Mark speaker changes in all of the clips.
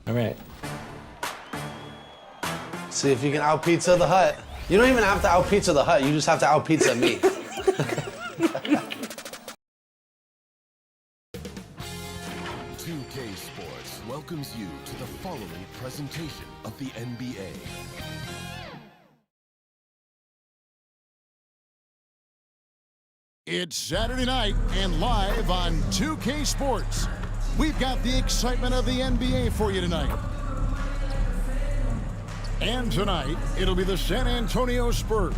Speaker 1: All right.
Speaker 2: See if you can out-pizza the Hut. You don't even have to out-pizza the Hut. You just have to out-pizza me.
Speaker 3: 2K Sports welcomes you to the following presentation of the NBA.
Speaker 4: It's Saturday night and live on 2K Sports. We've got the excitement of the NBA for you tonight. And tonight, it'll be the San Antonio Spurs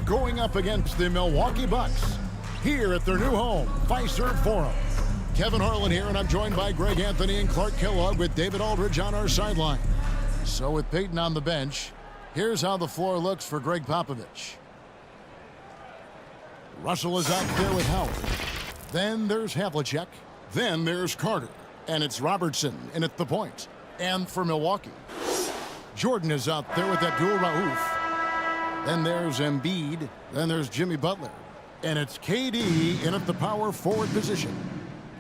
Speaker 4: going up against the Milwaukee Bucks here at their new home, Fiserv Forum. Kevin Harlan here, and I'm joined by Greg Anthony and Clark Kellogg with David Aldridge on our sideline. So with Peyton on the bench, here's how the floor looks for Greg Popovich. Russell is out there with Howard. Then there's Havlicek. Then there's Carter. And it's Robertson in at the point. And for Milwaukee, Jordan is out there with Abdul Rauf. Then there's Embiid. Then there's Jimmy Butler. And it's KD in at the power forward position.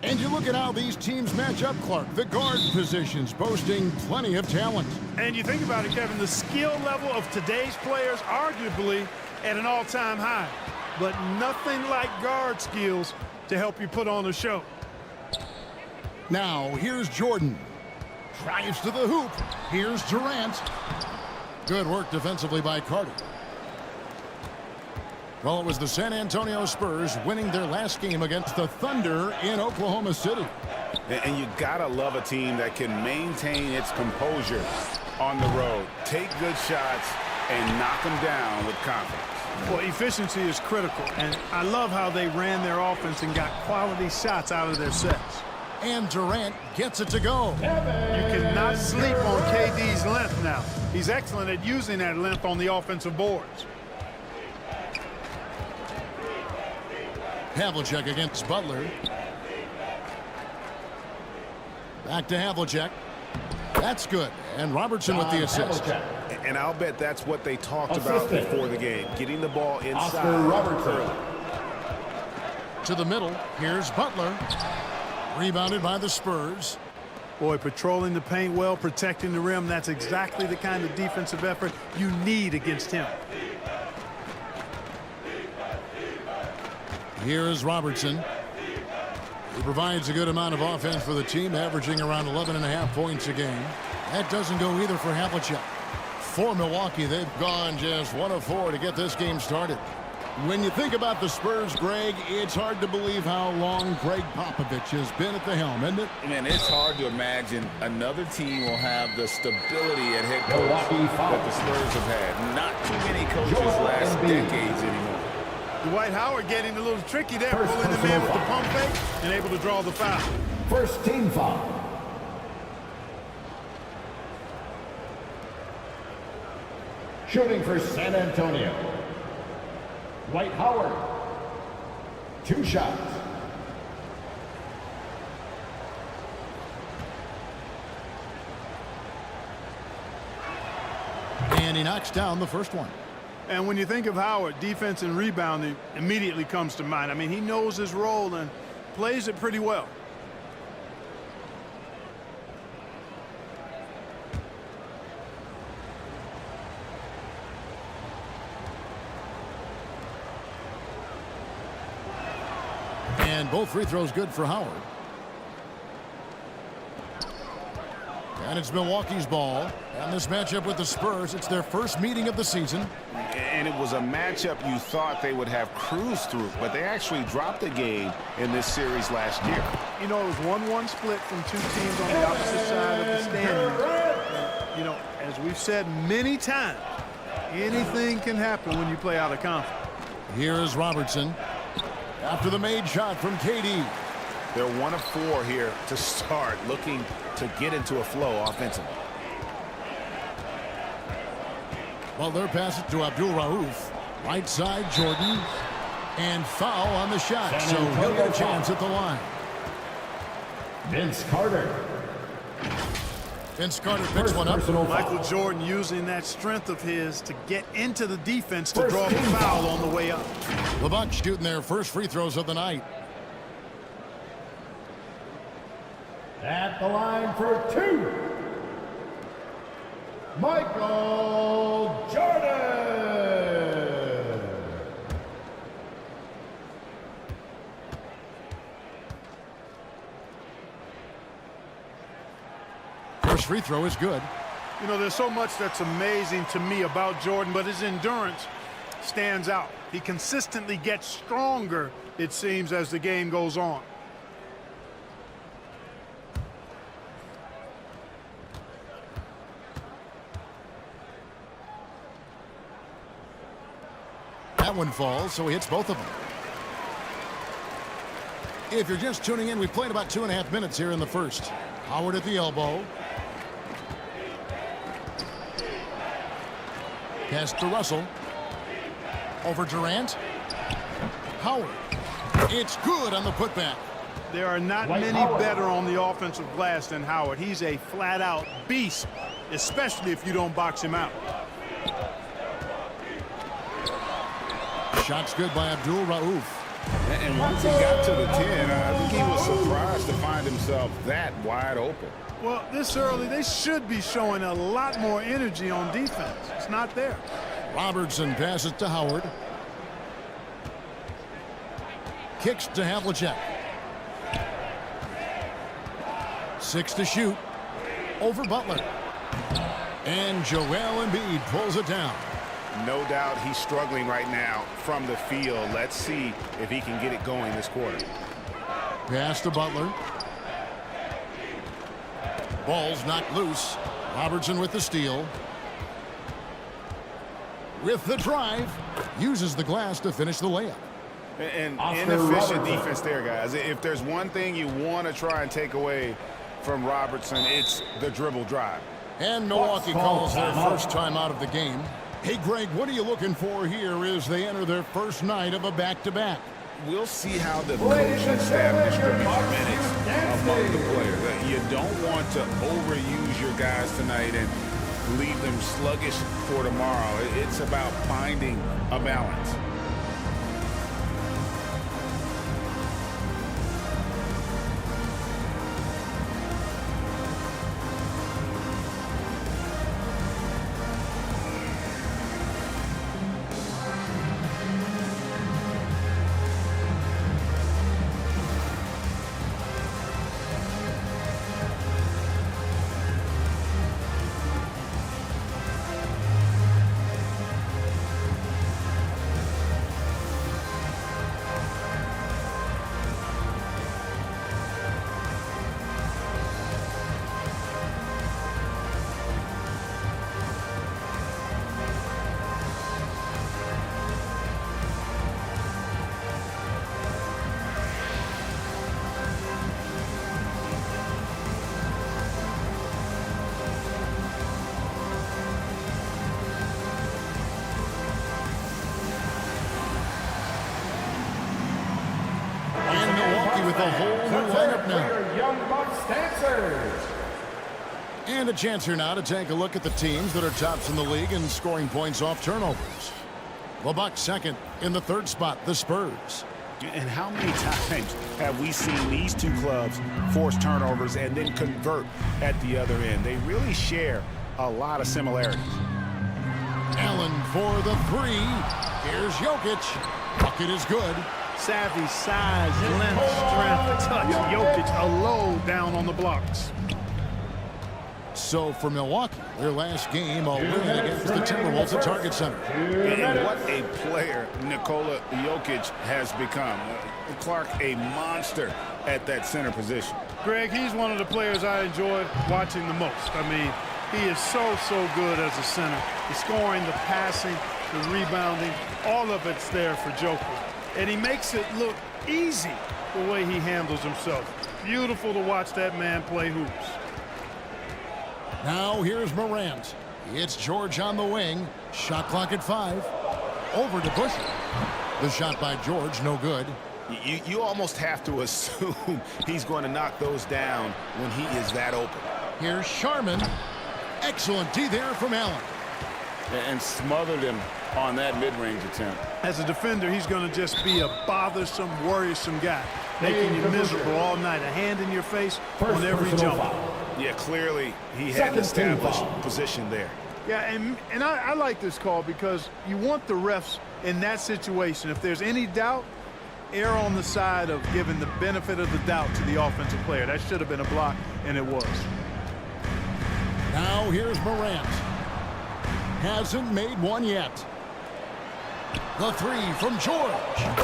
Speaker 4: And you look at how these teams match up, Clark. The guard positions boasting plenty of talent.
Speaker 5: And you think about it, Kevin, the skill level of today's players arguably at an all-time high. But nothing like guard skills to help you put on a show.
Speaker 4: Now, here's Jordan. Drives to the hoop. Here's Durant. Good work defensively by Carter. Well, it was the San Antonio Spurs winning their last game against the Thunder in Oklahoma City.
Speaker 6: And you gotta love a team that can maintain its composure on the road, take good shots, and knock them down with confidence.
Speaker 5: Well, efficiency is critical, and I love how they ran their offense and got quality shots out of their sets.
Speaker 4: And Durant gets it to go.
Speaker 5: You cannot sleep on KD's length now. He's excellent at using that length on the offensive boards.
Speaker 4: Havlicek against Butler. Back to Havlicek. That's good. And Robertson with the assist.
Speaker 6: And I'll bet that's what they talked about before the game, getting the ball inside early.
Speaker 4: To the middle, here's Butler. Rebounded by the Spurs.
Speaker 5: Boy, patrolling the paint well, protecting the rim, that's exactly the kind of defensive effort you need against him.
Speaker 4: Here is Robertson. He provides a good amount of offense for the team, averaging around 11.5 points a game. That doesn't go either for Havlicek. For Milwaukee, they've gone just 1 of 4 to get this game started. When you think about the Spurs, Greg, it's hard to believe how long Greg Popovich has been at the helm, isn't it?
Speaker 6: Man, it's hard to imagine another team will have the stability at head coach that the Spurs have had. Not too many coaches last decades anymore.
Speaker 5: Dwight Howard getting a little tricky there, pulling the man with the pump fake and able to draw the foul.
Speaker 7: First team foul. Shooting for San Antonio, Dwight Howard. 2 shots.
Speaker 4: And he knocks down the first one.
Speaker 5: And when you think of Howard, defense and rebounding immediately comes to mind. I mean, he knows his role and plays it pretty well.
Speaker 4: And both free throws good for Howard. And it's Milwaukee's ball. And this matchup with the Spurs, it's their first meeting of the season.
Speaker 6: And it was a matchup you thought they would have cruised through, but they actually dropped a game in this series last year.
Speaker 5: You know, it was 1-1 split from 2 teams on the opposite side of the standings. And, you know, as we've said many times, anything can happen when you play out of conference.
Speaker 4: Here is Robertson. After the made shot from KD.
Speaker 6: They're 1 of 4 here to start, looking to get into a flow offensively.
Speaker 4: Butler passes to Abdul Rauf. Right side, Jordan. And foul on the shot. So he'll get a chance at the line.
Speaker 7: Vince Carter.
Speaker 4: Vince Carter picks one up.
Speaker 5: Michael Jordan using that strength of his to get into the defense to draw the foul on the way up.
Speaker 4: The Bucks shooting their first free throws of the night.
Speaker 7: At the line for 2. Michael Jordan.
Speaker 4: First free throw is good.
Speaker 5: You know, there's so much that's amazing to me about Jordan, but his endurance stands out. He consistently gets stronger, it seems, as the game goes on.
Speaker 4: That one falls, so he hits both of them. If you're just tuning in, we played about 2.5 minutes here in the first. Howard at the elbow. Pass to Russell. Over Durant. Howard. It's good on the putback.
Speaker 5: There are not many better on the offensive glass than Howard. He's a flat-out beast, especially if you don't box him out.
Speaker 4: Shot's good by Abdul Rauf.
Speaker 6: And once he got to the 10, I think he was surprised to find himself that wide open.
Speaker 5: Well, this early, they should be showing a lot more energy on defense. It's not there.
Speaker 4: Robertson passes to Howard. Kicks to Havlicek. 6 to shoot. Over Butler. And Joel Embiid pulls it down.
Speaker 6: No doubt he's struggling right now from the field. Let's see if he can get it going this quarter.
Speaker 4: Pass to Butler. Ball's knocked loose. Robertson with the steal. With the drive. Uses the glass to finish the layup.
Speaker 6: And inefficient defense there, guys. If there's one thing you want to try and take away from Robertson, it's the dribble drive.
Speaker 4: And Milwaukee calls their first time out of the game. Hey, Greg, what are you looking for here as they enter their first night of a back-to-back?
Speaker 6: We'll see how the coaching staff distributes minutes among the players. You don't want to overuse your guys tonight and leave them sluggish for tomorrow. It's about finding a balance.
Speaker 4: With a whole new lineup now.
Speaker 7: Young Bucks dancers.
Speaker 4: And a chance here now to take a look at the teams that are tops in the league in scoring points off turnovers. The Bucks second in the third spot, the Spurs.
Speaker 6: And how many times have we seen these two clubs force turnovers and then convert at the other end? They really share a lot of similarities.
Speaker 4: Allen for the three. Here's Jokic. Bucket is good.
Speaker 5: Savvy, size, length, strength, touch. Jokic a low down on the blocks.
Speaker 4: So for Milwaukee, their last game, a win against the Timberwolves at Target Center.
Speaker 6: And what a player Nikola Jokic has become. Clark, a monster at that center position.
Speaker 5: Greg, he's one of the players I enjoy watching the most. I mean, he is so good as a center. The scoring, the passing, the rebounding, all of it's there for Joker. And he makes it look easy the way he handles himself. Beautiful to watch that man play hoops.
Speaker 4: Now here's Morant. It's George on the wing. Shot clock at 5. Over to Busher. The shot by George, no good.
Speaker 6: You almost have to assume he's going to knock those down when he is that open.
Speaker 4: Here's Sharman. Excellent D there from Allen.
Speaker 6: And smothered him on that mid-range attempt.
Speaker 5: As a defender, he's going to just be a bothersome, worrisome guy, making you miserable all night. A hand in your face on every jump.
Speaker 6: Yeah, clearly he had an established position there.
Speaker 5: Yeah, and I like this call because you want the refs in that situation. If there's any doubt, err on the side of giving the benefit of the doubt to the offensive player. That should have been a block, and it was.
Speaker 4: Now here's Morant. Hasn't made one yet. The three from George.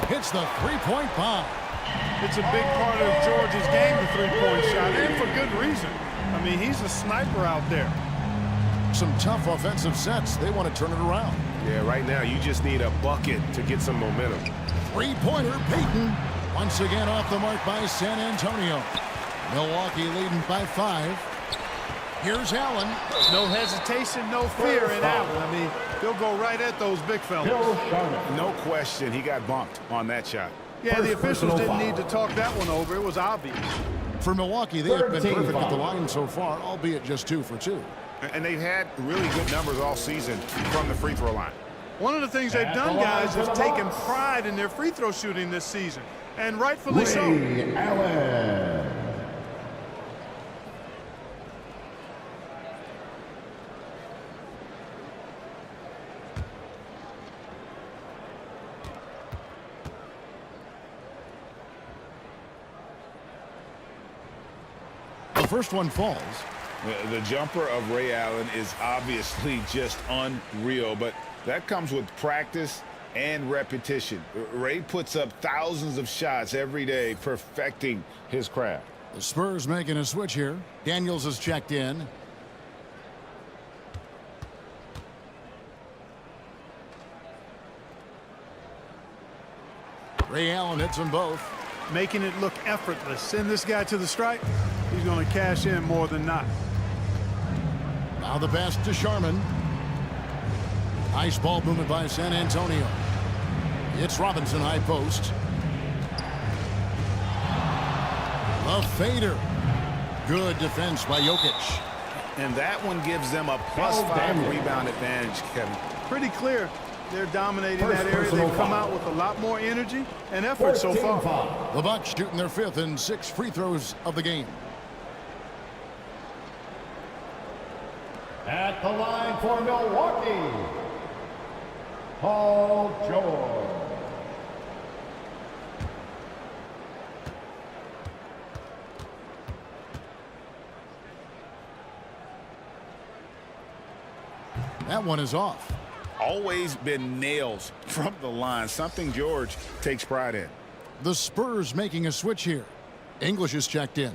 Speaker 4: Hits the three-point bomb.
Speaker 5: It's a big part of George's game, the three-point shot, and for good reason. I mean, he's a sniper out there.
Speaker 4: Some tough offensive sets. They want to turn it around.
Speaker 1: Yeah, right now you just need a bucket to get some momentum.
Speaker 4: Three-pointer, Payton. Once again off the mark by San Antonio. Milwaukee leading by 5. Here's Allen.
Speaker 5: No hesitation, no fear in Allen. I mean, he'll go right at those big fellas.
Speaker 6: No question, he got bumped on that shot.
Speaker 5: Yeah, the officials didn't need to talk that one over. It was obvious.
Speaker 4: For Milwaukee, they have been perfect at the line so far, albeit just 2 for 2.
Speaker 6: And they've had really good numbers all season from the free throw line.
Speaker 5: One of the things they've done, guys, is taken pride in their free throw shooting this season, and rightfully so.
Speaker 7: Allen.
Speaker 4: The first one falls.
Speaker 6: The jumper of Ray Allen is obviously just unreal, but that comes with practice and repetition. Ray puts up thousands of shots every day, perfecting his craft.
Speaker 4: The Spurs making a switch here. Daniels is checked in. Ray Allen hits them both.
Speaker 5: Making it look effortless. Send this guy to the stripe. He's going to cash in more than not.
Speaker 4: Now the pass to Sharman. Nice ball movement by San Antonio. It's Robinson high post. The fader. Good defense by Jokic.
Speaker 6: And that one gives them a +5 rebound advantage, Kevin.
Speaker 5: Pretty clear. They're dominating that area. They've come out with a lot more energy and effort so far.
Speaker 4: The Bucks shooting their 5th and 6th free throws of the game.
Speaker 7: At the line for Milwaukee, Paul George.
Speaker 4: That one is off.
Speaker 6: Always been nails from the line, something George takes pride in.
Speaker 4: The Spurs making a switch here. English is checked in.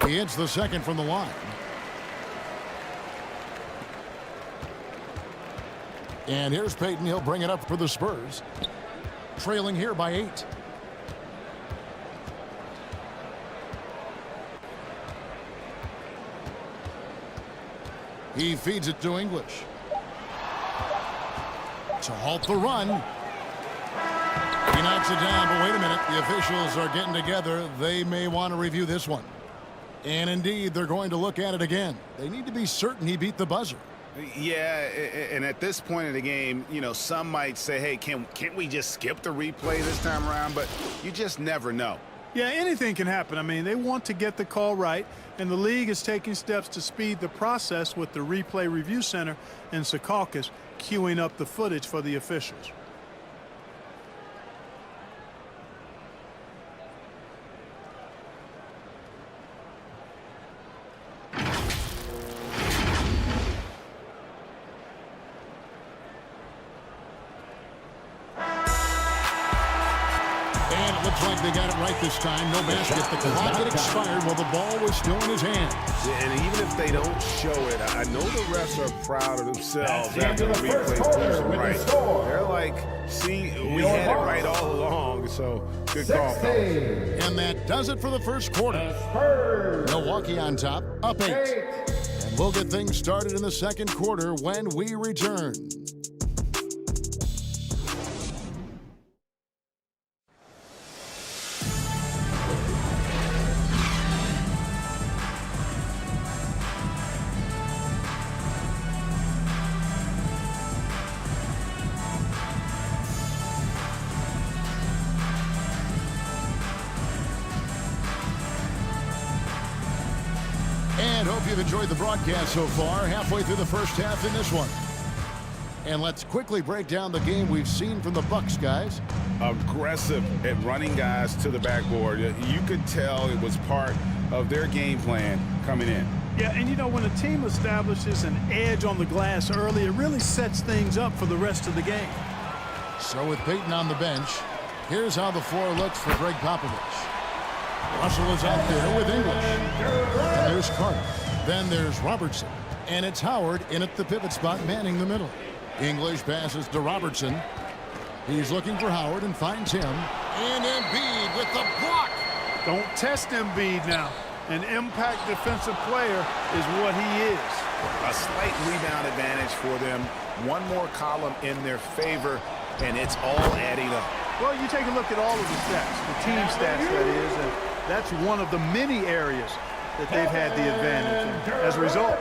Speaker 4: He hits the second from the line. And here's Payton. He'll bring it up for the Spurs. Trailing here by 8. He feeds it to English. To halt the run. He knocks it down, but wait a minute. The officials are getting together. They may want to review this one. And indeed, they're going to look at it again. They need to be certain he beat the buzzer.
Speaker 6: Yeah, and at this point in the game, you know, some might say, hey, can't we just skip the replay this time around? But you just never know.
Speaker 5: Yeah, anything can happen. I mean, they want to get the call right, and the league is taking steps to speed the process with the Replay Review Center in Secaucus queuing up the footage for the officials.
Speaker 4: Like they got it right this time. No basket. The clock had expired while the ball was still in his hands.
Speaker 1: Yeah, and even if they don't show it, I know the refs are proud of themselves after the replay proves them right. They're like, see, we had it right all along. So good call.
Speaker 4: And that does it for the first quarter. Milwaukee on top, up 8. And we'll get things started in the second quarter when we return. you've enjoyed the broadcast so far. Halfway through the first half in this one. And let's quickly break down the game we've seen from the Bucks, guys.
Speaker 6: Aggressive at running guys to the backboard. You could tell it was part of their game plan coming in.
Speaker 5: Yeah, and you know, when a team establishes an edge on the glass early, it really sets things up for the rest of the game.
Speaker 4: So with Peyton on the bench, here's how the floor looks for Greg Popovich. Russell is out there with English. And there's Carter. Then there's Robertson. And it's Howard in at the pivot spot, manning the middle. English passes to Robertson. He's looking for Howard and finds him. And Embiid with the block.
Speaker 5: Don't test Embiid now. An impact defensive player is what he is.
Speaker 6: A slight rebound advantage for them. One more column in their favor, and it's all adding up.
Speaker 5: Well, you take a look at all of the stats, the team stats, that is, and that's one of the many areas that they've had the advantage. And as a result,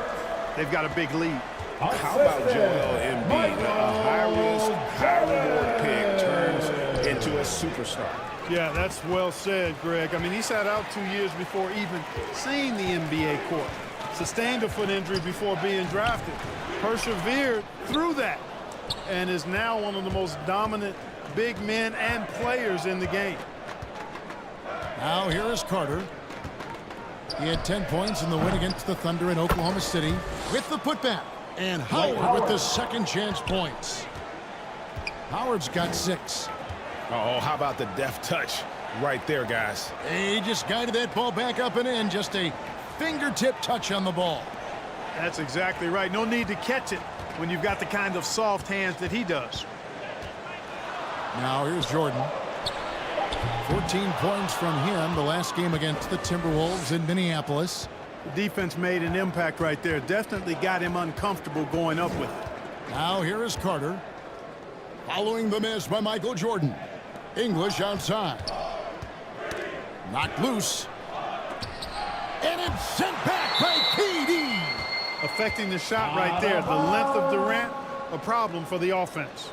Speaker 5: they've got a big lead.
Speaker 6: How about Joel Embiid? A high-risk, high-reward pick turns into a superstar.
Speaker 5: Yeah, that's well said, Greg. I mean, he sat out 2 years before even seeing the NBA court. Sustained a foot injury before being drafted. Persevered through that and is now one of the most dominant big men and players in the game.
Speaker 4: Now here is Carter. He had 10 points in the win against the Thunder in Oklahoma City with the putback. And Howard with the second chance points. Howard's got 6.
Speaker 6: Oh, how about the deft touch right there, guys?
Speaker 4: He just guided that ball back up and in. Just a fingertip touch on the ball.
Speaker 5: That's exactly right. No need to catch it when you've got the kind of soft hands that he does.
Speaker 4: Now here's Jordan. 14 points from him the last game against the Timberwolves in Minneapolis.
Speaker 5: The defense made an impact right there. Definitely got him uncomfortable going up with it.
Speaker 4: Now here is Carter. Following the miss by Michael Jordan. English outside. Knocked loose. And it's sent back by KD.
Speaker 5: Affecting the shot right there. The length of Durant, a problem for the offense.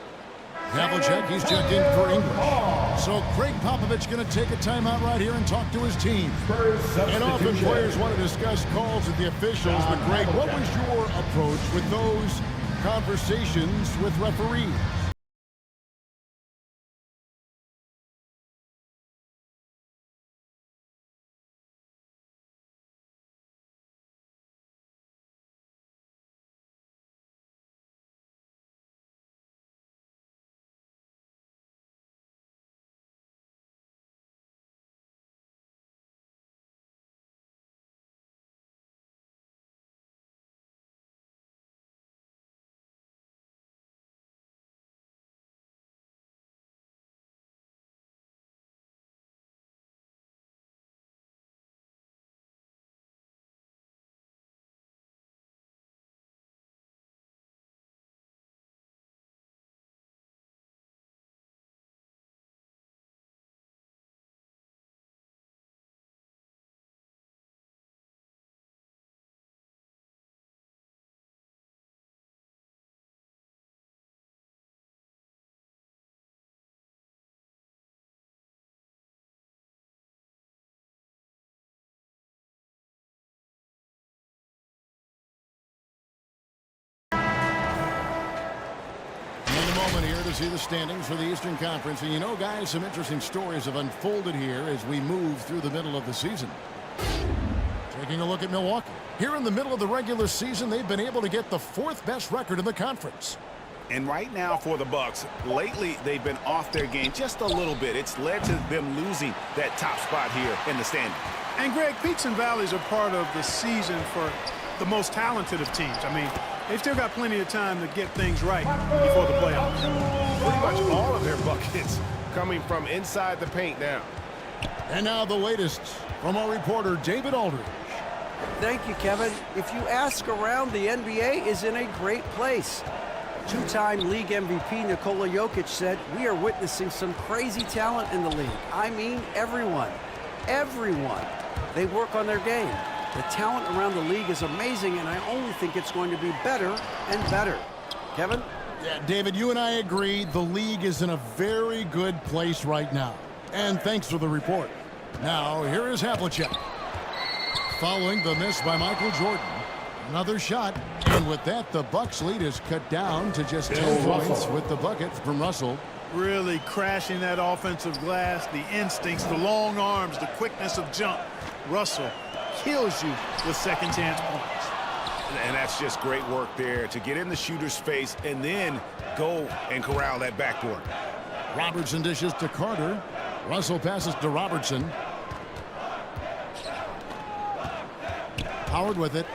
Speaker 4: Havlicek, he's checked in for English. So Greg Popovich going to take a timeout right here and talk to his team. And often players want to discuss calls with the officials, but Greg, what was your approach with those conversations with referees? Here to see the standings for the Eastern Conference. And you know, guys, some interesting stories have unfolded here as we move through the middle of the season. Taking a look at Milwaukee. Here in the middle of the regular season, they've been able to get the 4th best record in the conference.
Speaker 6: And right now for the Bucks, lately they've been off their game just a little bit. It's led to them losing that top spot here in the standings. And
Speaker 5: Greg, peaks and valleys are part of the season for the most talented of teams. I mean, they've still got plenty of time to get things right before the playoffs.
Speaker 1: Pretty much all of their buckets coming from inside the paint now.
Speaker 4: And now the latest from our reporter, David Aldridge.
Speaker 8: Thank you, Kevin. If you ask around, the NBA is in a great place. Two-time league MVP Nikola Jokic said, "We are witnessing some crazy talent in the league." I mean everyone. Everyone. They work on their game. The talent around the league is amazing, and I only think it's going to be better and better. Kevin?
Speaker 4: Yeah, David, you and I agree the league is in a very good place right now. And thanks for the report. Now, here is Havlicek. Following the miss by Michael Jordan, Another shot. And with that, the Bucks lead is cut down to just 10 points with the bucket from Russell.
Speaker 5: Really crashing that offensive glass, the instincts, the long arms, the quickness of jump. Russell kills you with second chance points.
Speaker 6: And that's just great work there to get in the shooter's face and then go and corral that backboard.
Speaker 4: Robertson dishes to Carter. Russell passes to Robertson. Howard with it.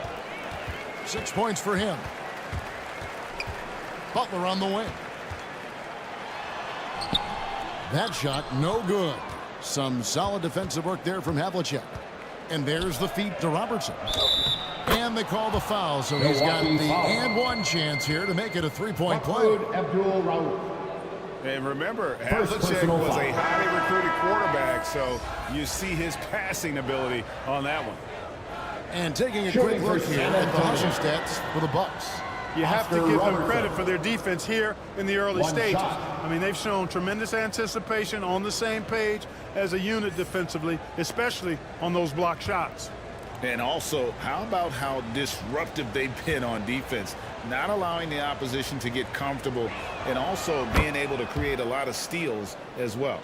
Speaker 4: 6 points for him. Butler on the way. That shot no good. Some solid defensive work there from Havlicek. And there's the feed to Robertson. And they call the foul, so he's got the and one chance here to make it a three-point play.
Speaker 6: And remember, Havlicek was a highly recruited quarterback, so you see his passing ability on that one.
Speaker 4: And taking a quick look here at the rushing stats for the Bucks.
Speaker 5: You have to give them credit for their defense here in the early stages. I mean, they've shown tremendous anticipation, on the same page as a unit defensively, especially on those block shots.
Speaker 6: And also, how about how disruptive they've been on defense, not allowing the opposition to get comfortable and also being able to create a lot of steals as well.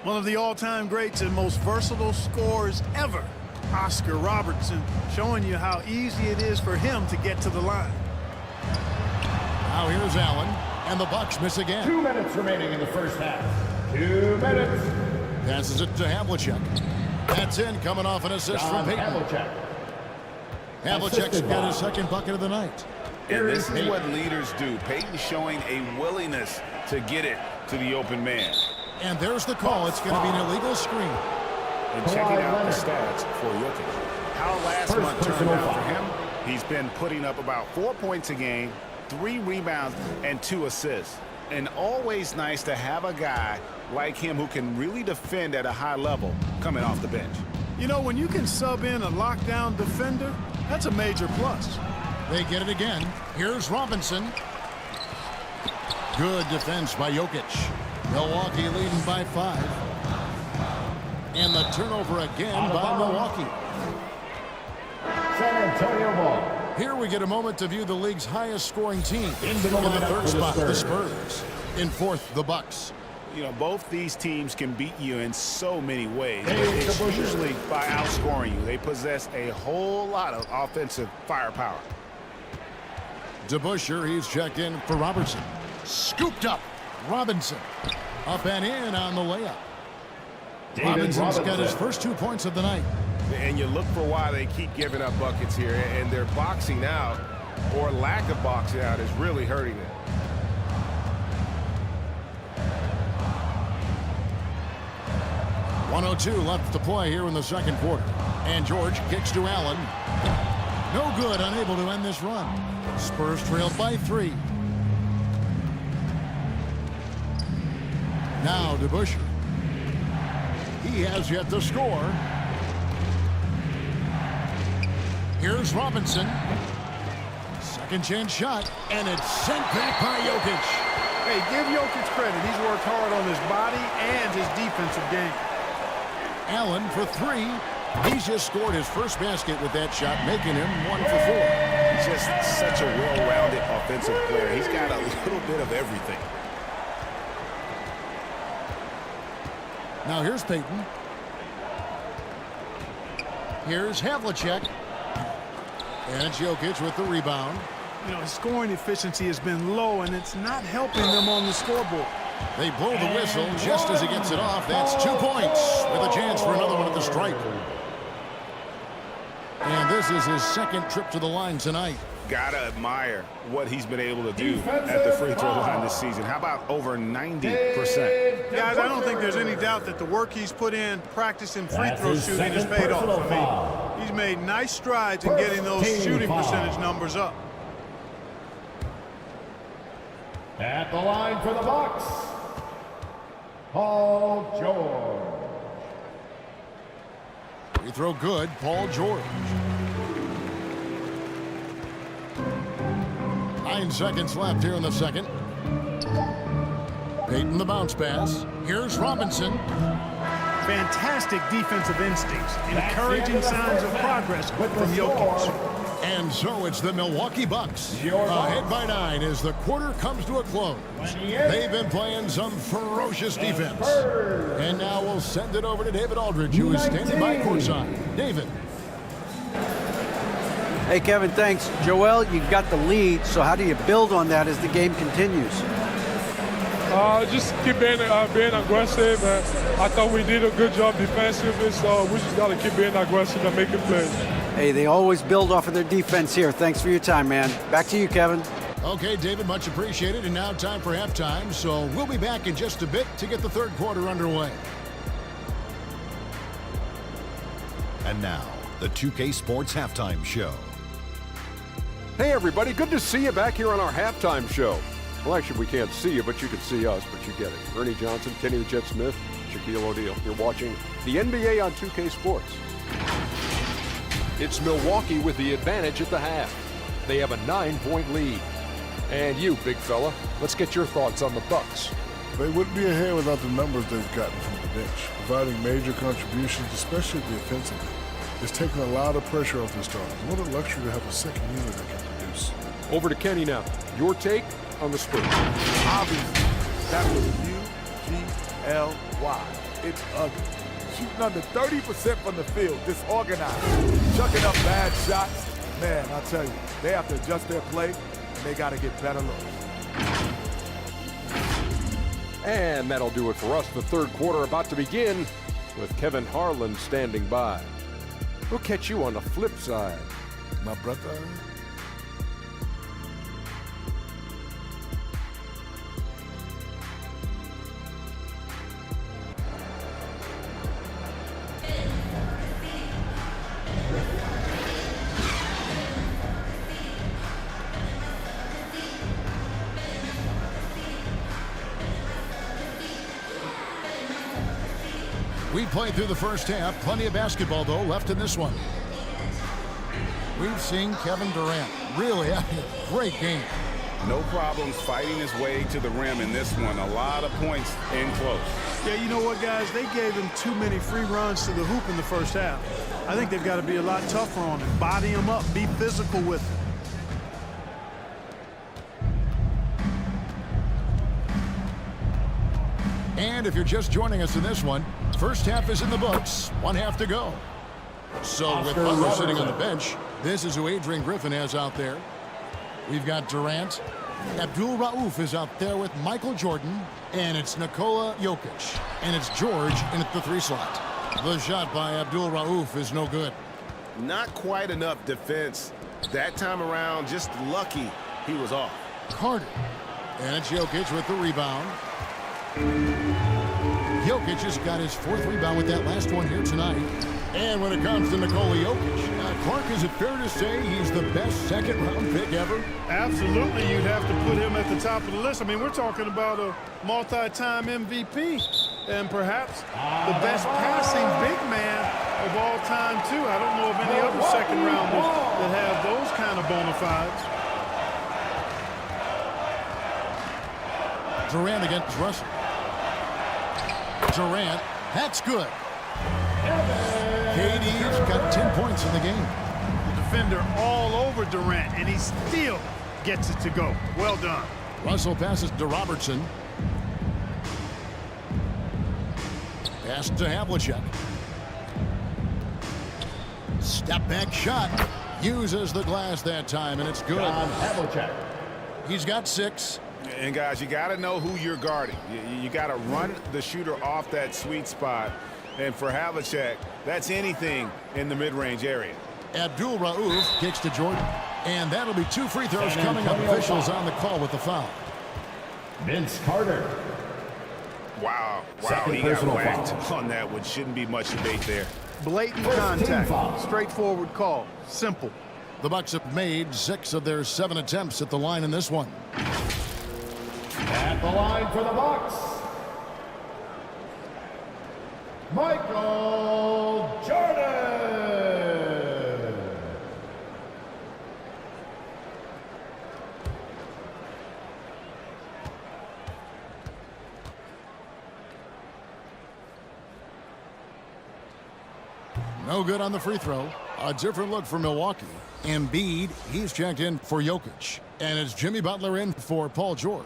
Speaker 5: One of the all-time greats and most versatile scorers ever, Oscar Robertson, showing you how easy it is for him to get to the line.
Speaker 4: Now here's Allen, and the Bucks miss again.
Speaker 7: 2 minutes remaining in the first half. 2 minutes.
Speaker 4: Passes it to Havlicek. That's in, coming off an assist from Payton. Havlicek's got his second bucket of the night.
Speaker 6: And this is what leaders do. Payton showing a willingness to get it to the open man.
Speaker 4: And there's the call. It's going to be an illegal screen.
Speaker 6: And checking out the stats for Jokic. How last month turned out for him, he's been putting up about 4 points a game, 3 rebounds, and 2 assists. And always nice to have a guy like him who can really defend at a high level coming off the bench.
Speaker 5: You know, when you can sub in a lockdown defender, that's a major plus.
Speaker 4: They get it again. Here's Robinson. Good defense by Jokic. Milwaukee leading by 5. And the turnover again by Milwaukee.
Speaker 7: San Antonio ball.
Speaker 4: Here we get a moment to view the league's highest scoring team. In the third spot, the Spurs. In fourth, the Bucks.
Speaker 6: You know, both these teams can beat you in so many ways. It's usually by outscoring you. They possess a whole lot of offensive firepower.
Speaker 4: DeBusschere, he's checked in for Robertson. Scooped up. Robinson. Up and in on the layup. Robinson's got his first 2 points of the night.
Speaker 1: And you look for why they keep giving up buckets here, and their boxing out, or lack of boxing out, is really hurting them.
Speaker 4: .102 left to play here in the second quarter. And George kicks to Allen. No good, unable to end this run. Spurs trail by 3. Now DeBusschere. He has yet to score. Here's Robinson. Second chance shot, and it's sent back by Jokic.
Speaker 5: Hey, give Jokic credit. He's worked hard on his body and his defensive game.
Speaker 4: Allen for 3. He's just scored his first basket with that shot, making him 1 for 4.
Speaker 6: He's just such a well-rounded offensive player. He's got a little bit of everything.
Speaker 4: Now here's Payton. Here's Havlicek. And it's Jokic with the rebound.
Speaker 5: You know, his scoring efficiency has been low, and it's not helping them on the scoreboard.
Speaker 4: They blow the whistle just as he gets it off. That's 2 points with a chance for another one at the stripe. And this is his second trip to the line tonight.
Speaker 6: Gotta admire what he's been able to do at the free throw line this season. How about over 90%?
Speaker 5: Guys, I don't think there's any doubt that the work he's put in practicing free throw shooting has paid off. I mean, he's made nice strides in getting those shooting percentage numbers up.
Speaker 7: At the line for the Bucks, Paul George.
Speaker 4: Free throw good, Paul George. 9 seconds left here in the second. Payton the bounce pass. Here's Robinson.
Speaker 5: Fantastic defensive instincts, encouraging signs of progress from Jokic.
Speaker 4: And so it's the Milwaukee Bucks ahead by 9 as the quarter comes to a close. They've been playing some ferocious defense. And now we'll send it over to David Aldridge, who is standing by courtside. David.
Speaker 8: Hey, Kevin, thanks. Joel, you've got the lead, so how do you build on that as the game continues?
Speaker 9: Just keep being aggressive. I thought we did a good job defensively, so we just got to keep being aggressive and making plays.
Speaker 8: Hey, they always build off of their defense here. Thanks for your time, man. Back to you, Kevin.
Speaker 4: Okay, David, much appreciated. And now time for halftime, so we'll be back in just a bit to get the third quarter underway.
Speaker 10: And now, the 2K Sports Halftime Show.
Speaker 11: Hey, everybody. Good to see you back here on our halftime show. Well, actually, we can't see you, but you can see us, but you get it. Ernie Johnson, Kenny the Jet Smith, Shaquille O'Neal. You're watching the NBA on 2K Sports. It's Milwaukee with the advantage at the half. They have a 9-point lead. And you, big fella, let's get your thoughts on the Bucks.
Speaker 12: They wouldn't be ahead without the numbers they've gotten from the bench, providing major contributions, especially defensively. It's taken a lot of pressure off the starters. What a luxury to have a second unit that can produce.
Speaker 11: Over to Kenny now. Your take on the Spurs.
Speaker 13: Obviously, that was U-G-L-Y. It's ugly. Shooting under 30% from the field, disorganized, chucking up bad shots. Man, I'll tell you, they have to adjust their play, and they got to get better looks.
Speaker 11: And that'll do it for us. The third quarter about to begin with Kevin Harlan standing by. We'll catch you on the flip side.
Speaker 12: My brother.
Speaker 4: We played through the first half. Plenty of basketball, though, left in this one. We've seen Kevin Durant really having a great game.
Speaker 6: No problems fighting his way to the rim in this one. A lot of points in close.
Speaker 5: Yeah, you know what, guys? They gave him too many free runs to the hoop in the first half. I think they've got to be a lot tougher on him. Body him up. Be physical with him.
Speaker 4: And if you're just joining us in this one, first half is in the books. 1 half to go. So with Butler sitting on the bench, this is who Adrian Griffin has out there. We've got Durant. Abdul Rauf is out there with Michael Jordan. And it's Nikola Jokic. And it's George in at the 3 slot. The shot by Abdul Rauf is no good.
Speaker 1: Not quite enough defense. That time around, just lucky he was off.
Speaker 4: Carter. And it's Jokic with the rebound. Jokic has got his 4th rebound with that last one here tonight. And when it comes to Nikola Jokic, Clark, is it fair to say he's the best second-round pick ever?
Speaker 5: Absolutely, you'd have to put him at the top of the list. I mean, we're talking about a multi-time MVP and perhaps the best passing big man of all time, too. I don't know of any other second-rounders that have those kind of bona fides.
Speaker 4: Durant against Russell. Durant, that's good. KD's got 10 points in the game.
Speaker 5: The defender all over Durant, and he still gets it to go. Well done.
Speaker 4: Russell passes to Robertson. Pass to Havlicek. Step back shot. Uses the glass that time, and it's good.
Speaker 7: Havlicek.
Speaker 4: He's got 6.
Speaker 6: And, guys, you got to know who you're guarding. You got to run the shooter off that sweet spot. And for Havlicek, that's anything in the mid-range area.
Speaker 4: Abdul Rauf kicks to Jordan. And that'll be 2 free throws coming up. Officials on the call with the foul.
Speaker 7: Vince Carter.
Speaker 6: Wow, he got whacked on that one. Shouldn't be much debate there.
Speaker 5: Blatant contact. Straightforward call. Simple.
Speaker 4: The Bucks have made 6 of their 7 attempts at the line in this one.
Speaker 7: At the line for the Bucks, Michael Jordan.
Speaker 4: No good on the free throw. A different look for Milwaukee. Embiid, he's checked in for Jokic. And it's Jimmy Butler in for Paul George.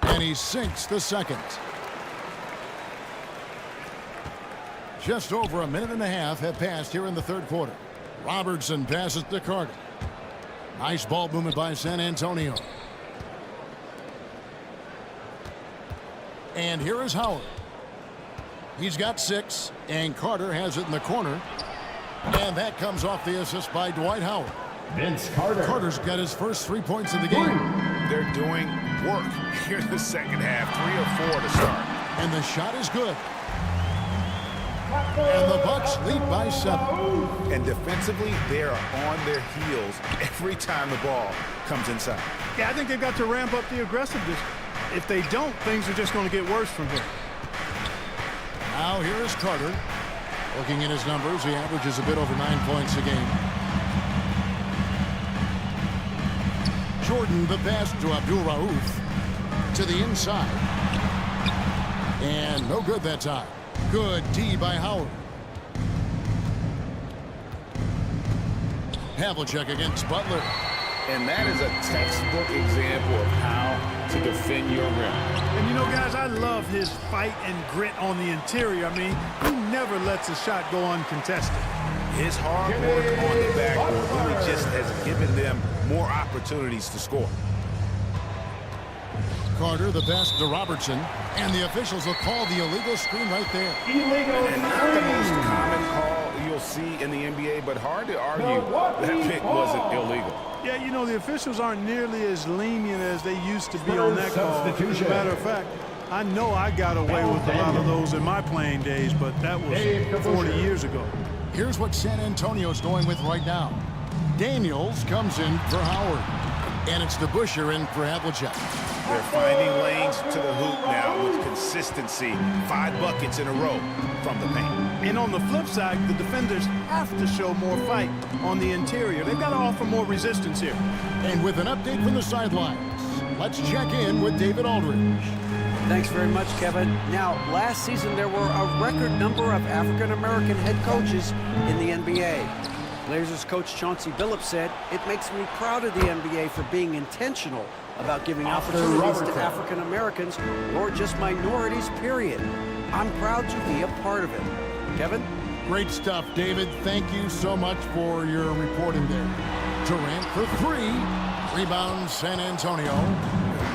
Speaker 4: And he sinks the second. Just over a minute and a half have passed here in the third quarter. Robertson passes to Carter. Nice ball movement by San Antonio. And here is Howard. He's got 6, and Carter has it in the corner. And that comes off the assist by Dwight Howard.
Speaker 7: Vince Carter.
Speaker 4: Carter's got his first 3 points of the game.
Speaker 6: They're doing work here in the second half. 3 or 4 to start.
Speaker 4: And the shot is good. And the Bucks lead by 7.
Speaker 6: And defensively, they are on their heels every time the ball comes inside.
Speaker 5: Yeah, I think they've got to ramp up the aggressiveness. If they don't, things are just going to get worse from here.
Speaker 4: Now here is Carter. Looking at his numbers, he averages a bit over 9 points a game. Jordan, the pass to Abdul-Rauf. To the inside. And no good that time. Good D by Howard. Havlicek against Butler.
Speaker 6: And that is a textbook example of how to defend your rim.
Speaker 5: And you know, guys, I love his fight and grit on the interior. I mean, he never lets a shot go uncontested.
Speaker 6: His hard work on the backboard really just has given them more opportunities to score.
Speaker 4: Carter, the pass to Robertson, and the officials will call the illegal screen right there.
Speaker 7: Illegal
Speaker 6: And not the most common call you'll see in the NBA, but hard to argue that pick wasn't illegal.
Speaker 5: Yeah, you know, the officials aren't nearly as lenient as they used to be on that call. As a matter of fact, I know I got away with a lot of those in my playing days, but that was 40 years ago.
Speaker 4: Here's what San Antonio's going with right now. Daniels comes in for Howard. And it's DeBusschere in for Havlicek.
Speaker 6: They're finding lanes to the hoop now with consistency. 5 buckets in a row from the paint.
Speaker 5: And on the flip side, the defenders have to show more fight on the interior. They've got to offer more resistance here.
Speaker 4: And with an update from the sidelines, let's check in with David Aldridge.
Speaker 8: Thanks very much, Kevin. Now, last season there were a record number of African-American head coaches in the NBA. Blazers coach Chauncey Billups said, "It makes me proud of the NBA for being intentional about giving opportunities to African Americans or just minorities, period. I'm proud to be a part of it." Kevin?
Speaker 4: Great stuff, David. Thank you so much for your reporting there. Durant for 3. Rebound, San Antonio.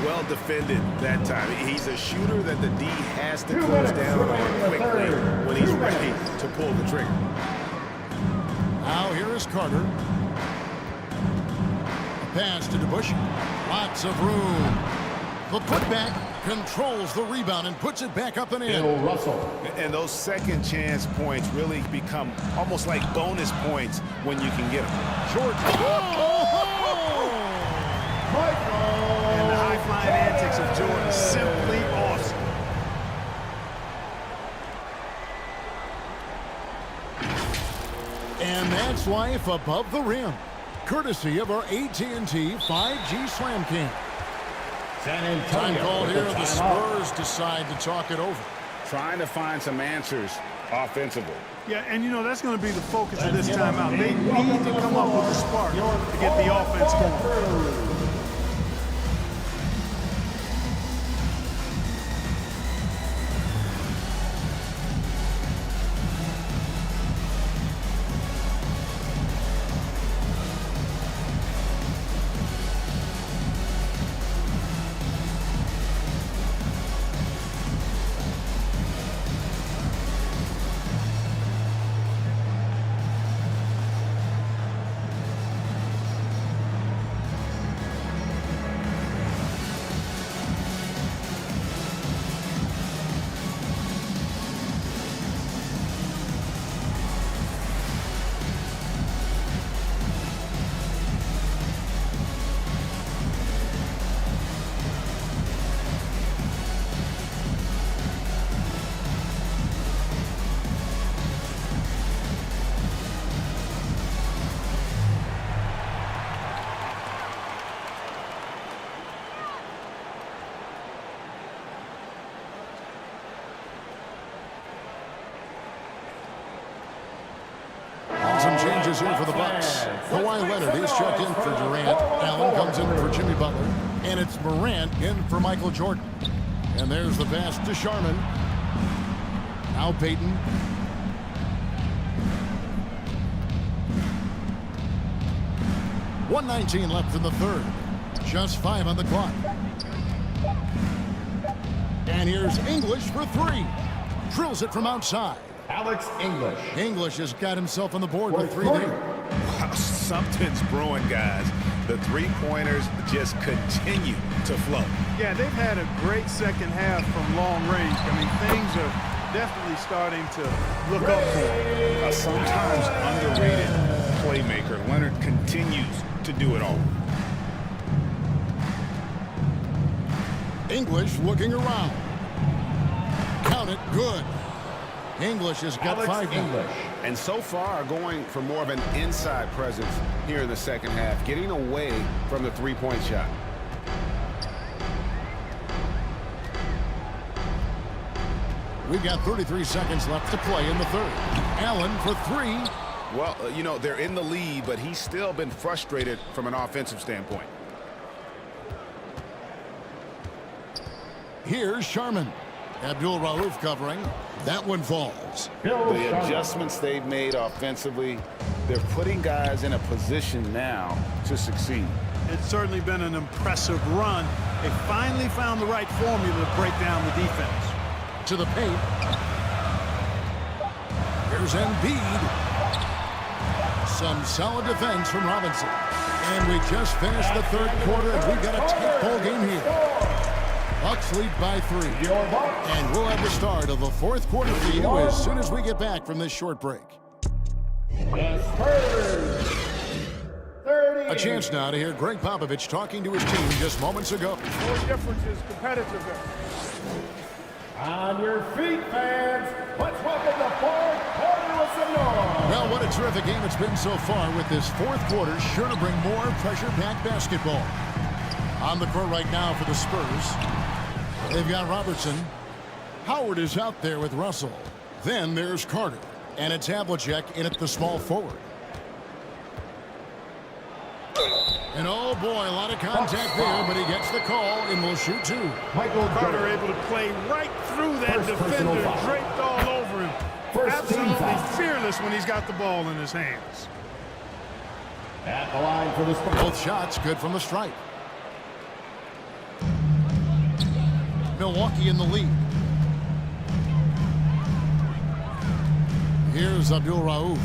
Speaker 6: Well defended that time. He's a shooter that the D has to close down on quickly when he's ready to pull the trigger.
Speaker 4: Now here is Carter. A pass to DeBusschere. Lots of room. The putback controls the rebound and puts it back up and in.
Speaker 7: Bill Russell.
Speaker 6: And those second chance points really become almost like bonus points when you can get them.
Speaker 4: Jordan.
Speaker 5: And the high-flying antics of Jordan, simply awesome.
Speaker 4: And that's life above the rim. Courtesy of our AT&T 5G Slam Cam.
Speaker 7: San Antonio.
Speaker 4: Time called here. The Spurs decide to talk it over.
Speaker 6: Trying to find some answers offensively.
Speaker 5: Yeah, and you know, that's going to be the focus of this timeout. They need to come up with a spark to get the offense going.
Speaker 4: some changes here for the Bucks. Kawhi Leonard is checked in for Durant. Allen comes in for Jimmy Butler. And it's Morant in for Michael Jordan. And there's the pass to Sharman. Now Payton. .119 left in the third. Just 5 on the clock. And here's English for 3. Drills it from outside.
Speaker 7: Alex English.
Speaker 4: English has got himself on the board with 3 there.
Speaker 6: Wow, something's brewing, guys. The three-pointers just continue to flow.
Speaker 5: Yeah, they've had a great second half from long range. I mean, things are definitely starting to look up for him.
Speaker 6: A sometimes underrated playmaker. Leonard continues to do it all.
Speaker 4: English looking around. Count it, good. English has got
Speaker 7: Alex
Speaker 4: 5
Speaker 7: English.
Speaker 1: And so far, going for more of an inside presence here in the second half, getting away from the three-point shot.
Speaker 4: We've got 33 seconds left to play in the third. Allen for 3.
Speaker 1: Well, you know, they're in the lead, but he's still been frustrated from an offensive standpoint.
Speaker 4: Here's Sharman. Abdul Rauf covering. That one falls.
Speaker 1: The adjustments they've made offensively, they're putting guys in a position now to succeed.
Speaker 5: It's certainly been an impressive run. They finally found the right formula to break down the defense.
Speaker 4: To the paint. Here's Embiid. Some solid defense from Robinson. And we just finished the third quarter, and we've got a tight ball game here. Bucks lead by 3. And we'll have the start of the fourth quarter for you as soon as we get back from this short break.
Speaker 7: The Spurs. 30.
Speaker 4: A chance now to hear Greg Popovich talking to his team just moments ago.
Speaker 5: The only difference is competitiveness.
Speaker 7: On your feet, fans. Let's welcome the fourth quarter with some noise.
Speaker 4: Well, what a terrific game it's been so far, with this fourth quarter sure to bring more pressure-packed basketball. On the court right now for the Spurs, they've got Robertson. Howard is out there with Russell. Then there's Carter. And it's Havlicek in at the small forward. And oh boy, a lot of contact there, but he gets the call and will shoot 2.
Speaker 5: Michael Carter able to play right through that defender, draped all over him. Absolutely fearless when he's got the ball in his hands.
Speaker 7: At the line for the Spurs.
Speaker 4: Both shots good from the stripe. Milwaukee in the lead. Here's Abdul Rauf.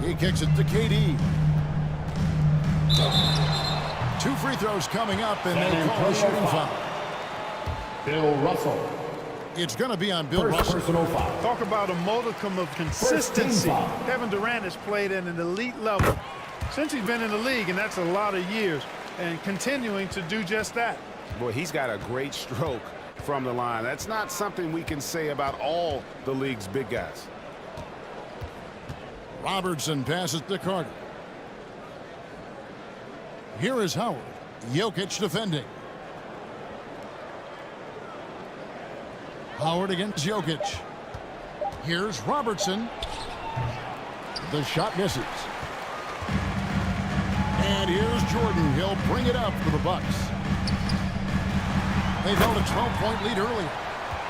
Speaker 4: He kicks it to KD. 2 free throws coming up, and they call a shooting foul.
Speaker 7: Bill Russell.
Speaker 4: It's going to be on Bill Russell.
Speaker 5: Talk about a modicum of consistency. Kevin Durant has played at an elite level since he's been in the league, and that's a lot of years, and continuing to do just that.
Speaker 1: Boy, he's got a great stroke from the line. That's not something we can say about all the league's big guys.
Speaker 4: Robertson passes to Carter. Here is Howard. Jokic defending. Howard against Jokic. Here's Robertson. The shot misses. And here's Jordan. He'll bring it up for the Bucks. They've held a 12-point lead earlier.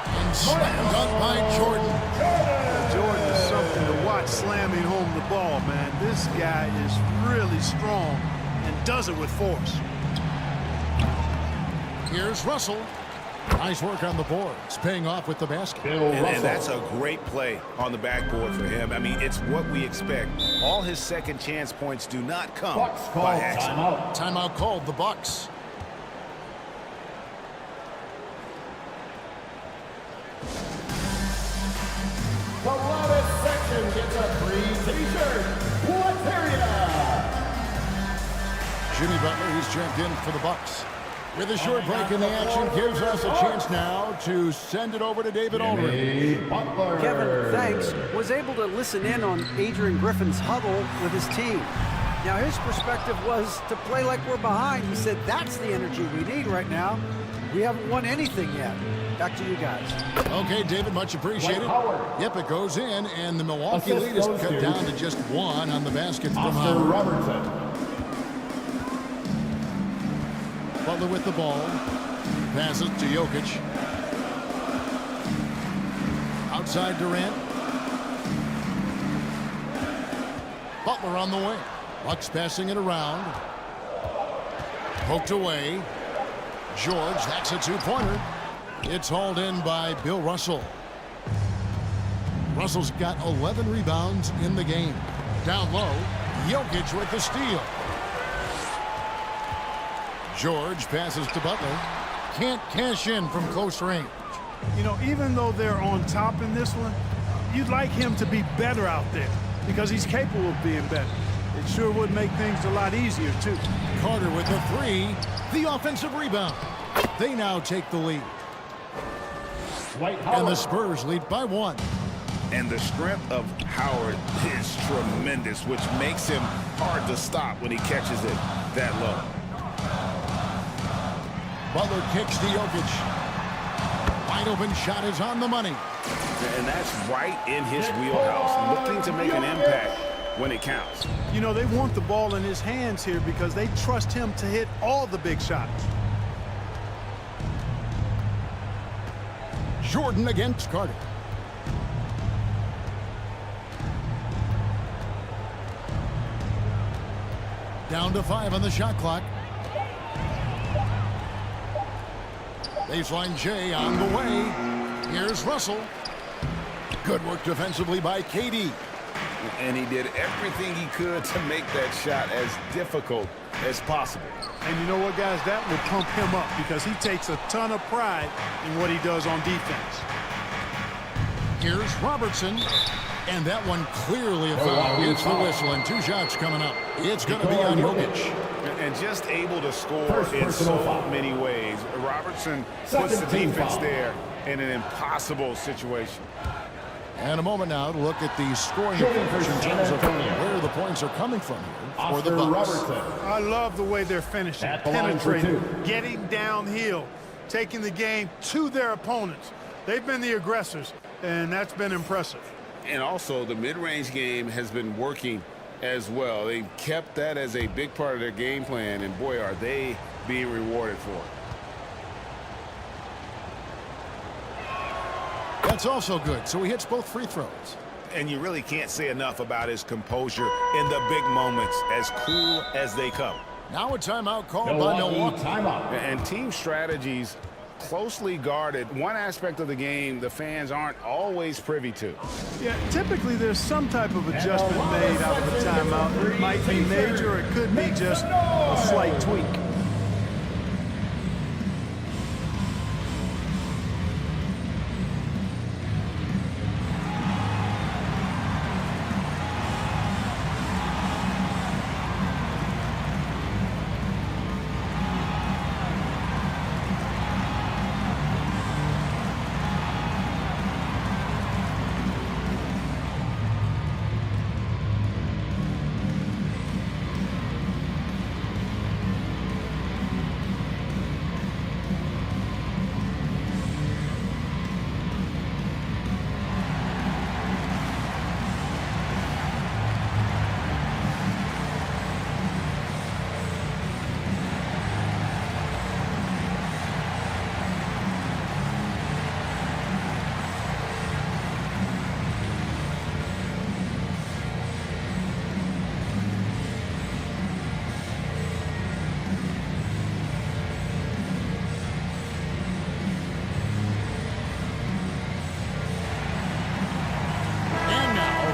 Speaker 4: And slam dunk by Jordan.
Speaker 5: Jordan is something to watch slamming home the ball, man. This guy is really strong and does it with force.
Speaker 4: Here's Russell. Nice work on the boards, paying off with the basket.
Speaker 1: And that's a great play on the backboard for him. I mean, it's what we expect. All his second chance points do not come by accident.
Speaker 4: Timeout called, the Bucks.
Speaker 7: The loudest section gets a free t-shirt. What's area?
Speaker 4: Jimmy Butler, he's checked in for the Bucks. With a short break in the action, gives us a chance now to send it over to David Aldridge.
Speaker 8: Kevin, thanks, was able to listen in on Adrian Griffin's huddle with his team. Now, his perspective was to play like we're behind. He said, that's the energy we need right now. We haven't won anything yet. Back to you guys.
Speaker 4: Okay, David, much appreciated. Yep, it goes in, and the Milwaukee lead is cut down to just 1 on the basket from Howard.
Speaker 7: Robertson.
Speaker 4: Butler with the ball. Passes to Jokic. Outside Durant. Butler on the wing. Bucks passing it around. Poked away. George, that's a 2-pointer. It's hauled in by Bill Russell. Russell's got 11 rebounds in the game. Down low, Jokic with the steal. George passes to Butler. Can't cash in from close range.
Speaker 5: You know, even though they're on top in this one, you'd like him to be better out there because he's capable of being better. It sure would make things a lot easier, too.
Speaker 4: Carter with the 3. The offensive rebound. They now take the lead. And the Spurs lead by 1.
Speaker 6: And the strength of Howard is tremendous, which makes him hard to stop when he catches it that low.
Speaker 4: Butler kicks to Jokic. Wide open shot is on the money.
Speaker 6: And that's right in his wheelhouse, looking to make an impact when it counts.
Speaker 5: You know, they want the ball in his hands here because they trust him to hit all the big shots.
Speaker 4: Jordan against Carter. Down to 5 on the shot clock. Baseline J on the way. Here's Russell. Good work defensively by KD.
Speaker 6: And he did everything he could to make that shot as difficult as possible.
Speaker 5: And you know what, guys? That will pump him up because he takes a ton of pride in what he does on defense.
Speaker 4: Here's Robertson. And that one clearly a foul. It's the whistle, and 2 shots coming up. It's going to be on Jokic.
Speaker 6: And just able to score in so many ways. Robertson puts the defense there in an impossible situation.
Speaker 4: And a moment now to look at the scoring approach in terms of where the points are coming from here for the Bucks.
Speaker 5: I love the way they're finishing, penetrating, getting downhill, taking the game to their opponents. They've been the aggressors, and that's been impressive.
Speaker 6: And also, the mid-range game has been working as well. They've kept that as a big part of their game plan, and boy, are they being rewarded for it.
Speaker 4: That's also good. So he hits both free throws.
Speaker 6: And you really can't say enough about his composure in the big moments, as cool as they come.
Speaker 4: Now a timeout called by Milwaukee.
Speaker 6: And team strategies closely guarded. One aspect of the game the fans aren't always privy to.
Speaker 5: Yeah, typically there's some type of adjustment made out of a timeout. It might be major, or it could be just a slight tweak.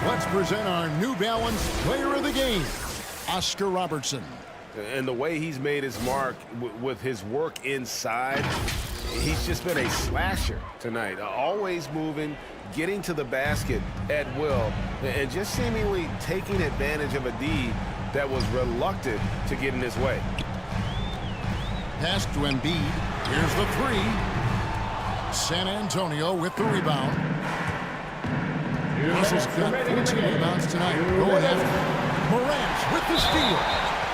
Speaker 4: Let's present our New Balance Player of the Game, Oscar Robertson.
Speaker 6: And the way he's made his mark with his work inside, he's just been a slasher tonight. Always moving, getting to the basket at will, and just seemingly taking advantage of a D that was reluctant to get in his way.
Speaker 4: Pass to Embiid. Here's the 3. San Antonio with the rebound. Russell's got 14 rebounds tonight. Going after Morant with the steal.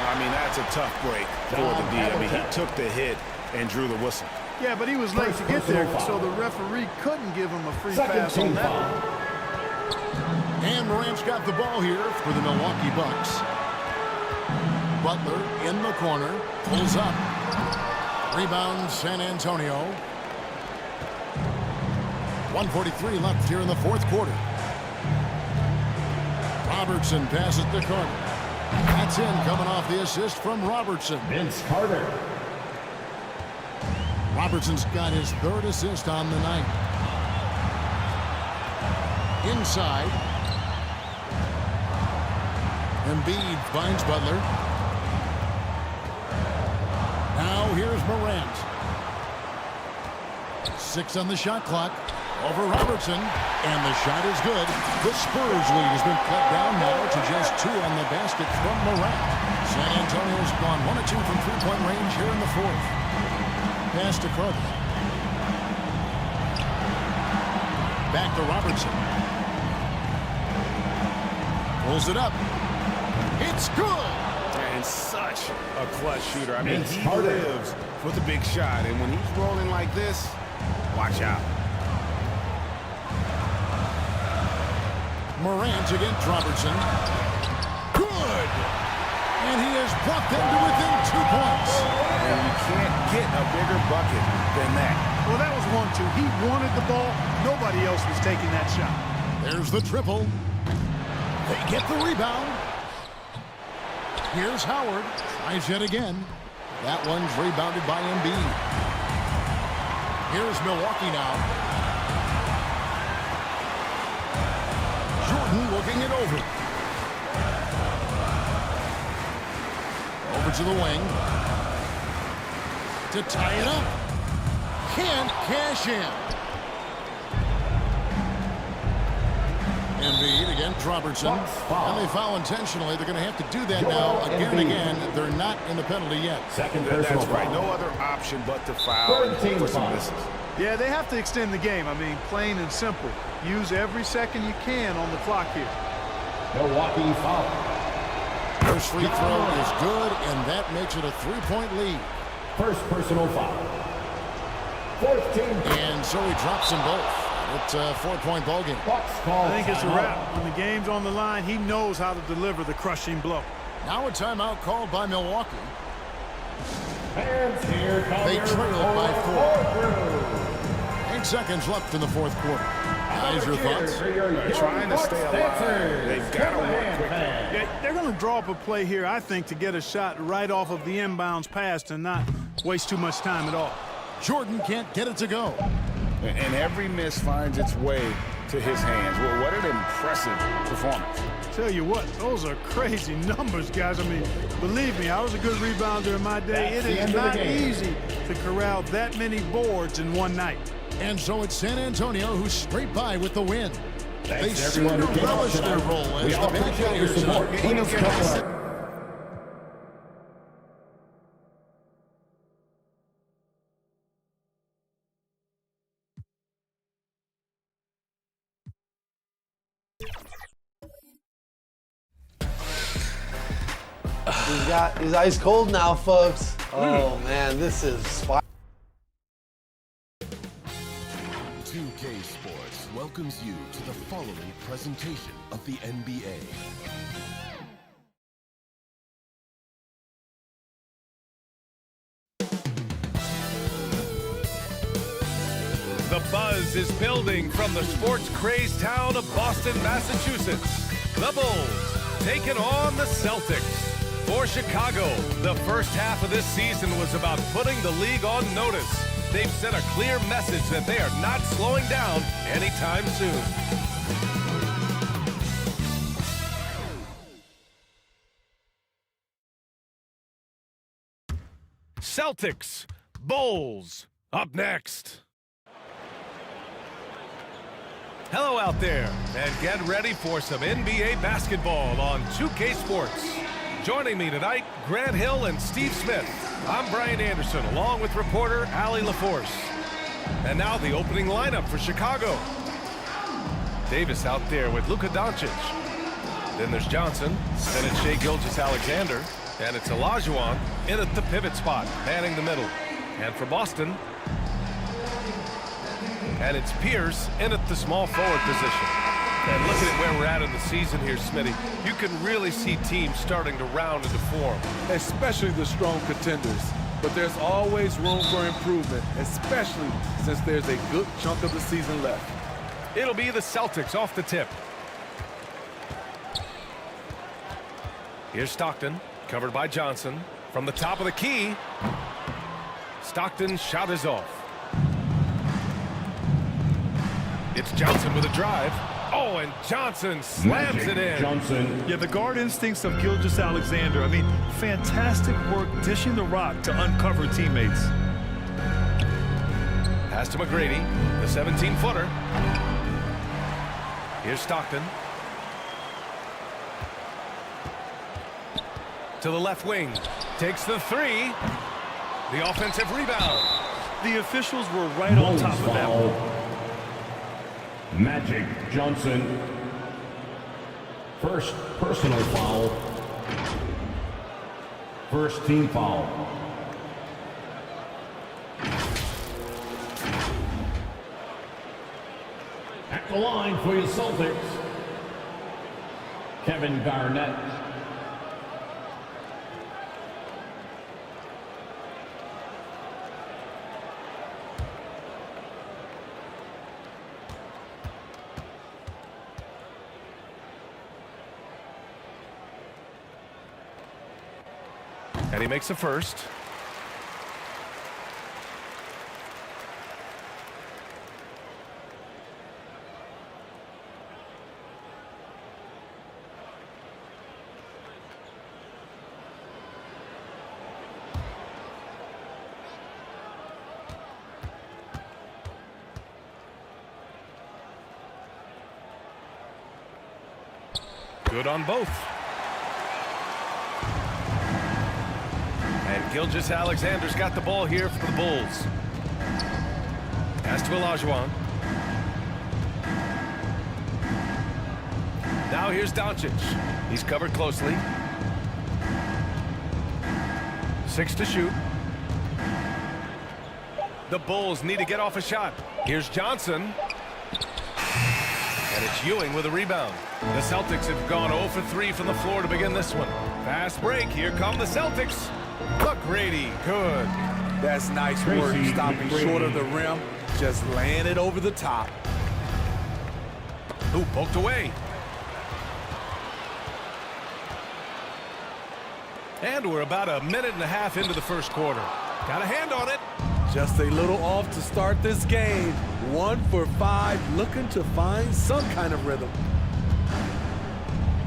Speaker 6: I mean, that's a tough break for the D. I mean, he took the hit and drew the whistle.
Speaker 5: Yeah, but he was late to get there, so the referee couldn't give him a free pass on that one.
Speaker 4: And Morant's got the ball here for the Milwaukee Bucks. Butler in the corner, pulls up. Rebound, San Antonio. 1:43 left here in the fourth quarter. Robertson passes to Carter. That's in, coming off the assist from Robertson.
Speaker 7: Vince Carter.
Speaker 4: Robertson's got his third assist on the night. Inside. Embiid finds Butler. Now here's Morant. 6 on the shot clock. Over Robertson. And the shot is good. The Spurs lead has been cut down now to just 2 on the basket from Morant. San Antonio's gone 1 of 2 from three-point range here in the fourth. Pass to Carter. Back to Robertson. Pulls it up. It's good.
Speaker 1: And such a clutch shooter. I mean, he lives for the big shot. And when he's rolling like this, watch out.
Speaker 4: Morant against Robertson. Good. And he has brought them to within 2 points.
Speaker 1: And you can't get a bigger bucket than that.
Speaker 5: Well, that was 1-2. He wanted the ball. Nobody else was taking that shot.
Speaker 4: There's the triple. They get the rebound. Here's Howard. Tries yet again. That one's rebounded by Embiid. Here's Milwaukee now. Jordan looking it over. Over to the wing. To tie it up. Can't cash in. Embiid against Robertson. And they foul intentionally. They're going to have to do that now again and again. They're not in the penalty yet.
Speaker 1: That's right. No other option but to foul and hope for some misses.
Speaker 5: Yeah, they have to extend the game. I mean, plain and simple. Use every second you can on the clock here.
Speaker 7: Milwaukee foul.
Speaker 4: First free throw is good, and that makes it a 3-point lead.
Speaker 7: First personal foul. 14.
Speaker 4: And so he drops them both. It's a 4-point ball game.
Speaker 5: I think it's a wrap. When the game's on the line, he knows how to deliver the crushing blow.
Speaker 4: Now a timeout called by Milwaukee.
Speaker 7: And here
Speaker 4: they trail it by 4. 8 seconds left in the fourth quarter. Guys, your thoughts?
Speaker 1: They're trying to stay alive. They've got to work quickly.
Speaker 5: Yeah, they're going to draw up a play here, I think, to get a shot right off of the inbounds pass and not waste too much time at all.
Speaker 4: Jordan can't get it to go.
Speaker 6: And every miss finds its way to his hands. Well, what an impressive performance.
Speaker 5: Tell you what, those are crazy numbers, guys. I mean, believe me, I was a good rebounder in my day. It is not easy to corral that many boards in one night.
Speaker 4: And so it's San Antonio who's straight by with the win. They seem to relish their role as the big players.
Speaker 2: He's ice cold now, folks. Oh man, this is fire.
Speaker 3: 2K Sports welcomes you to the following presentation of the NBA.
Speaker 14: The buzz is building from the sports-crazed town of Boston, Massachusetts. The Bulls taking on the Celtics. For Chicago, the first half of this season was about putting the league on notice. They've sent a clear message that they are not slowing down anytime soon. Celtics, Bulls, up next. Hello out there, and get ready for some NBA basketball on 2K Sports. Joining me tonight, Grant Hill and Steve Smith. I'm Brian Anderson, along with reporter Allie LaForce. And now the opening lineup for Chicago. Davis out there with Luka Doncic. Then there's Johnson. Then it's Shai Gilgeous-Alexander. And it's Olajuwon in at the pivot spot, manning the middle. And for Boston, And it's Pierce in at the small forward position. And looking at where we're at in the season here, Smitty, you can really see teams starting to round into form.
Speaker 13: Especially the strong contenders. But there's always room for improvement, especially since there's a good chunk of the season left.
Speaker 14: It'll be the Celtics off the tip. Here's Stockton, covered by Johnson. From the top of the key, Stockton's shot is off. It's Johnson with a drive. Oh, and Johnson slams it in.
Speaker 15: Johnson. Yeah, the guard instincts of Gilgeous-Alexander. I mean, fantastic work dishing the rock to uncover teammates.
Speaker 14: Pass to McGrady, the 17-footer. Here's Stockton. To the left wing. Takes the three. The offensive rebound.
Speaker 15: The officials were right on top of that one.
Speaker 7: Magic Johnson. First personal foul. First team foul. At the line for your Celtics, Kevin Garnett.
Speaker 14: And he makes a first. Good on both. And Gilgeous-Alexander's got the ball here for the Bulls. Pass to Olajuwon. Now here's Doncic. He's covered closely. 6 to shoot. The Bulls need to get off a shot. Here's Johnson. And it's Ewing with a rebound. The Celtics have gone 0 for 3 from the floor to begin this one. Fast break. Here come the Celtics. McGrady, good.
Speaker 13: That's nice work, stopping short of the rim, just laying it over the top.
Speaker 14: Ooh, poked away. And we're about a minute and a half into the first quarter. Got a hand on it.
Speaker 13: Just a little off to start this game. 1 for 5, looking to find some kind of rhythm.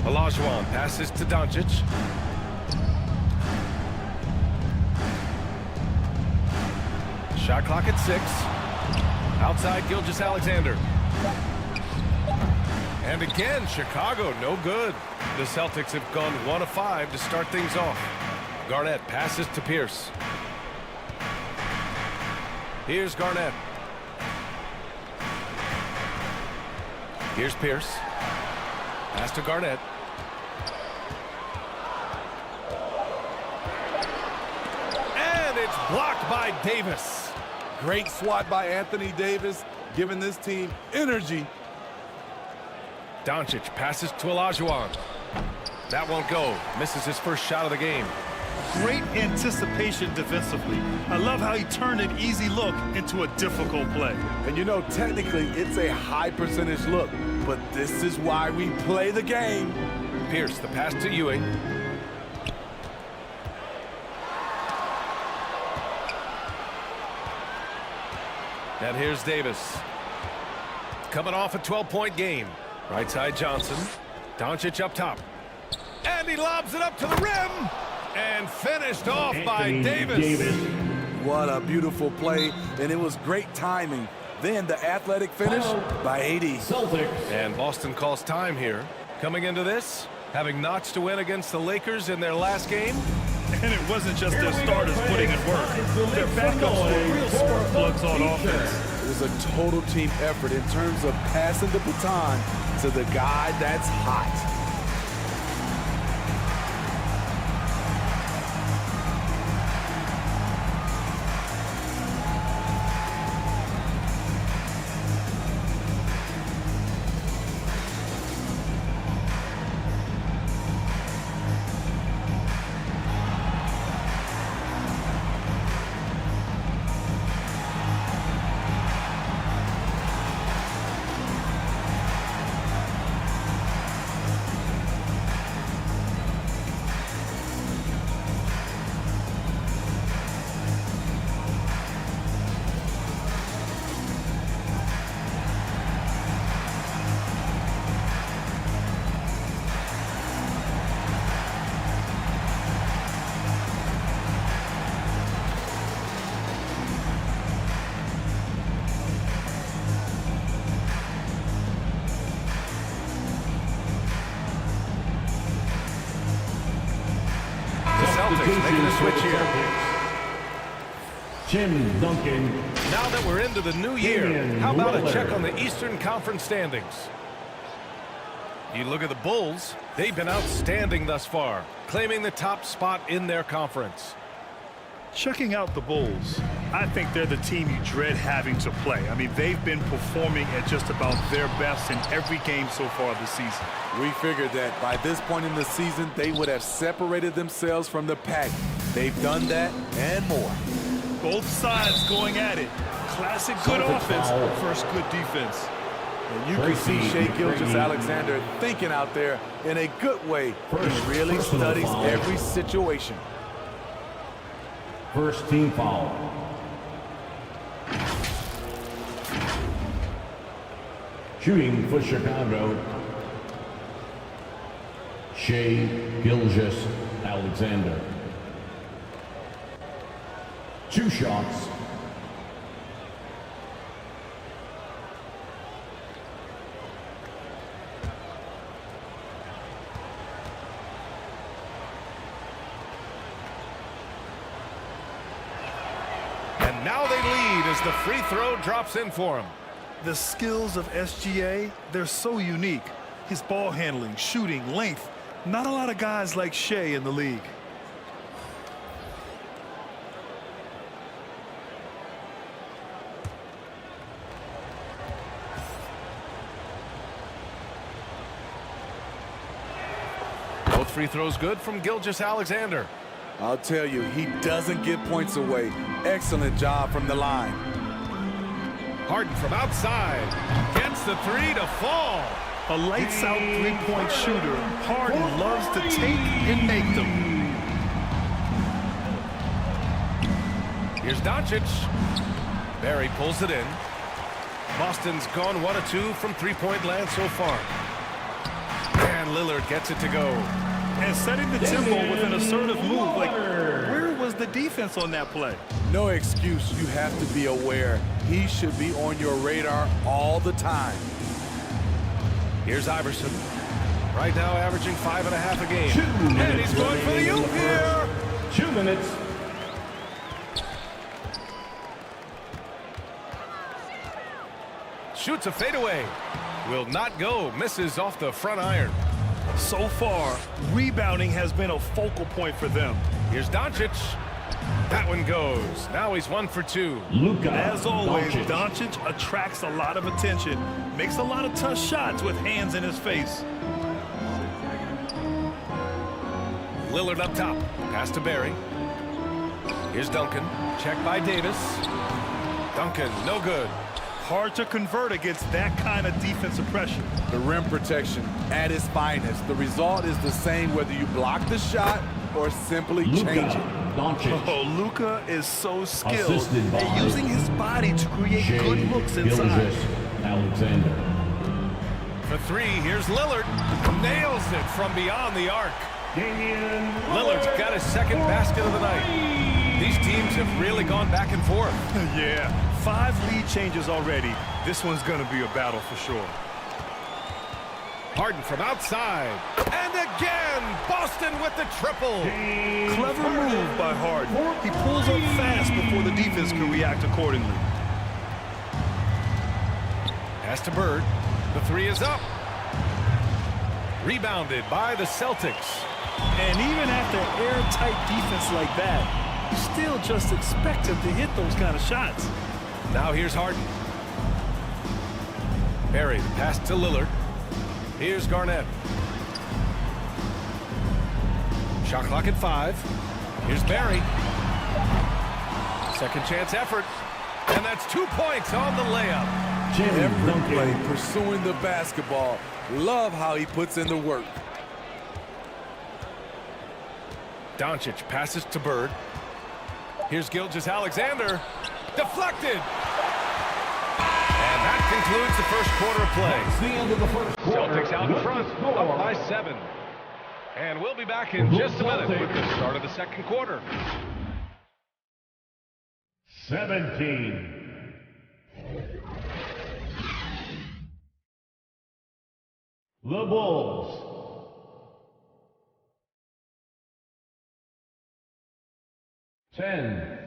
Speaker 14: Olajuwon passes to Doncic. Shot clock at 6. Outside Gilgeous-Alexander. And again, Chicago, no good. The Celtics have gone 1 of 5 to start things off. Garnett passes to Pierce. Here's Garnett. Here's Pierce. Pass to Garnett. And it's blocked by Davis.
Speaker 13: Great swat by Anthony Davis, giving this team energy.
Speaker 14: Doncic passes to Olajuwon. That won't go. Misses his first shot of the game.
Speaker 15: Great anticipation defensively. I love how he turned an easy look into a difficult play.
Speaker 13: And you know, technically, it's a high percentage look, but this is why we play the game.
Speaker 14: Pierce, the pass to Ewing. And here's Davis. Coming off a 12-point game. Right side Johnson. Doncic up top. And he lobs it up to the rim. And finished off by Davis.
Speaker 13: What a beautiful play, and it was great timing. Then the athletic finish by 80.
Speaker 7: Celtics.
Speaker 14: And Boston calls time here. Coming into this, having notched a win against the Lakers in their last game.
Speaker 15: And it wasn't just their starters putting in work. Their backups were real spark plugs on offense.
Speaker 13: It was a total team effort in terms of passing the baton to the guy that's hot.
Speaker 14: Celtics making a switch here.
Speaker 7: Tim Duncan.
Speaker 14: Now that we're into the new year, how about a check on the Eastern Conference standings? You look at the Bulls, they've been outstanding thus far, claiming the top spot in their conference.
Speaker 15: Checking out the Bulls, I think they're the team you dread having to play. I mean, they've been performing at just about their best in every game so far this season.
Speaker 13: We figured that by this point in the season, they would have separated themselves from the pack. They've done that and more.
Speaker 15: Both sides going at it. Classic good offense versus good defense.
Speaker 13: And you can see Shai Gilgeous-Alexander thinking out there in a good way. He really studies every situation.
Speaker 7: First team foul. Shooting for Chicago, Shai Gilgeous-Alexander. 2 shots.
Speaker 14: And now they lead as the free throw drops in for him.
Speaker 15: The skills of SGA, they're so unique. His ball handling, shooting, length. Not a lot of guys like Shai in the league.
Speaker 14: Both free throws good from Gilgeous-Alexander.
Speaker 13: I'll tell you, he doesn't give points away. Excellent job from the line.
Speaker 14: Harden from outside. Gets the 3 to fall.
Speaker 15: A lights-out three-point shooter. Harden loves to take and make them.
Speaker 14: Here's Doncic. Barry pulls it in. Boston's gone 1 of 2 from three-point land so far. And Lillard gets it to go.
Speaker 15: And setting the tempo with an assertive move. Like, where was the defense on that play?
Speaker 13: No excuse. You have to be aware. He should be on your radar all the time.
Speaker 14: Here's Iverson. Right now averaging 5.5 a game. And he's going for the oop here.
Speaker 7: 2 minutes.
Speaker 14: Shoots a fadeaway. Will not go. Misses off the front iron.
Speaker 15: So far, rebounding has been a focal point for them.
Speaker 14: Here's Doncic. That one goes. Now he's 1 for 2.
Speaker 7: Luka.
Speaker 15: As always,
Speaker 7: Doncic.
Speaker 15: Doncic attracts a lot of attention. Makes a lot of tough shots with hands in his face.
Speaker 14: Lillard up top. Pass to Barry. Here's Duncan. Check by Davis. Duncan, no good.
Speaker 15: Hard to convert against that kind of defensive pressure.
Speaker 13: The rim protection at its finest. The result is the same whether you block the shot or simply change it.
Speaker 7: Doncic.
Speaker 15: Oh, Luka is so skilled at using his body to create good looks inside.
Speaker 7: Alexander.
Speaker 14: For 3, here's Lillard. Nails it from beyond the arc. Lillard's got his second basket of the night. These teams have really gone back and forth.
Speaker 15: Yeah, 5 lead changes already. This one's going to be a battle for sure.
Speaker 14: Harden from outside. And again, Boston with the triple.
Speaker 15: Clever move by Harden. He pulls up fast before the defense can react accordingly.
Speaker 14: Pass to Bird. The 3 is up. Rebounded by the Celtics.
Speaker 15: And even after airtight defense like that, you still just expect him to hit those kind of shots.
Speaker 14: Now here's Harden. Barry, the pass to Lillard. Here's Garnett. Shot clock at 5. Here's Barry. Second chance effort. And that's 2 points on the layup.
Speaker 13: Every play pursuing the basketball. Love how he puts in the work.
Speaker 14: Doncic passes to Bird. Here's Gilgeous-Alexander. Deflected. And that concludes the first quarter of play.
Speaker 7: That's the end of the first quarter.
Speaker 14: Celtics out in front, up by 7. And we'll be back in just a minute with the start of the second quarter.
Speaker 7: 17. The Bulls 10.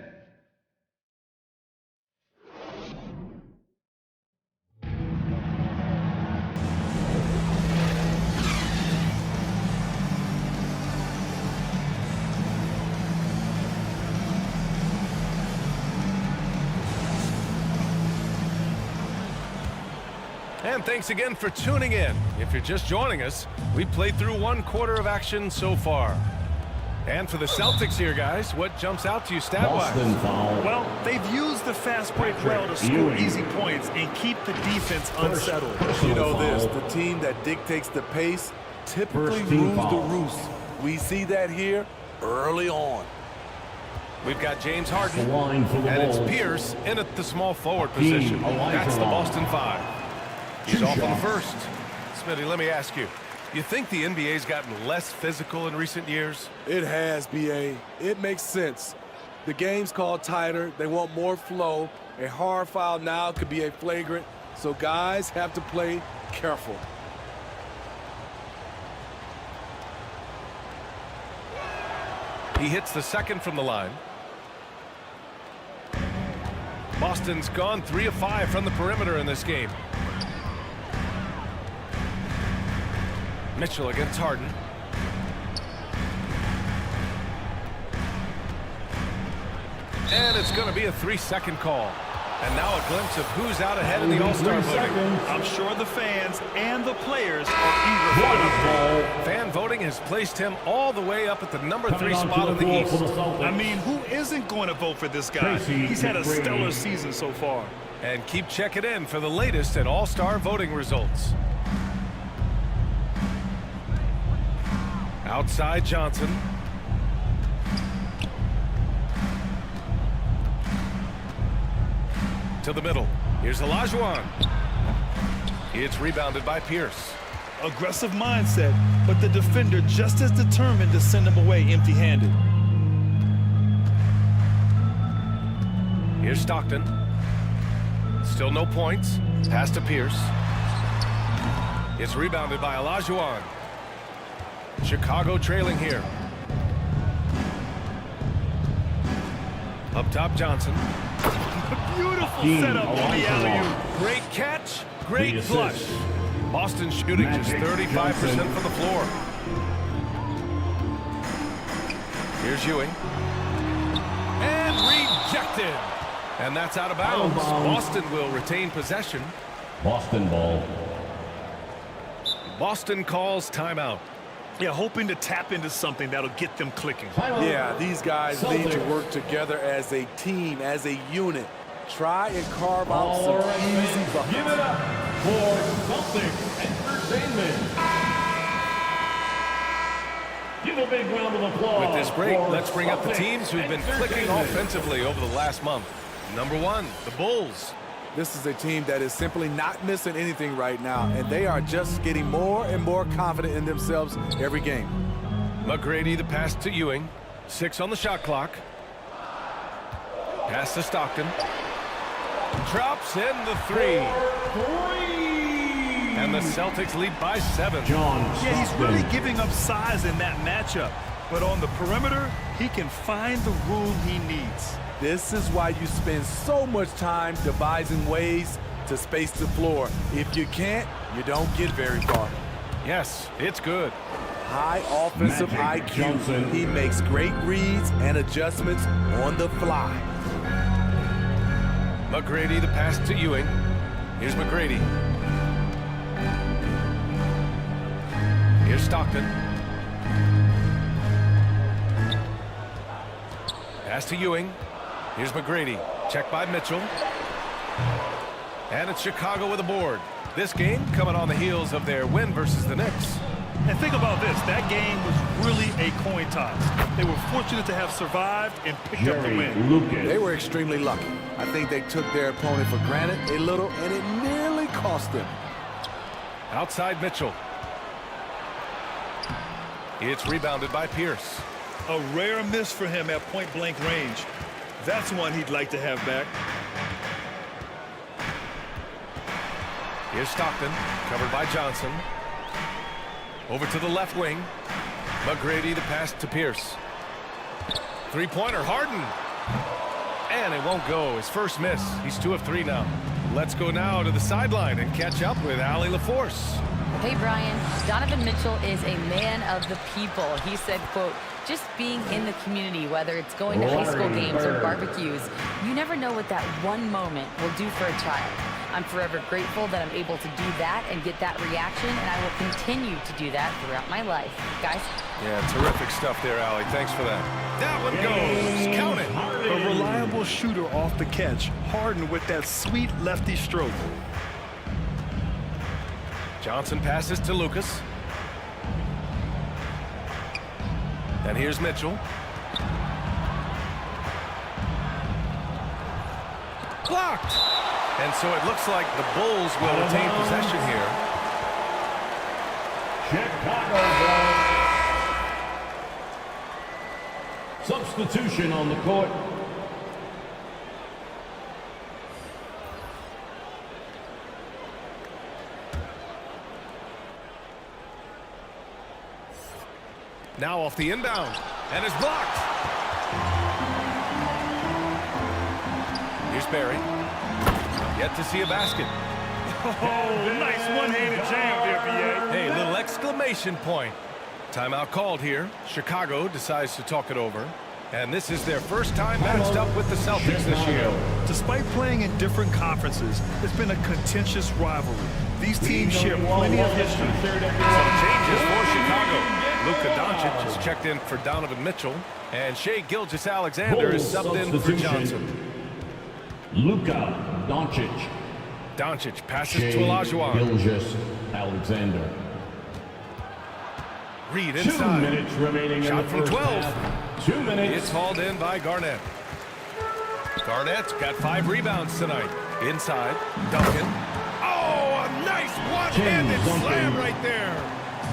Speaker 14: And thanks again for tuning in. If you're just joining us, we've played through 1 quarter of action so far. And for the Celtics here, guys, what jumps out to you stat-wise?
Speaker 15: Well, they've used the fast break well to score easy points and keep the defense unsettled.
Speaker 13: You know this, the team that dictates the pace typically rules the roost. We see that here early on.
Speaker 14: We've got James Harden, and it's Pierce in at the small forward position. That's the Boston 5. He's off in the first. Smitty, let me ask you, you think the NBA's gotten less physical in recent years?
Speaker 13: It has, B.A. It makes sense. The game's called tighter. They want more flow. A hard foul now could be a flagrant, so guys have to play careful.
Speaker 14: He hits the second from the line. Boston's gone 3 of 5 from the perimeter in this game. Mitchell against Harden. And it's going to be a 3-second call. And now a glimpse of who's out ahead in the All-Star voting.
Speaker 15: I'm sure the fans and the players are eager for the update.
Speaker 14: Fan voting has placed him all the way up at the number 3 spot in the East.
Speaker 15: I mean, who isn't going to vote for this guy? He's had a stellar season so far.
Speaker 14: And keep checking in for the latest in All-Star voting results. Outside Johnson. To the middle. Here's Olajuwon. It's rebounded by Pierce.
Speaker 15: Aggressive mindset, but the defender just as determined to send him away empty-handed.
Speaker 14: Here's Stockton. Still no points. Pass to Pierce. It's rebounded by Olajuwon. Chicago trailing here. Up top, Johnson.
Speaker 15: Beautiful setup on the alley-oop.
Speaker 14: Great catch, great flush. Boston shooting just 35% from the floor. Here's Ewing. And rejected. And that's out of bounds. Boston will retain possession.
Speaker 7: Boston ball.
Speaker 14: Boston calls timeout.
Speaker 15: Yeah, hoping to tap into something that'll get them clicking.
Speaker 13: Yeah, these guys need to work together as a team, as a unit. Try and carve out some easy buckets.
Speaker 7: Give it up for Celtics Entertainment. Give a big round of applause.
Speaker 14: With this break, let's bring up the teams who've been clicking offensively over the last month. Number 1, the Bulls.
Speaker 13: This is a team that is simply not missing anything right now, and they are just getting more and more confident in themselves every game.
Speaker 14: McGrady, the pass to Ewing. 6 on the shot clock. Pass to Stockton. Drops in the 3. And the Celtics lead by 7.
Speaker 15: Yeah, he's really giving up size in that matchup. But on the perimeter, he can find the room he needs.
Speaker 13: This is why you spend so much time devising ways to space the floor. If you can't, you don't get very far.
Speaker 14: Yes, it's good.
Speaker 13: High offensive IQ. Johnson. He makes great reads and adjustments on the fly.
Speaker 14: McGrady, the pass to Ewing. Here's McGrady. Here's Stockton. Pass to Ewing. Here's McGrady. Checked by Mitchell. And it's Chicago with a board. This game coming on the heels of their win versus the Knicks.
Speaker 15: And think about this. That game was really a coin toss. They were fortunate to have survived and picked up the win.
Speaker 13: They were extremely lucky. I think they took their opponent for granted a little, and it nearly cost them.
Speaker 14: Outside Mitchell. It's rebounded by Pierce.
Speaker 15: A rare miss for him at point-blank range. That's one he'd like to have back.
Speaker 14: Here's Stockton, covered by Johnson. Over to the left wing. McGrady, the pass to Pierce. Three-pointer, Harden. And it won't go. His first miss. He's 2 of 3 now. Let's go now to the sideline and catch up with Allie LaForce.
Speaker 16: Hey, Brian. Donovan Mitchell is a man of the people. He said, quote, just being in the community, whether it's going to high school games or barbecues, you never know what that one moment will do for a child. I'm forever grateful that I'm able to do that and get that reaction, and I will continue to do that throughout my life. Guys?
Speaker 14: Yeah, terrific stuff there, Allie. Thanks for that. That one goes. Count it.
Speaker 15: A reliable shooter off the catch. Harden with that sweet lefty stroke.
Speaker 14: Johnson passes to Lucas. And here's Mitchell. Blocked! And so it looks like the Bulls will retain possession here.
Speaker 7: Chicago. Substitution on the court.
Speaker 14: Now off the inbound, and is blocked. Here's Barry. Yet to see a basket.
Speaker 15: Oh, nice one-handed jam there, B.A.
Speaker 14: Hey, little exclamation point. Timeout called here. Chicago decides to talk it over. And this is their first time matched up with the Celtics this year.
Speaker 15: Despite playing in different conferences, it's been a contentious rivalry. These teams share plenty of history.
Speaker 14: Some changes for Chicago. Luka Doncic has checked in for Donovan Mitchell, and Shai Gilgeous-Alexander is subbed in for Johnson.
Speaker 7: Luka Doncic.
Speaker 14: Doncic passes to Olajuwon.
Speaker 7: Gilgeous-Alexander.
Speaker 14: Reed inside.
Speaker 7: 2 minutes remaining
Speaker 14: Shot
Speaker 7: in the
Speaker 14: from
Speaker 7: first
Speaker 14: 12.
Speaker 7: half. 2 minutes.
Speaker 14: It's hauled in by Garnett. Garnett's got 5 rebounds tonight. Inside, Duncan. Oh, a nice one-handed slam right there.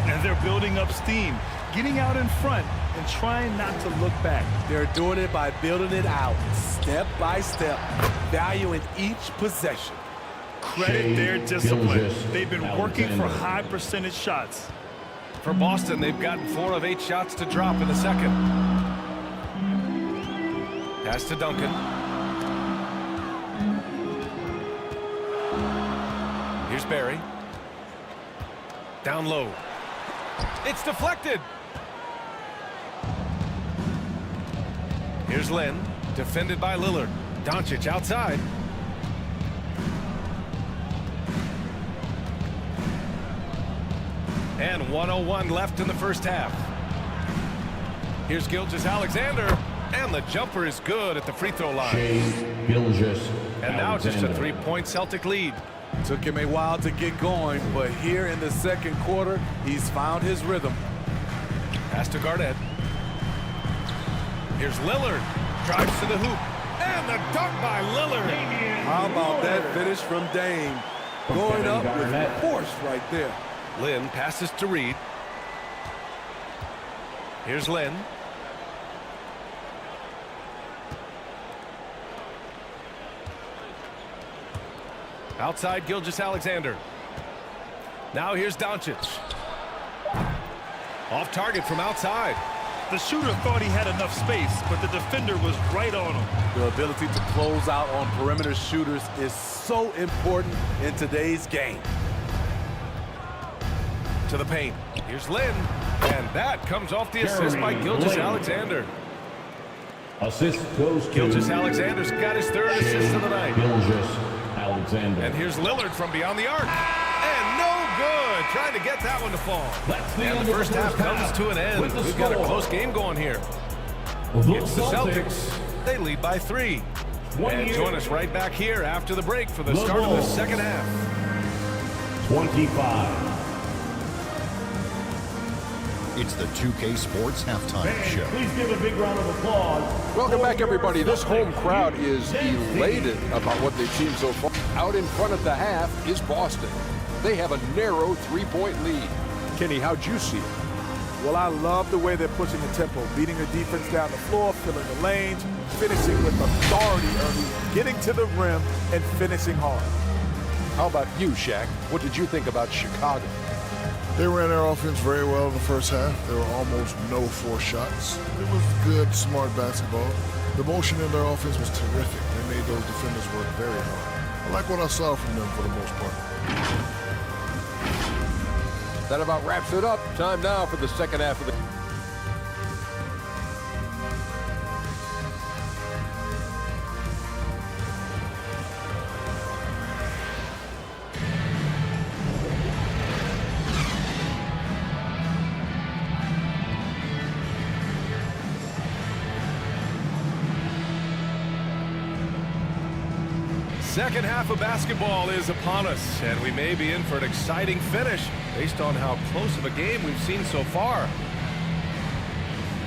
Speaker 15: And they're building up steam, getting out in front and trying not to look back.
Speaker 13: They're doing it by building it out, step by step, valuing each possession.
Speaker 15: Credit their discipline. They've been working for high percentage shots.
Speaker 14: For Boston, they've gotten 4 of 8 shots to drop in the second. Pass to Duncan. Here's Barry. Down low. It's deflected. Here's Len, defended by Lillard. Doncic outside. And 1:01 left in the first half. Here's Gilgeous-Alexander, and the jumper is good at the free throw line. And now just a 3-point Celtic lead.
Speaker 13: Took him a while to get going, but here in the second quarter, he's found his rhythm.
Speaker 14: Pass to Garnett. Here's Lillard. Drives to the hoop. And the dunk by Lillard.
Speaker 13: How about that finish from Dame? Going up with force right there.
Speaker 14: Lynn passes to Reed. Here's Lynn. Outside Gilgeous-Alexander. Now here's Doncic. Off target from outside.
Speaker 15: The shooter thought he had enough space, but the defender was right on him.
Speaker 13: The ability to close out on perimeter shooters is so important in today's game.
Speaker 14: To the paint. Here's Lynn. And that comes off the assist by Gilgeous-Alexander.
Speaker 7: Assist goes to
Speaker 14: Gilgeous-Alexander's got his 3rd assist of the night.
Speaker 7: Gilgeous-Alexander.
Speaker 14: And here's Lillard from beyond the arc. And no good. Trying to get that one to fall. And the first half comes to an end. We've got a close game going here. It's the Celtics. They lead by 3. And join us right back here after the break for the start of the second half.
Speaker 7: 25.
Speaker 10: It's the 2K Sports Halftime Show.
Speaker 7: Please give a big round of applause.
Speaker 11: Welcome back, everybody. This home crowd is elated about what they've seen so far. Out in front of the half is Boston. They have a narrow 3-point lead. Kenny, how'd you see it?
Speaker 13: Well, I love the way they're pushing the tempo, beating the defense down the floor, filling the lanes, finishing with authority early, getting to the rim, and finishing hard.
Speaker 11: How about you, Shaq? What did you think about Chicago?
Speaker 12: They ran their offense very well in the first half. There were almost no forced shots. It was good, smart basketball. The motion in their offense was terrific. They made those defenders work very hard. I like what I saw from them for the most part.
Speaker 11: That about wraps it up. Time now for the second half of the...
Speaker 14: Second half of basketball is upon us, and we may be in for an exciting finish based on how close of a game we've seen so far.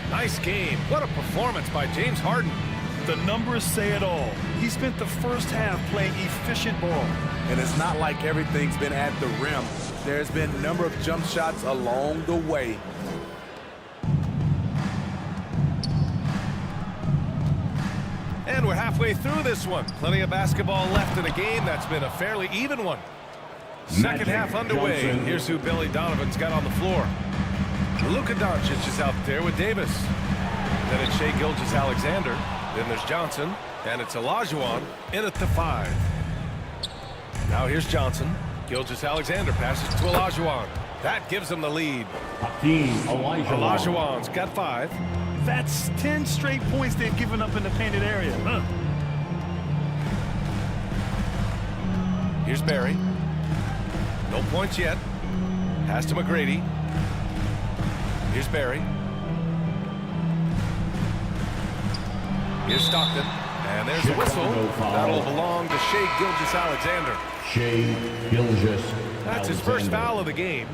Speaker 14: Nice game. What a performance by James Harden.
Speaker 15: The numbers say it all. He spent the first half playing efficient ball.
Speaker 13: And it's not like everything's been at the rim. There's been a number of jump shots along the way.
Speaker 14: And we're halfway through this one. Plenty of basketball left in a game that's been a fairly even one. Second half underway. Here's who Billy Donovan's got on the floor. Luka Doncic is out there with Davis. Then it's Shai Gilgeous-Alexander. Then there's Johnson. And it's Olajuwon in at the 5. Now here's Johnson. Gilgeous-Alexander passes to Olajuwon. That gives him the lead. Olajuwon's got 5.
Speaker 15: That's 10 straight points they've given up in the painted area.
Speaker 14: Here's Barry. No points yet. Pass to McGrady. Here's Barry. Here's Stockton. And there's the whistle. That'll belong to Shai Gilgeous-Alexander.
Speaker 7: Shai Gilgeous-Alexander.
Speaker 14: That's his first foul of the game.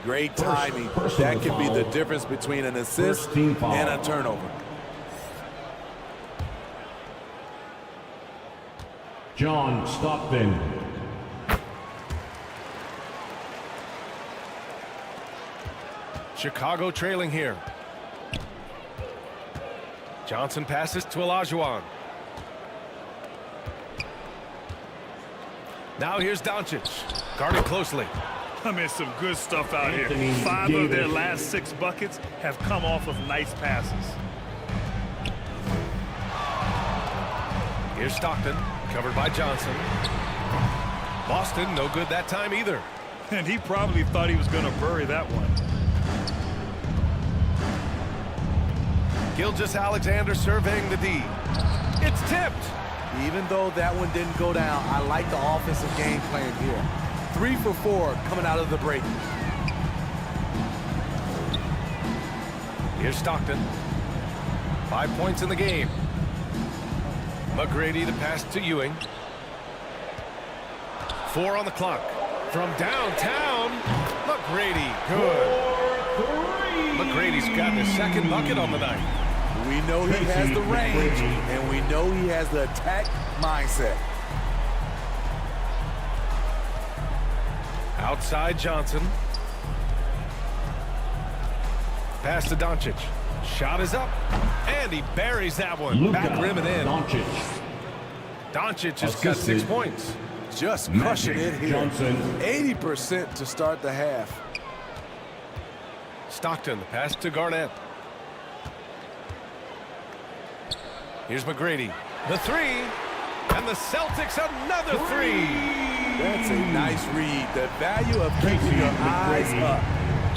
Speaker 13: Great timing. That could be the difference between an assist and a turnover.
Speaker 7: John Stockton.
Speaker 14: Chicago trailing here. Johnson passes to Olajuwon. Now here's Doncic. Guarded closely.
Speaker 15: I mean, some good stuff out here. 5 of their last 6 buckets have come off of nice passes.
Speaker 14: Here's Stockton, covered by Johnson. Boston, no good that time either.
Speaker 15: And he probably thought he was going to bury that one.
Speaker 14: Gilgeous-Alexander surveying the D. It's tipped.
Speaker 13: Even though that one didn't go down, I like the offensive game plan here. 3 for 4 coming out of the break.
Speaker 14: Here's Stockton. 5 points in the game. McGrady, the pass to Ewing. 4 on the clock. From downtown, McGrady, good. McGrady's got his second bucket on the night.
Speaker 13: We know he has the range, and we know he has the attack mindset.
Speaker 14: Outside Johnson. Pass to Doncic. Shot is up. And he buries that one. Back rim and in. Doncic has got 6 points.
Speaker 13: Just crushing it here. 80% to start the half.
Speaker 14: Stockton, the pass to Garnett. Here's McGrady. The 3. And the Celtics another 3.
Speaker 13: That's a nice read. The value of keeping your eyes up.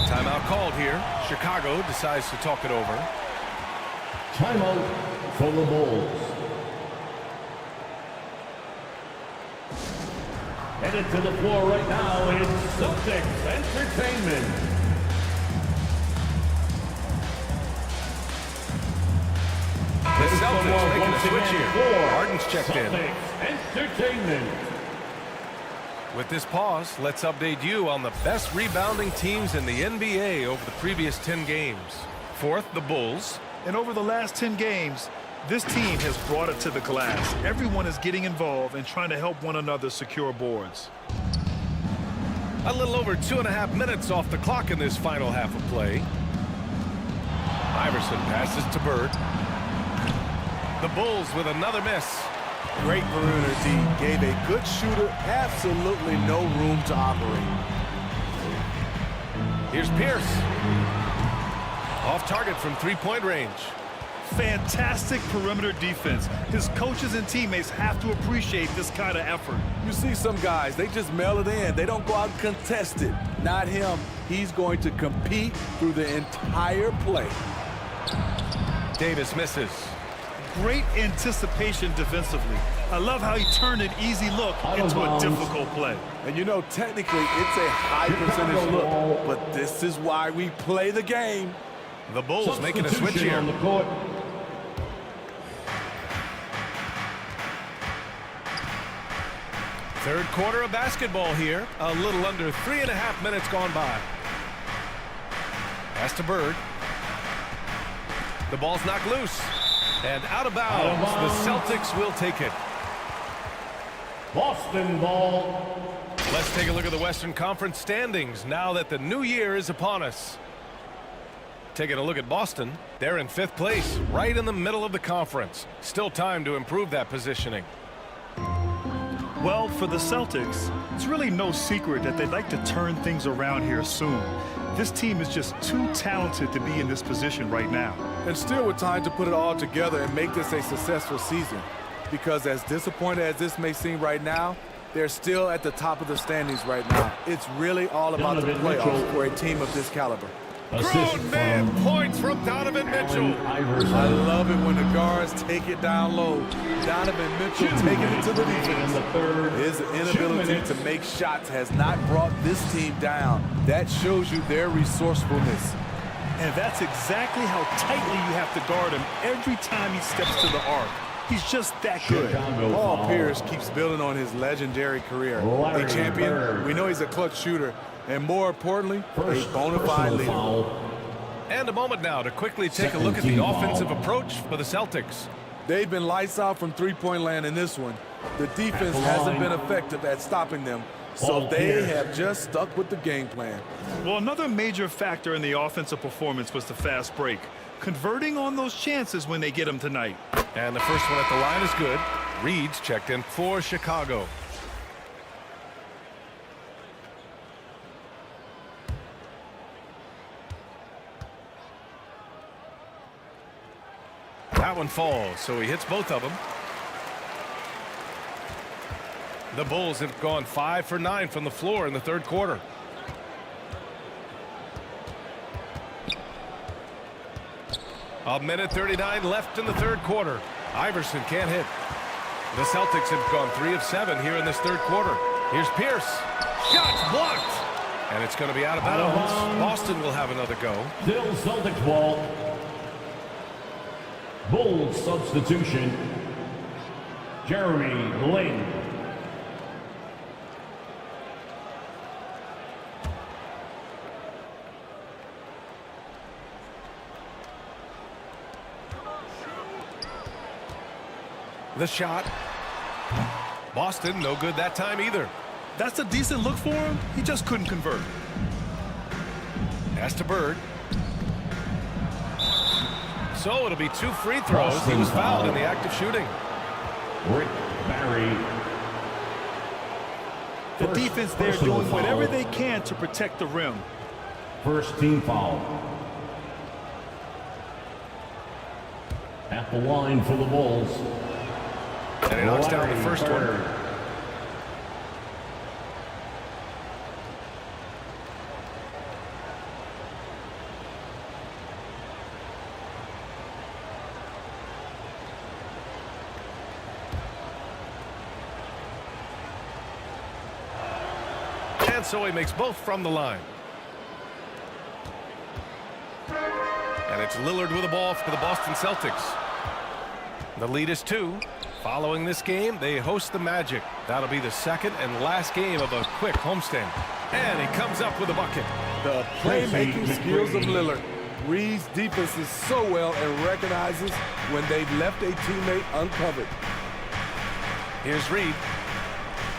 Speaker 14: Timeout called here. Chicago decides to talk it over.
Speaker 7: Timeout for the Bulls. Headed to the floor right now is Celtics Entertainment.
Speaker 14: The Celtics making a switch here. Harden's checked in.
Speaker 7: Entertainment.
Speaker 14: With this pause, let's update you on the best rebounding teams in the NBA over the previous 10 games. 4th, the Bulls.
Speaker 15: And over the last 10 games, this team has brought it to the glass. Everyone is getting involved and trying to help one another secure boards.
Speaker 14: A little over 2.5 minutes off the clock in this final half of play. Iverson passes to Bird. The Bulls with another miss.
Speaker 13: Great perimeter D. Gave a good shooter absolutely no room to operate.
Speaker 14: Here's Pierce. Off target from three-point range.
Speaker 15: Fantastic perimeter defense. His coaches and teammates have to appreciate this kind of effort.
Speaker 13: You see some guys, they just mail it in. They don't go out and contest it. Not him. He's going to compete through the entire play.
Speaker 14: Davis misses.
Speaker 15: Great anticipation defensively. I love how he turned an easy look into a difficult play.
Speaker 13: And you know, technically, it's a high percentage look, but this is why we play the game.
Speaker 14: The Bulls making a switch here. Third quarter of basketball here. A little under 3.5 minutes gone by. Pass to Bird. The ball's knocked loose. And out of bounds. The Celtics will take it.
Speaker 7: Boston ball.
Speaker 14: Let's take a look at the Western Conference standings now that the new year is upon us. Taking a look at Boston, they're in 5th place, right in the middle of the conference. Still time to improve that positioning.
Speaker 15: Well, for the Celtics, it's really no secret that they'd like to turn things around here soon. This team is just too talented to be in this position right now.
Speaker 13: And still with time to put it all together and make this a successful season. Because as disappointed as this may seem right now, they're still at the top of the standings right now. It's really all about the playoffs for a team of this caliber.
Speaker 14: Grown man points from Donovan Mitchell.
Speaker 13: I love it when the guards take it down low. Donovan Mitchell taking it to the defense. His inability to make shots has not brought this team down. That shows you their resourcefulness.
Speaker 15: And that's exactly how tightly you have to guard him every time he steps to the arc. He's just that good.
Speaker 13: Paul Pierce keeps building on his legendary career. A champion, we know he's a clutch shooter, and more importantly, a bona fide leader.
Speaker 14: And a moment now to quickly take a look at the offensive approach for the Celtics.
Speaker 13: They've been lights out from three-point land in this one. The defense hasn't been effective at stopping them, so they have just stuck with the game plan.
Speaker 15: Well, another major factor in the offensive performance was the fast break. Converting on those chances when they get them tonight.
Speaker 14: And the first one at the line is good. Reed's checked in for Chicago. That one falls, so he hits both of them. The Bulls have gone 5 for 9 from the floor in the third quarter. A minute 39 left in the third quarter. Iverson can't hit. The Celtics have gone 3 of 7 here in this third quarter. Here's Pierce. Shots blocked. And it's going to be out of bounds. Boston will have another go.
Speaker 7: Still Celtics ball. Bulls substitution. Jeremy Lin.
Speaker 14: The shot. Boston, no good that time either.
Speaker 15: That's a decent look for him. He just couldn't convert.
Speaker 14: Pass to Bird. So it'll be 2 free throws. He was fouled in the act of shooting.
Speaker 7: Rick Barry.
Speaker 15: The defense there doing whatever they can to protect the rim.
Speaker 7: First team foul. At the line for the Bulls.
Speaker 14: And he knocks down the first one. And so he makes both from the line. And it's Lillard with the ball for the Boston Celtics. The lead is 2. Following this game, they host the Magic. That'll be the second and last game of a quick homestand. And he comes up with a bucket.
Speaker 13: The playmaking skills of Lillard. Reads defenses so well and recognizes when they've left a teammate uncovered.
Speaker 14: Here's Reed.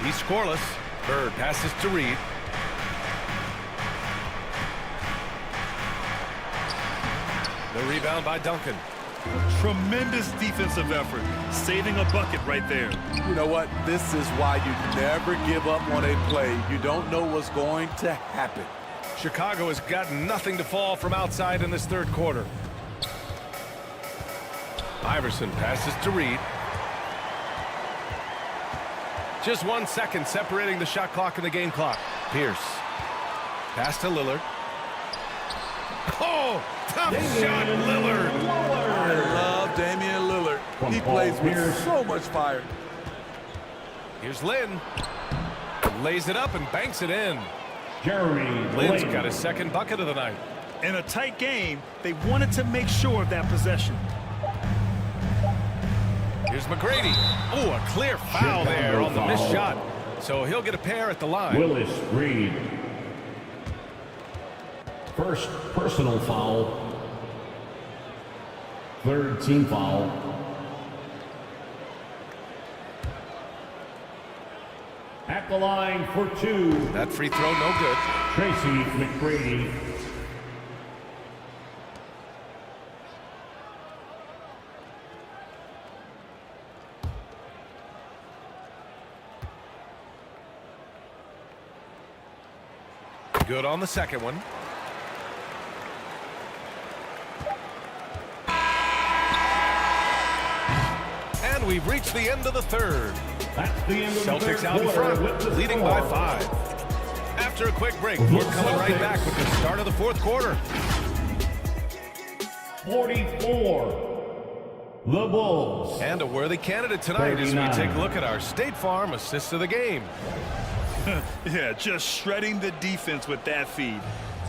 Speaker 14: He's scoreless. Bird passes to Reed. The rebound by Duncan.
Speaker 15: Tremendous defensive effort, saving a bucket right there.
Speaker 13: You know what? This is why you never give up on a play. You don't know what's going to happen.
Speaker 14: Chicago has got nothing to fall from outside in this third quarter. Iverson passes to Reed. Just 1 second separating the shot clock and the game clock. Pierce. Pass to Lillard. Oh, tough shot, Lillard.
Speaker 13: I love Damian Lillard. He plays with so much fire.
Speaker 14: Here's Lynn. Lays it up and banks it in.
Speaker 7: Jeremy
Speaker 14: Lynn's
Speaker 7: Lin.
Speaker 14: got his second bucket of the night.
Speaker 15: In a tight game, they wanted to make sure of that possession.
Speaker 14: Here's McGrady. Oh, a clear foul there on the missed shot. So he'll get a pair at the line.
Speaker 7: Willis Reed. First personal foul. Third team foul. At the line for 2.
Speaker 14: That free throw no good.
Speaker 7: Tracy McGrady.
Speaker 14: Good on the second one. And we've reached the end of the third.
Speaker 7: That's the end of the
Speaker 14: Celtics
Speaker 7: third
Speaker 14: out in
Speaker 7: quarter
Speaker 14: front,
Speaker 7: with the
Speaker 14: leading
Speaker 7: score.
Speaker 14: by 5. After a quick break, we're coming right back with the start of the fourth quarter.
Speaker 7: 44. The Bulls.
Speaker 14: And a worthy candidate tonight as we
Speaker 7: 39.
Speaker 14: take a look at our State Farm assists of the game.
Speaker 15: Yeah, just shredding the defense with that feed.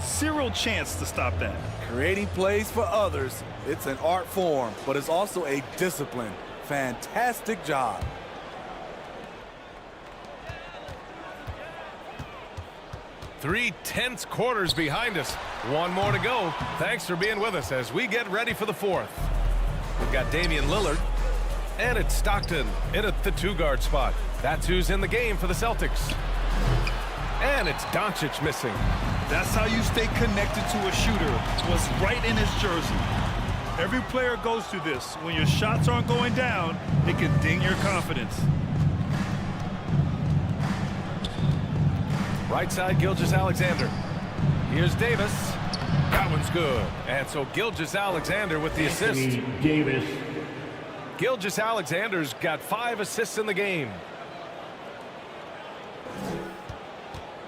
Speaker 15: Zero chance to stop that.
Speaker 13: Creating plays for others, it's an art form, but it's also a discipline. Fantastic job.
Speaker 14: Three tense quarters behind us. One more to go. Thanks for being with us as we get ready for the fourth. We've got Damian Lillard, and it's Stockton in at the 2-guard spot. That's who's in the game for the Celtics. And it's Doncic missing.
Speaker 15: That's how you stay connected to a shooter. Was right in his jersey. Every player goes through this. When your shots aren't going down, it can ding your confidence.
Speaker 14: Right side, Gilgeous-Alexander. Here's Davis. That one's good. And so Gilgeous-Alexander with the assist.
Speaker 7: Davis.
Speaker 14: Gilgeous-Alexander's got 5 assists in the game.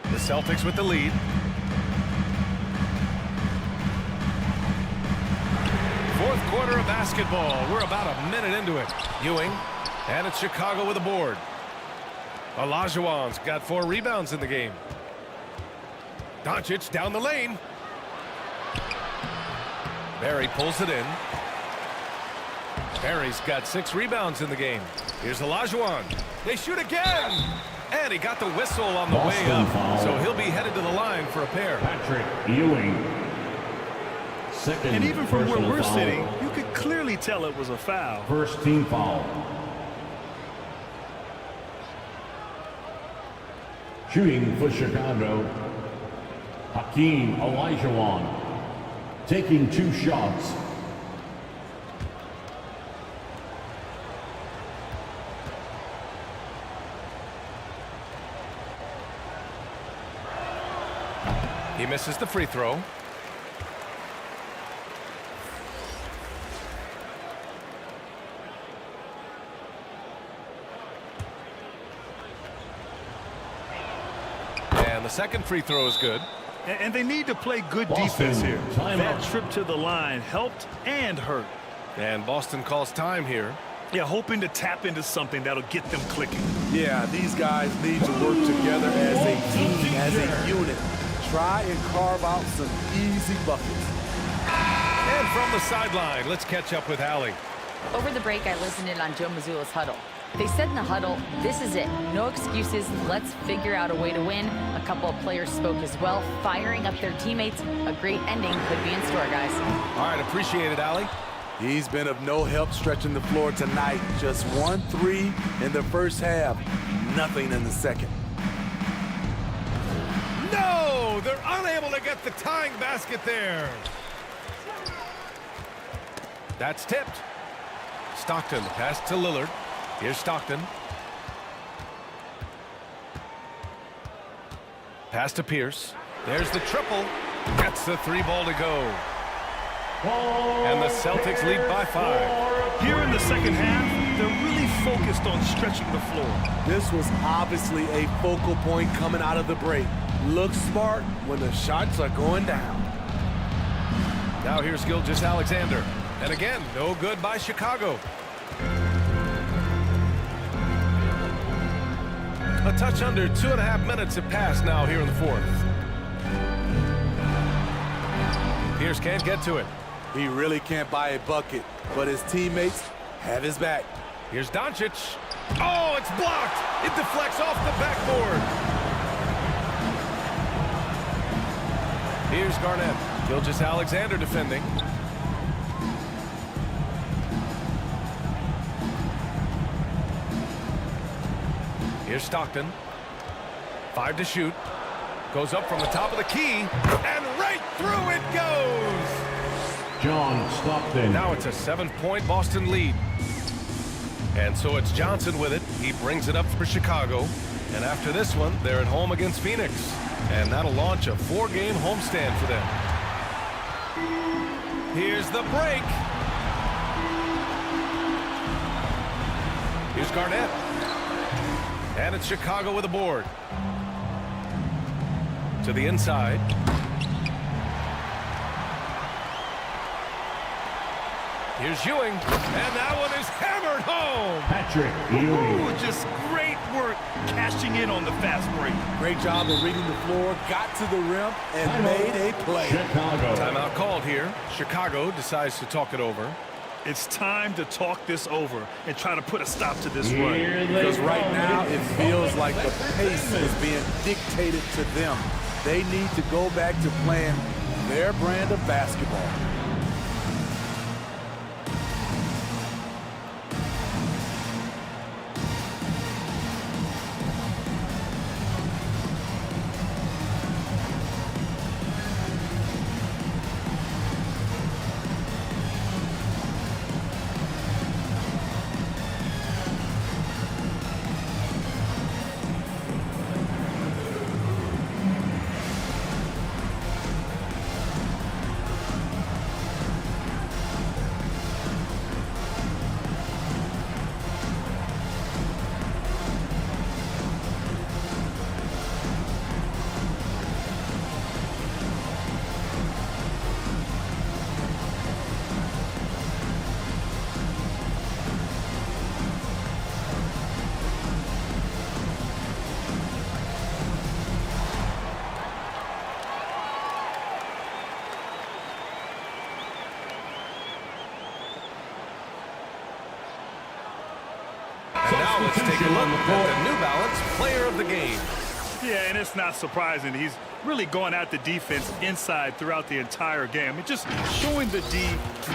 Speaker 14: The Celtics with the lead. Fourth quarter of basketball. We're about a minute into it. Ewing, and it's Chicago with a board. Olajuwon's got 4 rebounds in the game. Doncic down the lane. Barry pulls it in. Barry's got 6 rebounds in the game. Here's Olajuwon. They shoot again. And he got the whistle on the way up. So he'll be headed to the line for a pair.
Speaker 7: Patrick Ewing. Second.
Speaker 15: And even from where we're
Speaker 7: foul.
Speaker 15: sitting, you could clearly tell it was a foul.
Speaker 7: First team foul. Shooting for Chicago, Hakeem Olajuwon. Taking 2 shots.
Speaker 14: He misses the free throw. And the second free throw is good.
Speaker 15: And they need to play good defense here. That trip to the line helped and hurt.
Speaker 14: And Boston calls time here.
Speaker 15: Yeah, hoping to tap into something that'll get them clicking.
Speaker 13: Yeah, these guys need to work together as a team, as a unit. Try and carve out some easy buckets.
Speaker 14: And from the sideline, let's catch up with Allie.
Speaker 16: Over the break, I listened in on Joe Mazzulla's huddle. They said in the huddle, this is it. No excuses. Let's figure out a way to win. A couple of players spoke as well, firing up their teammates. A great ending could be in store, guys.
Speaker 14: All right, appreciate it, Allie.
Speaker 13: He's been of no help stretching the floor tonight. Just 1 3 in the first half. Nothing in the second.
Speaker 14: No! They're unable to get the tying basket there. That's tipped. Stockton, pass to Lillard. Here's Stockton. Pass to Pierce. There's the triple. Gets the 3 ball to go. And the Celtics lead by 5.
Speaker 15: Here in the second half, they're really focused on stretching the floor.
Speaker 13: This was obviously a focal point coming out of the break. Look smart when the shots are going down.
Speaker 14: Now here's Gilgeous-Alexander. And again, no good by Chicago. A touch under 2.5 minutes have passed now here in the 4th. Pierce can't get to it.
Speaker 13: He really can't buy a bucket, but his teammates have his back.
Speaker 14: Here's Doncic. Oh, it's blocked. It deflects off the backboard. Here's Garnett. Gilgeous-Alexander defending. Here's Stockton. 5 to shoot. Goes up from the top of the key. And right through it goes.
Speaker 7: John Stockton.
Speaker 14: Now it's a 7-point Boston lead. And so it's Johnson with it. He brings it up for Chicago. And after this one, they're at home against Phoenix. And that'll launch a 4-game homestand for them. Here's the break. Here's Garnett. And it's Chicago with a board. To the inside. Here's Ewing. And that one is hammered home.
Speaker 7: Patrick Ewing.
Speaker 15: Ooh, just great work cashing in on the fast break.
Speaker 13: Great job of reading the floor, got to the rim, and made a play.
Speaker 7: Chicago.
Speaker 14: Timeout called here. Chicago decides to talk it over.
Speaker 15: It's time to talk this over and try to put a stop to this run.
Speaker 13: Because right now it feels like the pace is being dictated to them. They need to go back to playing their brand of basketball.
Speaker 14: Now let's take a look at the New Balance Player of the Game.
Speaker 15: Yeah, and it's not surprising. He's really going at the defense inside throughout the entire game. I mean, just showing the D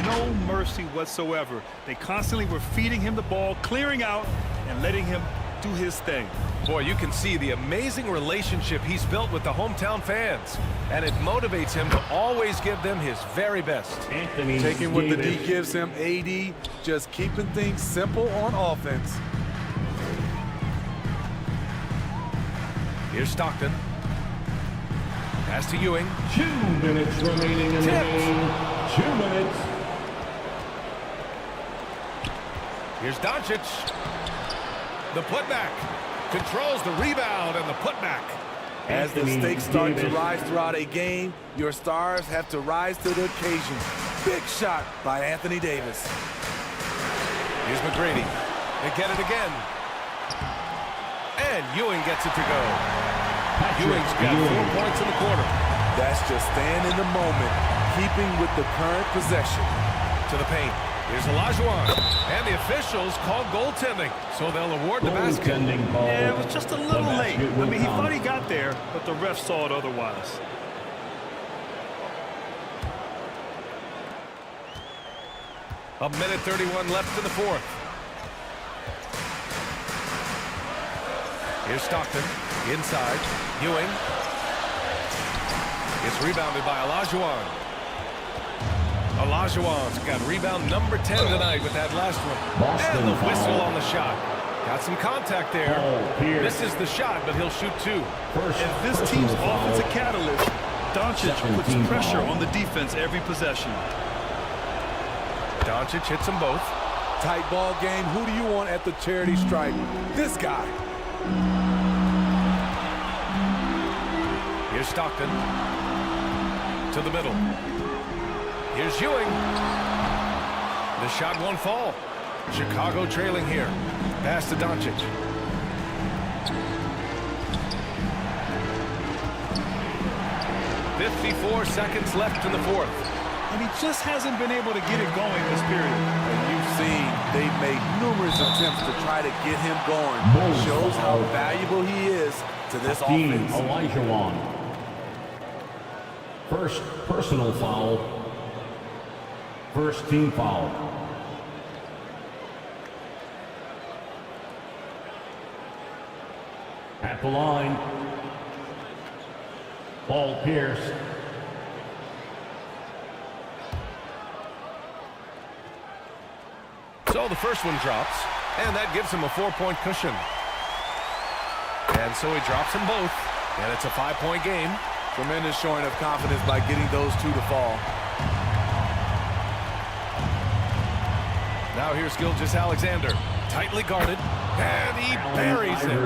Speaker 15: no mercy whatsoever. They constantly were feeding him the ball, clearing out, and letting him do his thing.
Speaker 14: Boy, you can see the amazing relationship he's built with the hometown fans. And it motivates him to always give them his very best.
Speaker 13: Taking what the D gives him, AD, just keeping things simple on offense.
Speaker 14: Here's Stockton. Pass to Ewing.
Speaker 7: 2 minutes remaining in the game. 2 minutes.
Speaker 14: Here's Doncic. The putback. Controls the rebound and the putback.
Speaker 13: As the stakes start to rise throughout a game, your stars have to rise to the occasion. Big shot by Anthony Davis.
Speaker 14: Here's McGrady. They get it again. And Ewing gets it to go. Ewing's got 4 points in the quarter.
Speaker 13: That's just staying in the moment, keeping with the current possession.
Speaker 14: To the paint. Here's Olajuwon. And the officials call goaltending, so they'll award the basket.
Speaker 15: Yeah, it was just a little late. I mean, he thought he got there, but the ref saw it otherwise.
Speaker 14: A minute 31 left in the fourth. Here's Stockton. Inside. Ewing. Gets rebounded by Olajuwon. Olajuwon's got rebound number 10 tonight with that last one. And the whistle on the shot. Got some contact there. Misses the shot, but he'll shoot 2.
Speaker 15: And this team's offensive catalyst, Doncic puts pressure on the defense every possession.
Speaker 14: Doncic hits them both.
Speaker 13: Tight ball game. Who do you want at the charity stripe? This guy.
Speaker 14: Here's Stockton. To the middle. Here's Ewing. The shot won't fall. Chicago trailing here. Pass to Doncic. "54 seconds left in the 4th.
Speaker 15: And he just hasn't been able to get it going this period.
Speaker 13: And you've seen they've made numerous attempts to try to get him going. Shows how valuable he is to this offense.
Speaker 7: Elijah Wan. First personal foul. First team foul. At the line. Ball Pierce.
Speaker 14: So the first one drops, and that gives him a 4-point cushion. And so he drops them both, and it's a 5-point game.
Speaker 13: Tremendous showing of confidence by getting those 2 to fall.
Speaker 14: Now here's Gilgeous-Alexander, tightly guarded, and he buries it.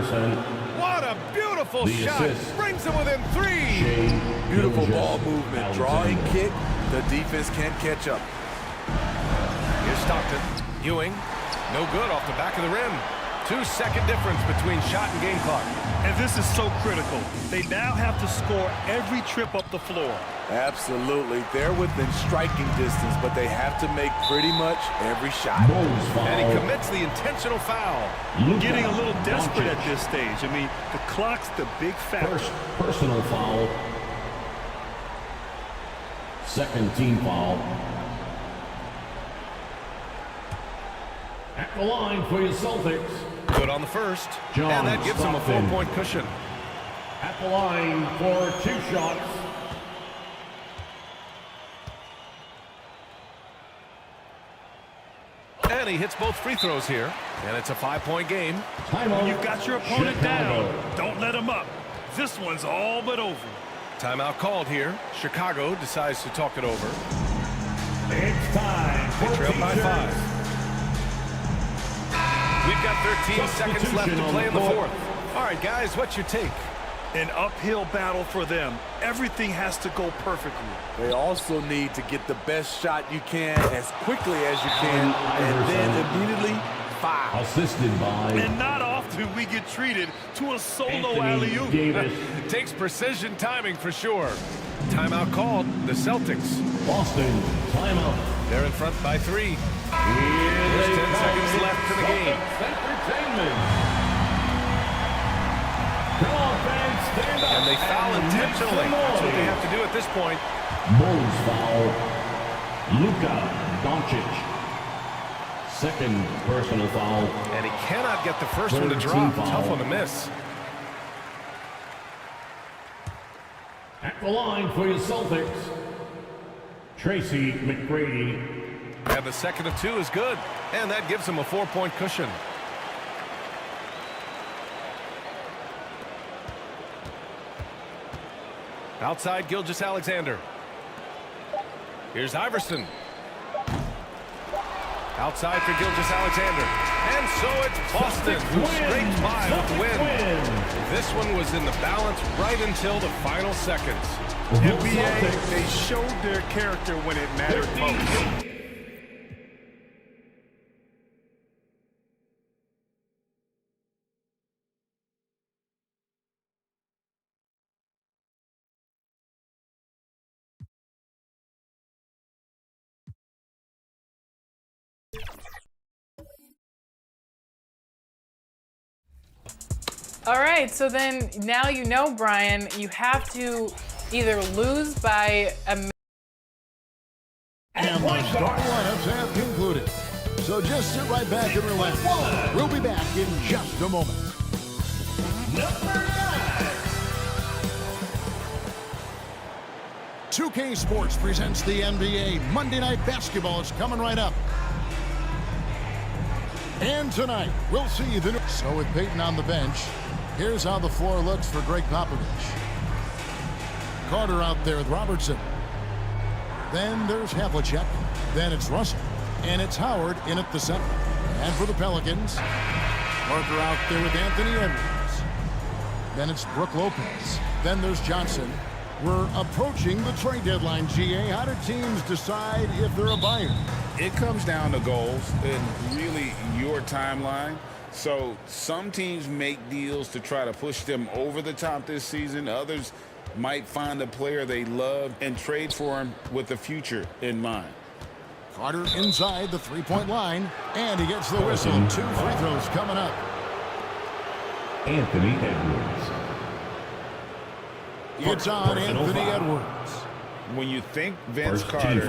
Speaker 14: What a beautiful shot!
Speaker 7: Assist.
Speaker 14: Brings him within 3.
Speaker 13: Beautiful ball movement, drawing kick. The defense can't catch up.
Speaker 14: Here's Stockton. Ewing, no good off the back of the rim. 2-second difference between shot and game clock.
Speaker 15: And this is so critical. They now have to score every trip up the floor.
Speaker 13: Absolutely. They're within striking distance, but they have to make pretty much every shot.
Speaker 14: And he commits the intentional foul.
Speaker 15: Getting a little desperate at this stage. I mean, the clock's the big factor.
Speaker 7: First personal foul. Second team foul. At the line for your Celtics.
Speaker 14: Good on the first. And that gives him a 4-point cushion.
Speaker 7: At the line for 2 shots.
Speaker 14: And he hits both free throws here. And it's a 5-point game.
Speaker 7: Timeout.
Speaker 15: You've got your opponent
Speaker 7: Chicago.
Speaker 15: down. Don't let him up. This one's all but over.
Speaker 14: Timeout called here. Chicago decides to talk it over.
Speaker 7: It's time for
Speaker 14: They trail by 5. We've got 13 seconds left to play in the 4th. All right, guys, what's your take?
Speaker 15: An uphill battle for them. Everything has to go perfectly.
Speaker 13: They also need to get the best shot you can as quickly as you can, and then immediately foul.
Speaker 7: Assisted by.
Speaker 15: And not often we get treated to a solo alley-oop.
Speaker 14: It takes precision timing for sure. Timeout called. The Celtics.
Speaker 7: Boston, timeout.
Speaker 14: They're in front by 3. There's 10 seconds left in the game. And they foul intentionally. That's what they have to do at this point.
Speaker 7: Bulls foul. Luka Doncic. Second personal foul.
Speaker 14: And he cannot get the first one to drop. Tough one to miss.
Speaker 7: At the line for your Celtics. Tracy McGrady.
Speaker 14: And the second of 2 is good. And that gives him a 4-point cushion. Outside Gilgeous-Alexander. Here's Iverson. Outside for Gilgeous-Alexander. And so it's Boston who scraped by with the win. This one was in the balance right until the final seconds.
Speaker 15: NBA, they showed their character when it mattered most.
Speaker 17: All right, so then now you know, Brian, you have to either lose by a...
Speaker 4: And the starting lineups have concluded. So just sit right back and relax. We'll be back in just a moment.
Speaker 7: Number 9.
Speaker 4: 2K Sports presents the NBA. Monday Night Basketball is coming right up. And tonight, we'll see the... So with Peyton on the bench, here's how the floor looks for Greg Popovich. Carter out there with Robertson. Then there's Havlicek. Then it's Russell. And it's Howard in at the center. And for the Pelicans, Parker out there with Anthony Edwards. Then it's Brook Lopez. Then there's Johnson. We're approaching the trade deadline, GA. How do teams decide if they're a buyer?
Speaker 6: It comes down to goals and really your timeline. So some teams make deals to try to push them over the top this season. Others might find a player they love and trade for him with the future in mind.
Speaker 4: Carter inside the three-point line, and he gets the whistle. 2 free throws coming up.
Speaker 7: Anthony Edwards.
Speaker 4: It's on Anthony Edwards.
Speaker 6: When you think Vince Carter,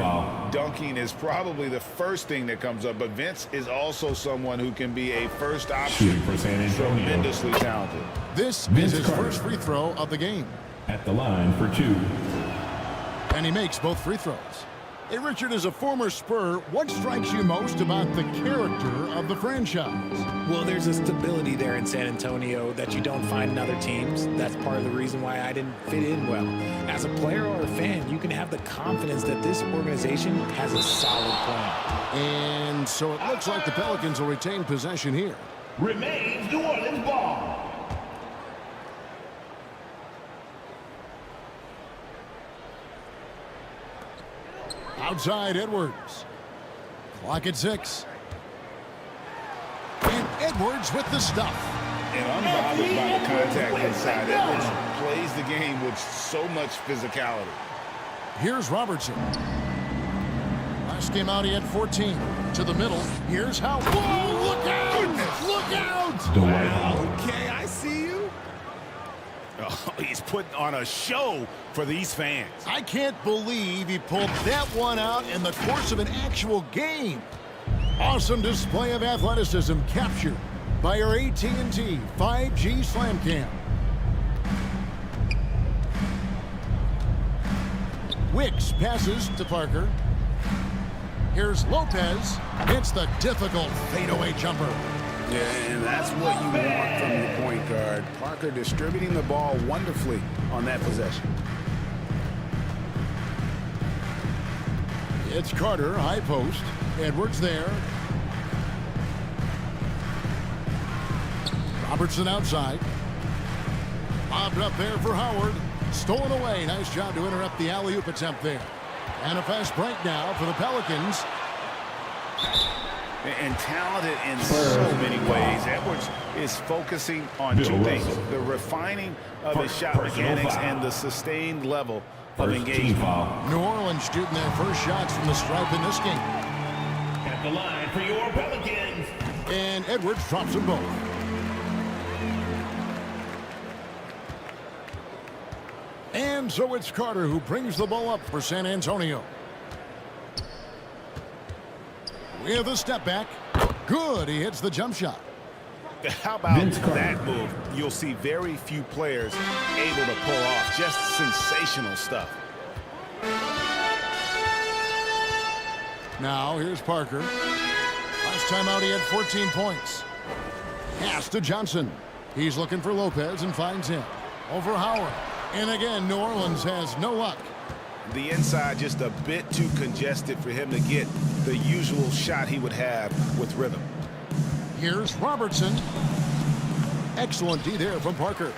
Speaker 6: dunking is probably the first thing that comes up, but Vince is also someone who can be a first option, tremendously talented.
Speaker 4: This is his first free throw of the game.
Speaker 7: At the line for 2.
Speaker 4: And he makes both free throws. Hey, Richard, as a former Spur, what strikes you most about the character of the franchise?
Speaker 18: Well, there's a stability there in San Antonio that you don't find in other teams. That's part of the reason why I didn't fit in well. As a player or a fan, you can have the confidence that this organization has a solid plan.
Speaker 4: And so it looks like the Pelicans will retain possession here.
Speaker 7: Remains New Orleans ball.
Speaker 4: Outside Edwards. Clock at 6. And Edwards with the stuff.
Speaker 6: And unbothered by the contact inside. Edwards plays the game with so much physicality.
Speaker 4: Here's Robertson. Last game out, he had 14. To the middle. Here's Howard. Whoa, look out! Goodness. Look out!
Speaker 6: Wow, okay, I see you. Oh, he's putting on a show for these fans.
Speaker 4: I can't believe he pulled that one out in the course of an actual game. Awesome display of athleticism captured by our AT&T 5G Slam Cam. Wicks passes to Parker. Here's Lopez. It's the difficult fadeaway jumper.
Speaker 6: Yeah, and that's what you want from your point guard. Parker distributing the ball wonderfully on that possession.
Speaker 4: It's Carter, high post. Edwards there. Robertson outside. Bobbed up there for Howard. Stolen away. Nice job to interrupt the alley-oop attempt there. And a fast break now for the Pelicans.
Speaker 6: And talented in so many ways. Edwards is focusing on two things: the refining of his shot mechanics and the sustained level of engagement.
Speaker 4: New Orleans shooting their first shots from the stripe in this game.
Speaker 7: At the line for your Pelicans.
Speaker 4: And Edwards drops them both. And so it's Carter who brings the ball up for San Antonio. With a step back. Good. He hits the jump shot.
Speaker 6: How about that move? You'll see very few players able to pull off. Just sensational stuff.
Speaker 4: Now here's Parker. Last time out he had 14 points. Pass to Johnson. He's looking for Lopez and finds him. Over Howard. And again, New Orleans has no luck.
Speaker 6: The inside just a bit too congested for him to get the usual shot he would have with rhythm.
Speaker 4: Here's Robertson. Excellent D there from Parker.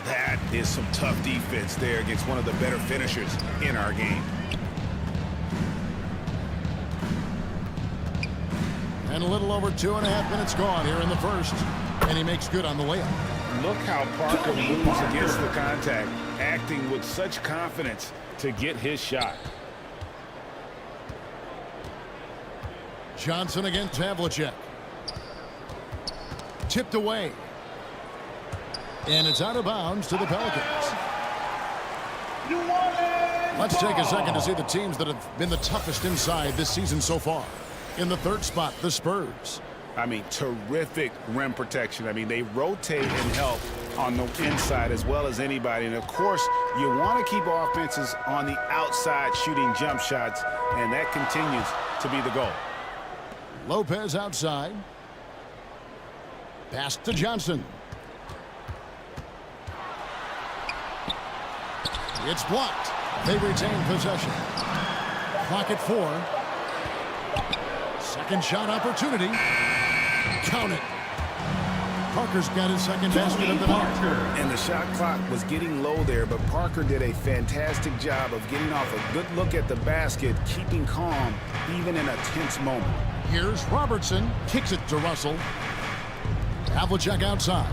Speaker 6: That is some tough defense there against one of the better finishers in our game.
Speaker 4: And a little over 2.5 minutes gone here in the first. And he makes good on the layup.
Speaker 6: Look how Parker moves against the contact, acting with such confidence to get his shot.
Speaker 4: Johnson against Havlicek. Tipped away. And it's out of bounds to the Pelicans. Let's take a second to see the teams that have been the toughest inside this season so far. In the third spot, the Spurs.
Speaker 6: I mean, terrific rim protection. I mean, they rotate and help on the inside as well as anybody. And, of course, you want to keep offenses on the outside shooting jump shots, and that continues to be the goal.
Speaker 4: Lopez outside. Pass to Johnson. It's blocked. They retain possession. Clock at 4. Second shot opportunity. Count it. Parker's got his second basket of the night.
Speaker 6: And the shot clock was getting low there, but Parker did a fantastic job of getting off a good look at the basket, keeping calm even in a tense moment.
Speaker 4: Here's Robertson. Kicks it to Russell. Havlicek outside.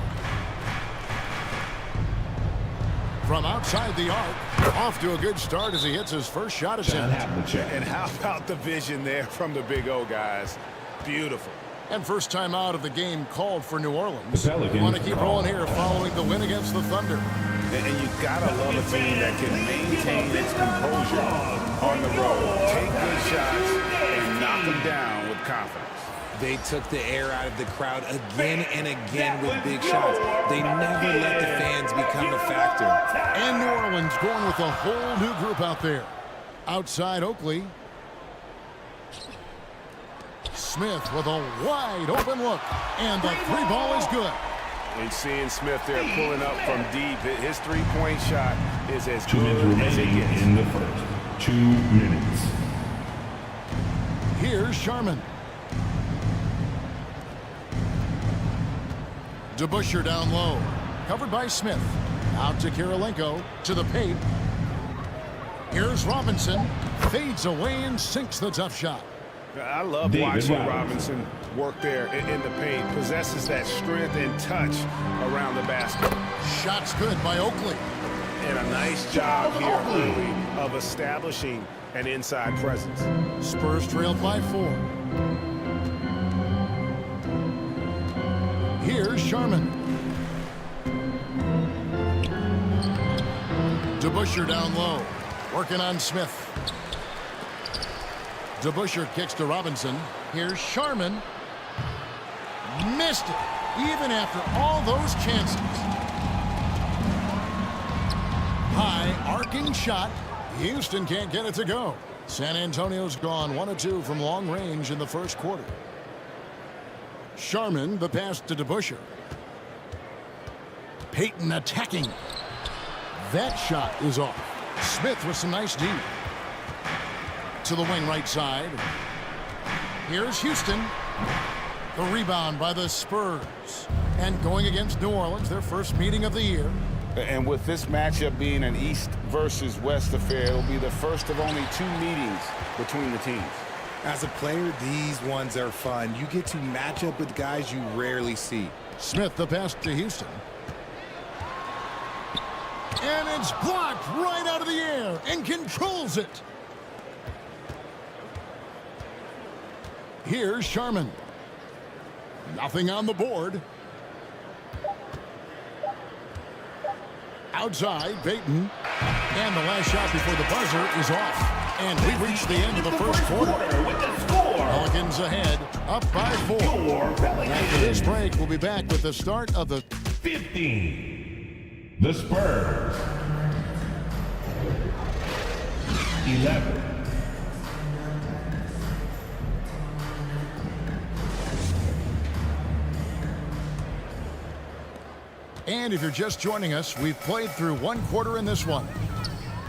Speaker 4: From outside the arc, off to a good start as he hits his first shot attempt.
Speaker 6: And how about the vision there from the Big O guys? Beautiful.
Speaker 4: And first time out of the game called for New Orleans. Want to keep rolling here following the win against the Thunder.
Speaker 6: And you gotta love a team that can maintain its composure on the road, take good shots, and knock them down with confidence.
Speaker 18: They took the air out of the crowd again and again with big shots. They never let the fans become a factor.
Speaker 4: And New Orleans going with a whole new group out there. Outside Oakley. Smith with a wide open look. And the 3 ball is good.
Speaker 6: And seeing Smith there pulling up from deep, his 3-point shot is as good as it gets.
Speaker 19: In the first 2 minutes.
Speaker 4: Here's Sharman. DeBusschere down low. Covered by Smith. Out to Kirilenko. To the paint. Here's Robinson. Fades away and sinks the tough shot.
Speaker 6: I love watching Robinson work there in the paint. Possesses that strength and touch around the basket.
Speaker 4: Shots good by Oakley.
Speaker 6: And a nice job here early of establishing an inside presence.
Speaker 4: Spurs trailed by 4. Here's Sharman. DeBusschere down low. Working on Smith. DeBusschere kicks to Robinson. Here's Sharman. Missed it, even after all those chances. High arcing shot. Houston can't get it to go. San Antonio's gone 1 of 2 from long range in the first quarter. Sharman, the pass to DeBusschere. Payton attacking. That shot is off. Smith with some nice D. To the wing right side. Here's Houston. The rebound by the Spurs. And going against New Orleans, their first meeting of the year.
Speaker 6: And with this matchup being an East versus West affair, it'll be the first of only 2 meetings between the teams.
Speaker 18: As a player, these ones are fun. You get to match up with guys you rarely see.
Speaker 4: Smith, the pass to Houston. And it's blocked right out of the air and controls it. Here's Sharman. Nothing on the board. Outside, Payton. And the last shot before the buzzer is off. And we reach the end of the first quarter. Pelicans ahead, up by 4. After this break, we'll be back with the start of the
Speaker 19: 15. The Spurs. 11.
Speaker 4: And if you're just joining us, we've played through 1 quarter in this one.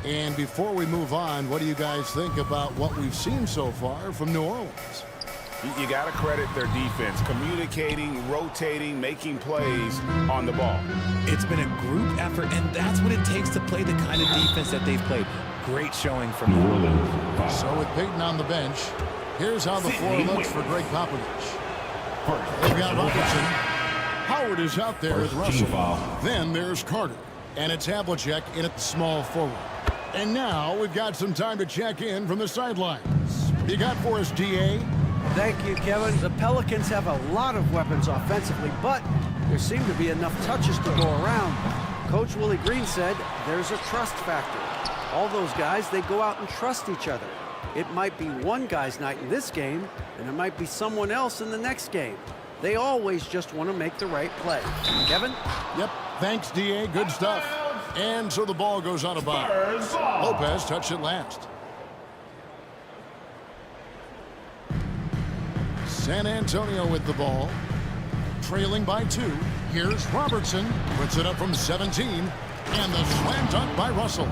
Speaker 4: And before we move on, what do you guys think about what we've seen so far from New Orleans?
Speaker 6: You got to credit their defense, communicating, rotating, making plays on the ball.
Speaker 18: It's been a group effort, and that's what it takes to play the kind of defense that they've played. Great showing from New Orleans.
Speaker 4: So with Payton on the bench, here's how the floor looks for Greg Popovich. They've got Robinson. Howard is out there with Russell. Then there's Carter. And it's Havlicek in at the small forward. And now we've got some time to check in from the sidelines. What do you got for us, DA?
Speaker 8: Thank you, Kevin. The Pelicans have a lot of weapons offensively, but there seem to be enough touches to go around. Coach Willie Green said there's a trust factor. All those guys, they go out and trust each other. It might be one guy's night in this game, and it might be someone else in the next game. They always just want to make the right play. Kevin?
Speaker 4: Yep. Thanks, DA. Good stuff. And so the ball goes out of bounds. Lopez touched it last. San Antonio with the ball. Trailing by 2. Here's Robertson. Puts it up from 17. And the slam dunk by Russell.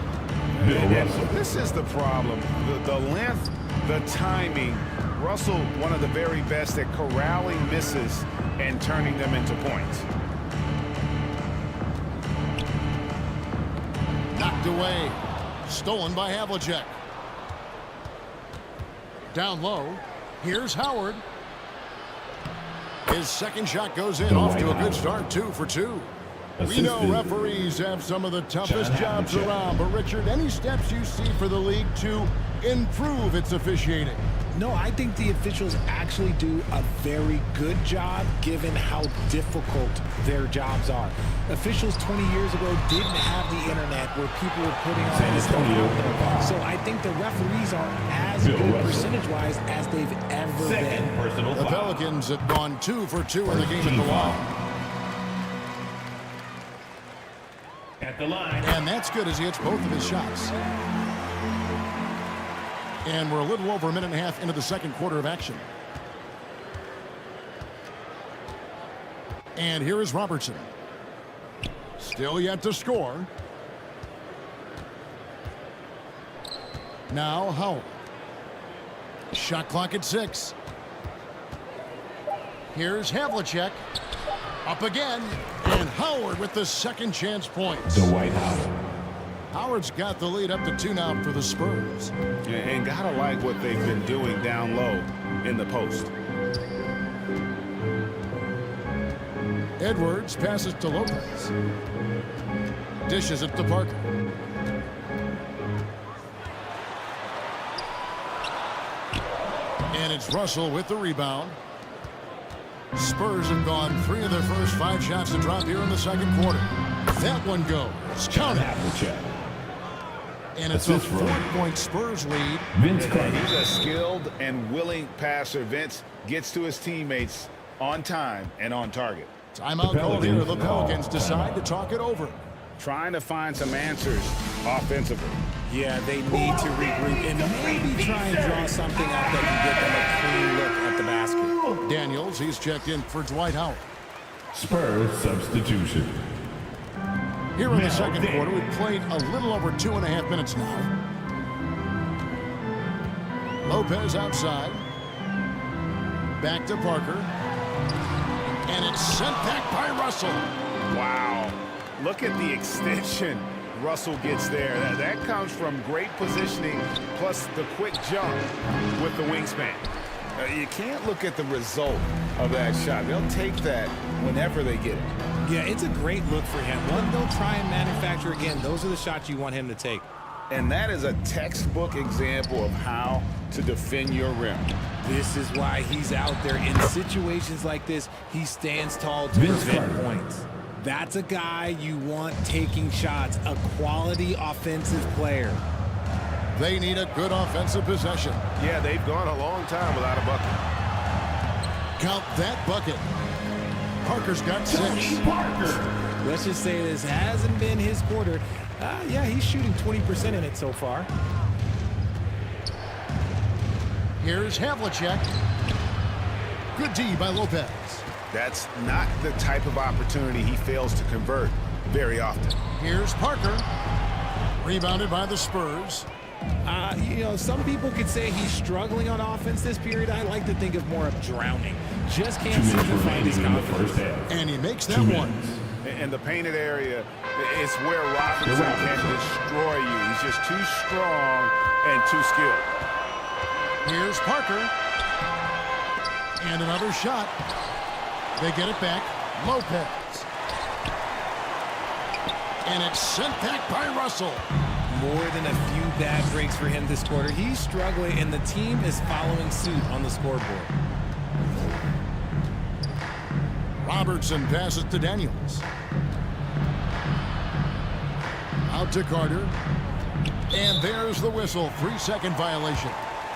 Speaker 6: This is the problem. The length, the timing. Russell, one of the very best at corralling misses and turning them into points.
Speaker 4: Knocked away. Stolen by Havlicek. Down low. Here's Howard. His second shot goes in, off to a good start, 2 for 2. We know referees have some of the toughest jobs around, but Richard, any steps you see for the league to improve its officiating?
Speaker 18: No, I think the officials actually do a very good job given how difficult their jobs are. Officials 20 years ago didn't have the internet where people were putting on this stuff out there. So I think the referees are as good percentage-wise as they've ever been.
Speaker 4: The Pelicans have gone 2 for 2 in the game at the line.
Speaker 19: At the line.
Speaker 4: And that's good as he hits both of his shots. And we're a little over a minute and a half into the second quarter of action. And here is Robertson. Still yet to score. Now Howard. Shot clock at 6. Here's Havlicek. Up again. And Howard with the second chance points.
Speaker 19: Dwight Howard.
Speaker 4: Howard's got the lead up to 2 now for the Spurs.
Speaker 6: And gotta like what they've been doing down low in the post.
Speaker 4: Edwards passes to Lopez. Dishes it to Parker. And it's Russell with the rebound. Spurs have gone 3 of their first 5 shots to drop here in the second quarter. That one goes. Count it. And it's a 4-point Spurs lead.
Speaker 6: Vince Carter. He's a skilled and willing passer. Vince gets to his teammates on time and on target.
Speaker 4: Timeout called here. The Pelicans decide to talk it over.
Speaker 6: Trying to find some answers offensively.
Speaker 18: Yeah, they need to regroup and maybe try and draw something up that can get them a clean look at the basket.
Speaker 4: Daniels, he's checked in for Dwight Howard.
Speaker 19: Spurs substitution.
Speaker 4: Here in the second quarter, we've played a little over 2.5 minutes now. Lopez outside. Back to Parker. And it's sent back by Russell.
Speaker 6: Wow. Look at the extension Russell gets there. That comes from great positioning, plus the quick jump with the wingspan. You can't look at the result of that shot. They'll take that whenever they get it.
Speaker 18: Yeah, it's a great look for him. One they'll try and manufacture again. Those are the shots you want him to take.
Speaker 6: And that is a textbook example of how to defend your rim.
Speaker 18: This is why he's out there in situations like this. He stands tall to prevent points. That's a guy you want taking shots, a quality offensive player.
Speaker 4: They need a good offensive possession.
Speaker 6: Yeah, they've gone a long time without a bucket.
Speaker 4: Count that bucket. Parker's got 6.
Speaker 18: Parker. Let's just say this hasn't been his quarter. Yeah, he's shooting 20% in it so far.
Speaker 4: Here's Havlicek. Good D by Lopez.
Speaker 6: That's not the type of opportunity he fails to convert very often.
Speaker 4: Here's Parker. Rebounded by the Spurs.
Speaker 18: You know, some people could say he's struggling on offense this period. I like to think of more of drowning. Just can't seem to find his confidence.
Speaker 4: And he makes that one.
Speaker 6: In the painted area, it's where Robinson can destroy you. He's just too strong and too skilled.
Speaker 4: Here's Parker. And another shot. They get it back. Lopez. And it's sent back by Russell.
Speaker 18: More than a few bad breaks for him this quarter. He's struggling, and the team is following suit on the scoreboard.
Speaker 4: Robertson passes to Daniels. Out to Carter. And there's the whistle. 3-second violation.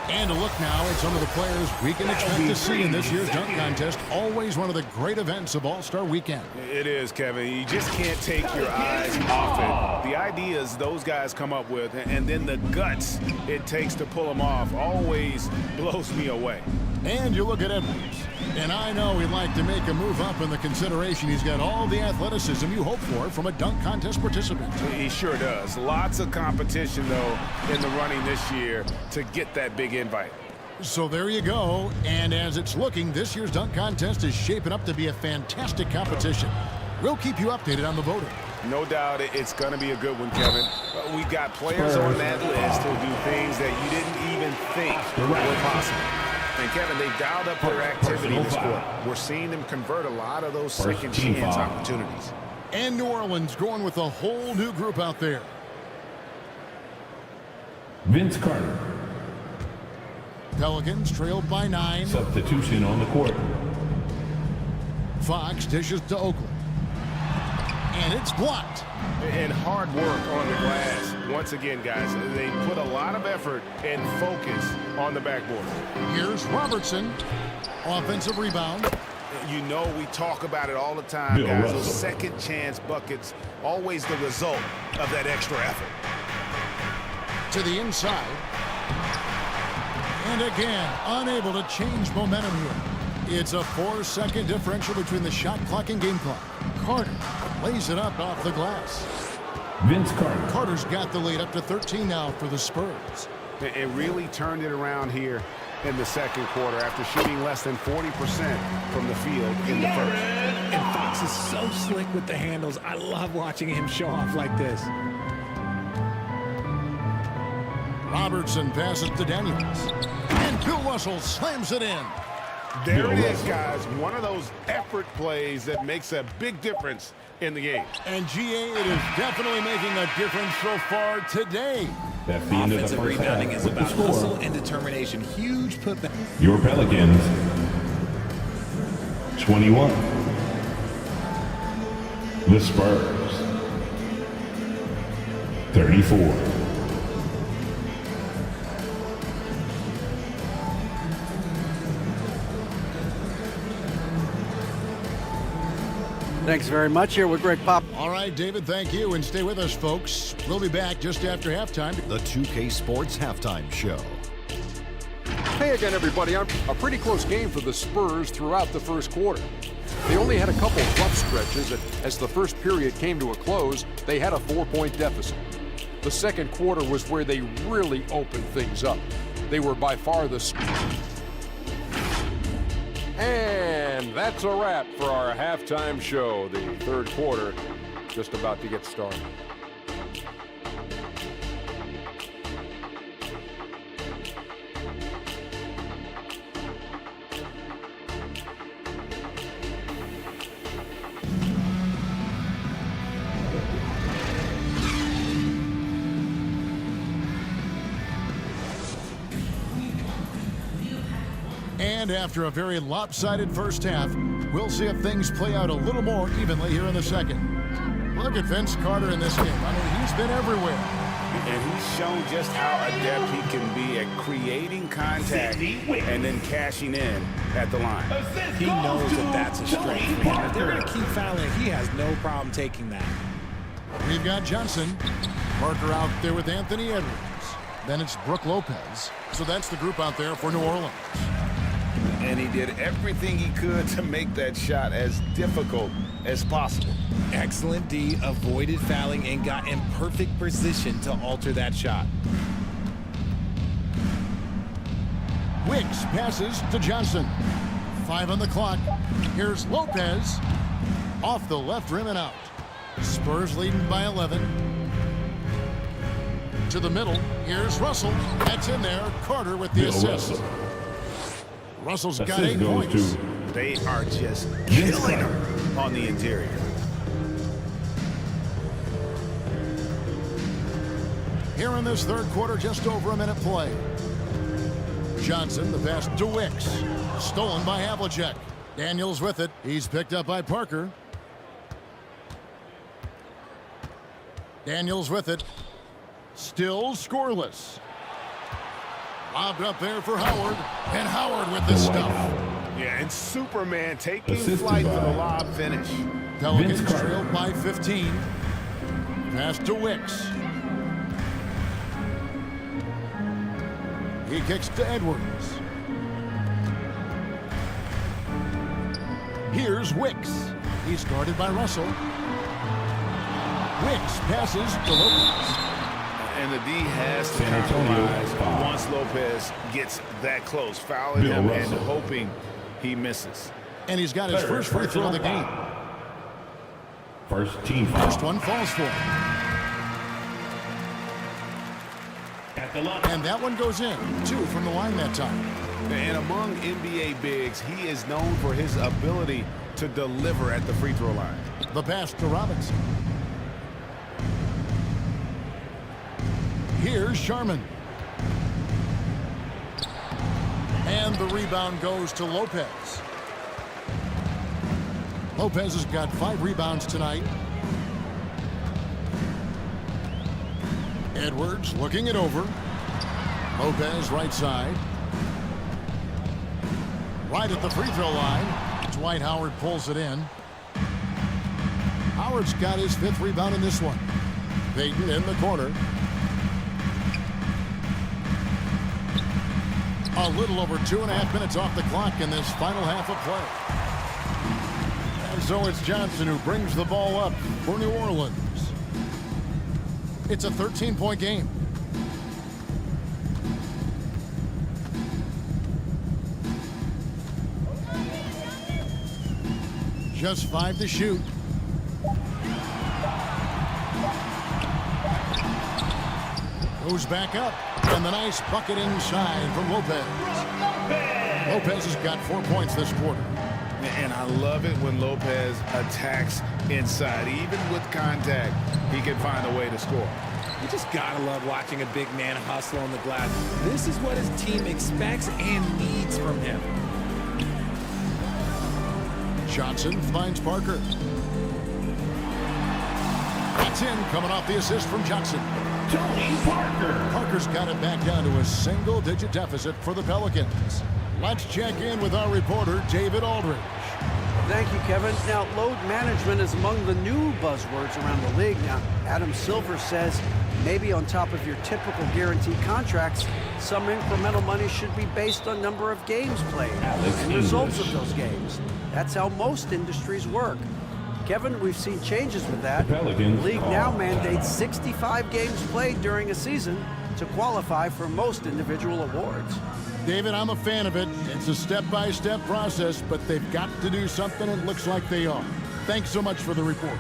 Speaker 4: And a look now at some of the players we can expect to see in this year's dunk contest. Always one of the great events of All-Star Weekend.
Speaker 6: It is, Kevin. You just can't take your eyes off it. The ideas those guys come up with, and then the guts it takes to pull them off, always blows me away.
Speaker 4: And you look at Edwards. And I know he'd like to make a move up in the consideration. He's got all the athleticism you hope for from a dunk contest participant.
Speaker 6: He sure does. Lots of competition, though, in the running this year to get that big invite.
Speaker 4: So there you go. And as it's looking, this year's dunk contest is shaping up to be a fantastic competition. We'll keep you updated on the voting.
Speaker 6: No doubt it's going to be a good one, Kevin. We've got players on that list who do things that you didn't even think were possible. And, Kevin, they've dialed up their activity in this quarter. We're seeing them convert a lot of those second chance opportunities.
Speaker 4: And New Orleans going with a whole new group out there.
Speaker 19: Vince Carter.
Speaker 4: Pelicans trailed by 9.
Speaker 19: Substitution on the court.
Speaker 4: Fox dishes to Oakland. And it's blocked.
Speaker 1: And hard work on the glass. Once again, guys, they put a lot of effort and focus on the backboard.
Speaker 4: Here's Robertson. Offensive rebound.
Speaker 1: You know we talk about it all the time, guys. Those second chance buckets, always the result of that extra effort.
Speaker 4: To the inside. And again, unable to change momentum here. It's a 4-second differential between the shot clock and game clock. Carter lays it up off the glass.
Speaker 19: Vince Carter.
Speaker 4: Carter's got the lead up to 13 now for the Spurs.
Speaker 1: It really turned it around here in the second quarter after shooting less than 40% from the field in the first.
Speaker 18: And Fox is so slick with the handles. I love watching him show off like this.
Speaker 4: Robertson passes to Daniels. And Bill Russell slams it in.
Speaker 1: There it is, guys. One of those effort plays that makes a big difference in the game.
Speaker 4: And GA, it is definitely making a difference so far today.
Speaker 19: That's the end of the
Speaker 18: Offensive
Speaker 19: first
Speaker 18: rebounding
Speaker 19: half.
Speaker 18: is
Speaker 19: With the
Speaker 18: about
Speaker 19: score,
Speaker 18: hustle and determination. Huge putback.
Speaker 19: your Pelicans, 21. The Spurs, 34.
Speaker 8: Thanks very much. Here with Greg Pop.
Speaker 4: All right, David, thank you. And stay with us, folks. We'll be back just after halftime.
Speaker 10: The 2K Sports Halftime Show.
Speaker 11: Hey again, everybody. A pretty close game for the Spurs throughout the first quarter. They only had a couple rough stretches, and as the first period came to a close, they had a 4-point deficit. The second quarter was where they really opened things up. They were by far the... And that's a wrap for our halftime show. The third quarter just about to get started.
Speaker 4: And after a very lopsided first half, we'll see if things play out a little more evenly here in the second. Look at Vince Carter in this game. I mean, he's been everywhere.
Speaker 6: And he's shown just how adept he can be at creating contact and then cashing in at the line.
Speaker 18: He knows that that's a strength for him. If they're going to keep fouling, he has no problem taking that.
Speaker 4: We've got Johnson. Parker out there with Anthony Edwards. Then it's Brook Lopez. So that's the group out there for New Orleans.
Speaker 6: And he did everything he could to make that shot as difficult as possible.
Speaker 18: Excellent D, avoided fouling and got in perfect position to alter that shot.
Speaker 4: Wicks passes to Johnson. 5 on the clock. Here's Lopez. Off the left rim and out. Spurs leading by 11. To the middle. Here's Russell. That's in there. Carter with the assist. Russell's got 8 points.
Speaker 6: They are just killing him on the interior.
Speaker 4: Here in this third quarter, just over a minute play. Johnson, the pass to Wicks. Stolen by Havlicek. Daniels with it. He's picked up by Parker. Daniels with it. Still scoreless. Lobbed up there for Howard. And Howard with the stuff.
Speaker 1: Yeah, and Superman taking flight for the lob finish.
Speaker 4: Pelicans trailed by 15. Pass to Wicks. He kicks to Edwards. Here's Wicks. He's guarded by Russell. Wicks passes to Lopez.
Speaker 6: And the D has to compromise once Lopez gets that close, fouling him and hoping he misses.
Speaker 4: And he's got his first free throw of the game.
Speaker 19: First team foul.
Speaker 4: First one falls for him. And that one goes in. 2 from the line that time.
Speaker 6: And among NBA bigs, he is known for his ability to deliver at the free throw line.
Speaker 4: The pass to Robinson. Here's Sharman. And the rebound goes to Lopez. Lopez has got 5 rebounds tonight. Edwards looking it over. Lopez right side. Right at the free throw line. Dwight Howard pulls it in. Howard's got his 5th rebound in this one. Payton in the corner. A little over 2.5 minutes off the clock in this final half of play. And so it's Johnson who brings the ball up for New Orleans. It's a 13-point game. Just 5 to shoot. Goes back up. And the nice bucket inside from Lopez. Lopez has got 4 points this quarter.
Speaker 6: And I love it when Lopez attacks inside. Even with contact, he can find a way to score.
Speaker 18: You just gotta love watching a big man hustle on the glass. This is what his team expects and needs from him.
Speaker 4: Johnson finds Parker. That's in, coming off the assist from Johnson.
Speaker 19: Tony Parker.
Speaker 4: Parker's got it back down to a single-digit deficit for the Pelicans. Let's check in with our reporter, David Aldridge.
Speaker 8: Thank you, Kevin. Now, load management is among the new buzzwords around the league. Now, Adam Silver says maybe on top of your typical guaranteed contracts, some incremental money should be based on number of games played and results of those games. That's how most industries work. Kevin, we've seen changes with that. The league now mandates 65 games played during a season to qualify for most individual awards.
Speaker 4: David, I'm a fan of it. It's a step-by-step process, but they've got to do something, and it looks like they are. Thanks so much for the report.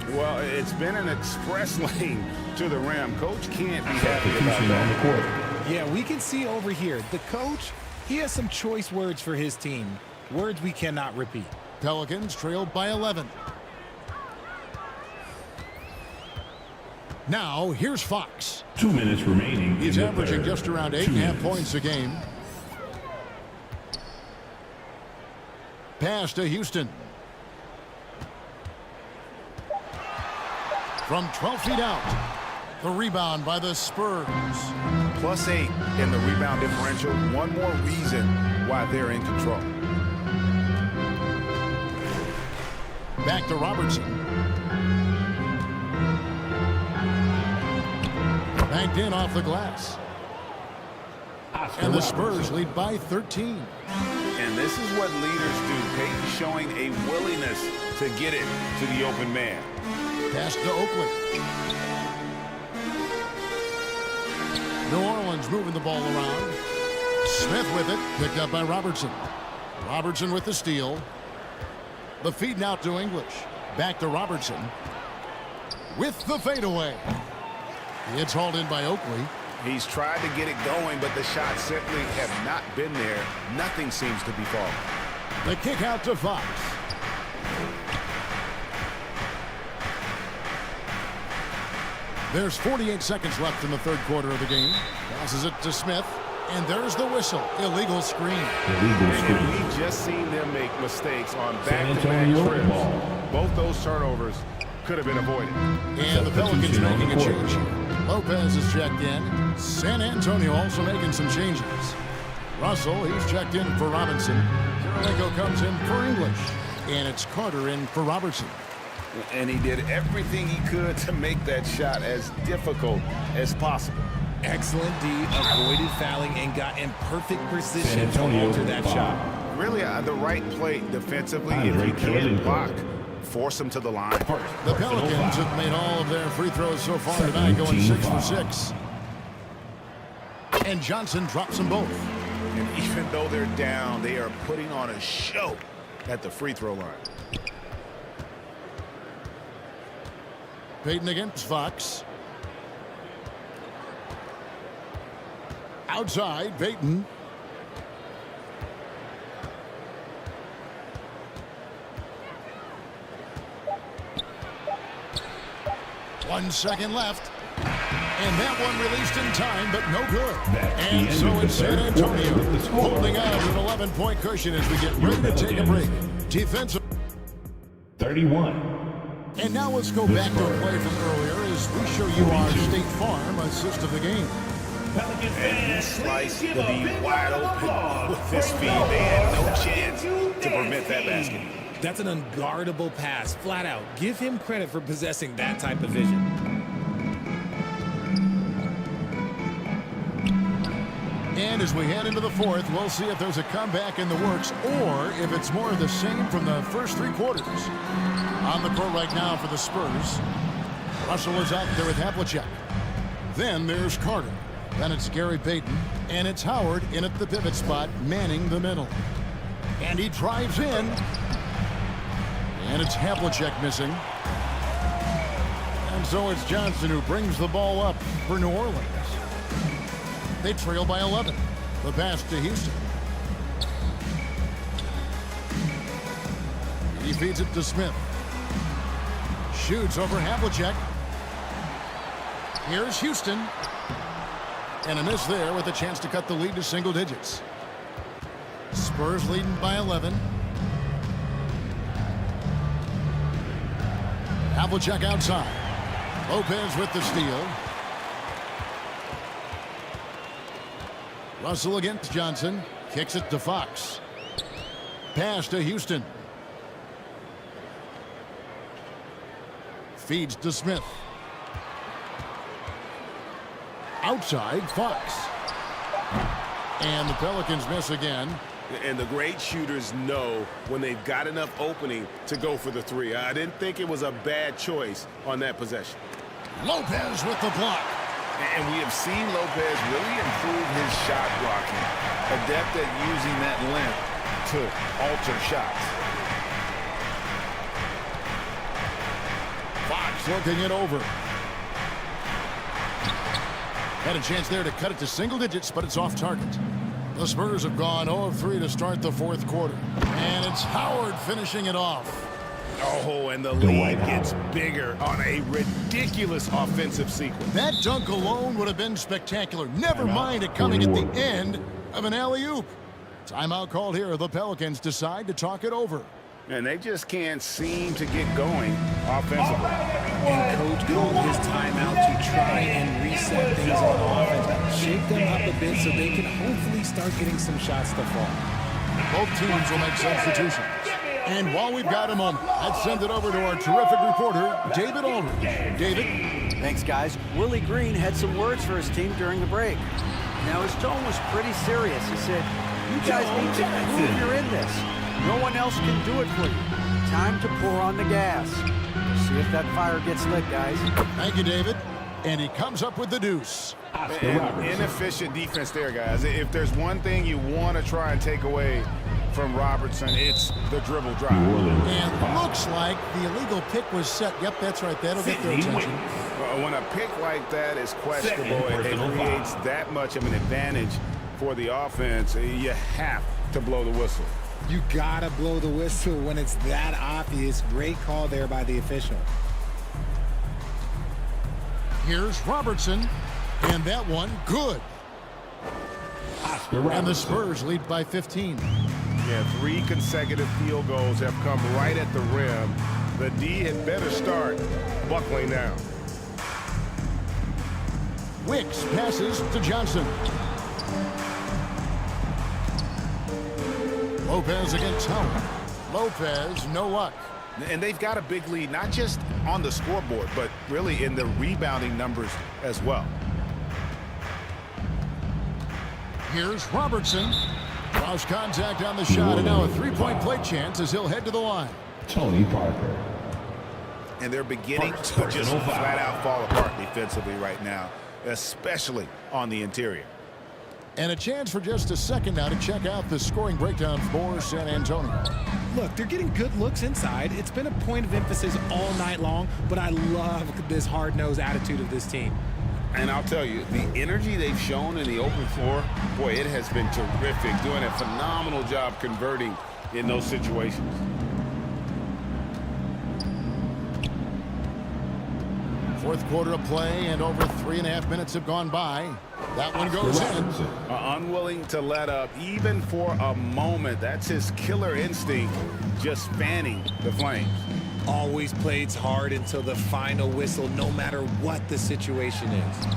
Speaker 6: Well, it's been an express lane to the rim. Coach can't be happy about that.
Speaker 19: On the court.
Speaker 18: Yeah, we can see over here. The coach, he has some choice words for his team. Words we cannot repeat.
Speaker 4: Pelicans trailed by 11. Now, here's Fox.
Speaker 19: 2 minutes remaining.
Speaker 4: He's averaging just around 8.5 points a game. Pass to Houston. From 12 feet out. The rebound by the Spurs.
Speaker 6: +8 in the rebound differential. One more reason why they're in control.
Speaker 4: Back to Robertson. Banked in off the glass. And the Spurs lead by 13.
Speaker 6: And this is what leaders do. Payton showing a willingness to get it to the open man.
Speaker 4: Pass to Oakley. New Orleans moving the ball around. Smith with it. Picked up by Robertson. Robertson with the steal. The feed now to English. Back to Robertson. With the fadeaway. It's hauled in by Oakley.
Speaker 6: He's tried to get it going, but the shots simply have not been there. Nothing seems to be falling.
Speaker 4: The kick out to Fox. There's 48 seconds left in the third quarter of the game. Passes it to Smith. And there's the whistle. Illegal screen.
Speaker 19: Illegal screen.
Speaker 6: We've just seen them make mistakes on back-to-back trips. Both those turnovers could have been avoided.
Speaker 4: And the Pelicans making a change here. Lopez is checked in. San Antonio also making some changes. Russell, he's checked in for Robinson. Kirilenko comes in for English. And it's Carter in for Robertson.
Speaker 6: And he did everything he could to make that shot as difficult as possible.
Speaker 18: Excellent D, avoided fouling and got in perfect precision to alter that shot.
Speaker 6: really the right play defensively. If you can't block, force them to the line.
Speaker 4: The Pelicans have made all of their free throws so far tonight, going 6 for 6. And Johnson drops them both.
Speaker 6: And even though they're down, they are putting on a show at the free throw line.
Speaker 4: Payton against Fox. Outside, Payton. One second left. And that one released in time, but no good. And so it's San Antonio holding on to an 11-point cushion as we get ready to take a break. Defensive.
Speaker 19: 31.
Speaker 4: And now let's go back to a play from earlier as we show you our State Farm assist of the game.
Speaker 6: And he sliced the D wide open with this feed. They had no chance to prevent that basket.
Speaker 18: That's an unguardable pass, flat out. Give him credit for possessing that type of vision.
Speaker 4: And as we head into the fourth, we'll see if there's a comeback in the works or if it's more of the same from the first 3 quarters. On the court right now for the Spurs. Russell is out there with Havlicek. Then there's Carter. Then it's Gary Payton. And it's Howard in at the pivot spot, manning the middle. And he drives in. And it's Havlicek missing. And so it's Johnson who brings the ball up for New Orleans. They trail by 11. The pass to Houston. He feeds it to Smith. Shoots over Havlicek. Here's Houston. And a miss there with a chance to cut the lead to single digits. Spurs leading by 11. Havlicek outside. Lopez with the steal. Russell against Johnson. Kicks it to Fox. Pass to Houston. Feeds to Smith. Outside, Fox. And the Pelicans miss again.
Speaker 6: And the great shooters know when they've got enough opening to go for the 3. I didn't think it was a bad choice on that possession.
Speaker 4: Lopez with the block.
Speaker 6: And we have seen Lopez really improve his shot blocking. Adept at using that length to alter shots.
Speaker 4: Fox working it over. Had a chance there to cut it to single digits, but it's off target. The Spurs have gone 0 of 3 to start the fourth quarter. And it's Howard finishing it off.
Speaker 6: Oh, and the lead gets bigger on a ridiculous offensive sequence.
Speaker 4: That dunk alone would have been spectacular. Never mind it coming at the end of an alley-oop. Timeout called here. The Pelicans decide to talk it over.
Speaker 6: And they just can't seem to get going offensively.
Speaker 18: And Coach called his timeout to try and reset things on offense. Shake them up a bit so they can hopefully start getting some shots to fall.
Speaker 4: Both teams will make substitutions. And while we've got a moment, let's send it over to our terrific reporter, David Aldridge. David?
Speaker 8: Thanks, guys. Willie Green had some words for his team during the break. Now, his tone was pretty serious. He said, you guys need to prove you're in this. No one else can do it for you. Time to pour on the gas. See if that fire gets lit, guys.
Speaker 4: Thank you, David. And he comes up with the deuce.
Speaker 6: And inefficient defense there, guys. If there's one thing you want to try and take away from Robertson, it's the dribble drive.
Speaker 4: And looks like the illegal pick was set. Yep, that's right. That'll get their attention.
Speaker 6: When a pick like that is questionable, it creates that much of an advantage for the offense. You have to blow the whistle.
Speaker 18: You gotta blow the whistle when it's that obvious. Great call there by the official.
Speaker 4: Here's Robertson, and that one good. And the Spurs lead by 15.
Speaker 6: Yeah, 3 consecutive field goals have come right at the rim. The D had better start buckling down.
Speaker 4: Wicks passes to Johnson. Lopez against Howard. Lopez, no luck.
Speaker 6: And they've got a big lead, not just on the scoreboard, but really in the rebounding numbers as well.
Speaker 4: Here's Robertson. Cross contact on the shot, and now a three-point play chance as he'll head to the line.
Speaker 19: Tony Parker.
Speaker 6: And they're beginning to just flat out fall apart defensively right now, especially on the interior.
Speaker 4: And a chance for just a second now to check out the scoring breakdown for San Antonio.
Speaker 18: Look, they're getting good looks inside. It's been a point of emphasis all night long, but I love this hard-nosed attitude of this team.
Speaker 6: And I'll tell you, the energy they've shown in the open floor, boy, it has been terrific, doing a phenomenal job converting in those situations.
Speaker 4: Fourth quarter of play, and over 3.5 minutes have gone by. That one goes in.
Speaker 6: Unwilling to let up even for a moment. That's his killer instinct, just fanning the flames.
Speaker 18: Always plays hard until the final whistle, no matter what the situation is.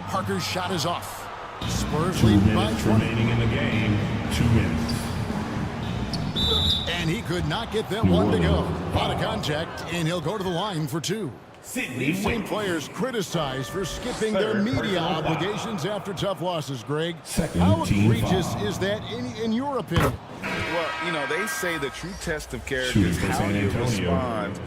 Speaker 4: Parker's shot is off. Spurs
Speaker 19: 2
Speaker 4: lead by
Speaker 19: minutes
Speaker 4: 20.
Speaker 19: remaining in the game. 2 minutes.
Speaker 4: And he could not get that one to go. Out of contact, and he'll go to the line for 2. We've seen players criticized for skipping their media obligations after tough losses, Greg. How egregious is that in your opinion?
Speaker 6: Well, you know, they say the true test of character is how you respond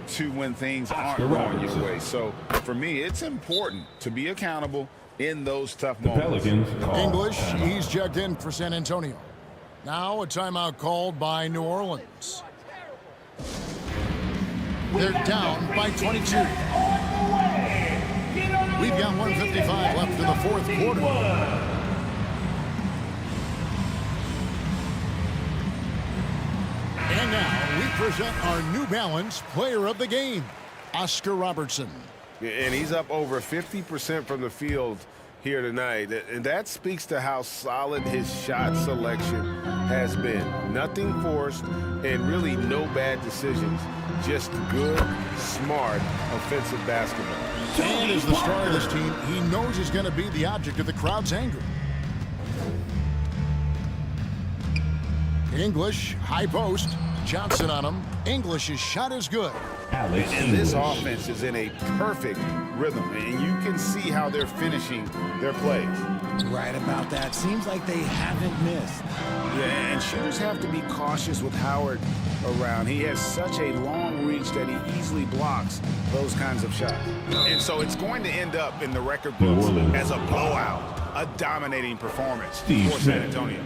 Speaker 6: to when things aren't going your way. So, for me, it's important to be accountable in those tough moments.
Speaker 4: English, he's checked in for San Antonio. Now a timeout called by New Orleans. They're down by 22. We've got 1:55 left in the fourth quarter. And now we present our New Balance Player of the Game, Oscar Robertson.
Speaker 1: And he's up over 50% from the field here tonight. And that speaks to how solid his shot selection has been. Nothing forced and really no bad decisions. Just good, smart, offensive basketball.
Speaker 4: And as the star of this team, he knows he's going to be the object of the crowd's anger. English, high post. Johnson on him. English's shot is good.
Speaker 6: And this offense is in a perfect rhythm, and you can see how they're finishing their plays.
Speaker 18: Right about that. Seems like they haven't missed.
Speaker 6: Yeah, and shooters have to be cautious with Howard around. He has such a long reach that he easily blocks those kinds of shots. And so it's going to end up in the record books as a blowout, a dominating performance for San Antonio.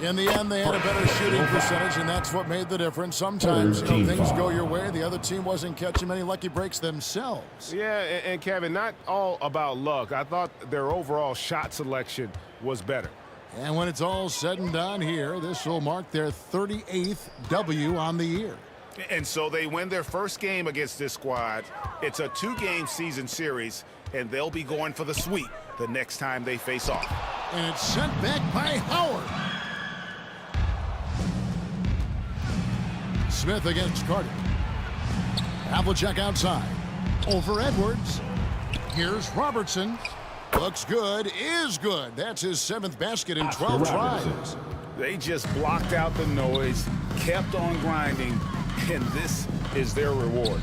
Speaker 4: In the end, they had a better shooting percentage, and that's what made the difference. Sometimes things go your way. The other team wasn't catching many lucky breaks themselves.
Speaker 1: Yeah, and Kevin, not all about luck. I thought their overall shot selection was better.
Speaker 4: And when it's all said and done here, this will mark their 38th W on the year.
Speaker 6: And so they win their first game against this squad. It's a 2-game season series, and they'll be going for the sweep the next time they face off.
Speaker 4: And it's sent back by Howard. Smith against Carter. Havlicek outside. Over Edwards. Here's Robertson. Looks good, is good. That's his 7th basket in 12 tries.
Speaker 6: They just blocked out the noise, kept on grinding, and this is their reward.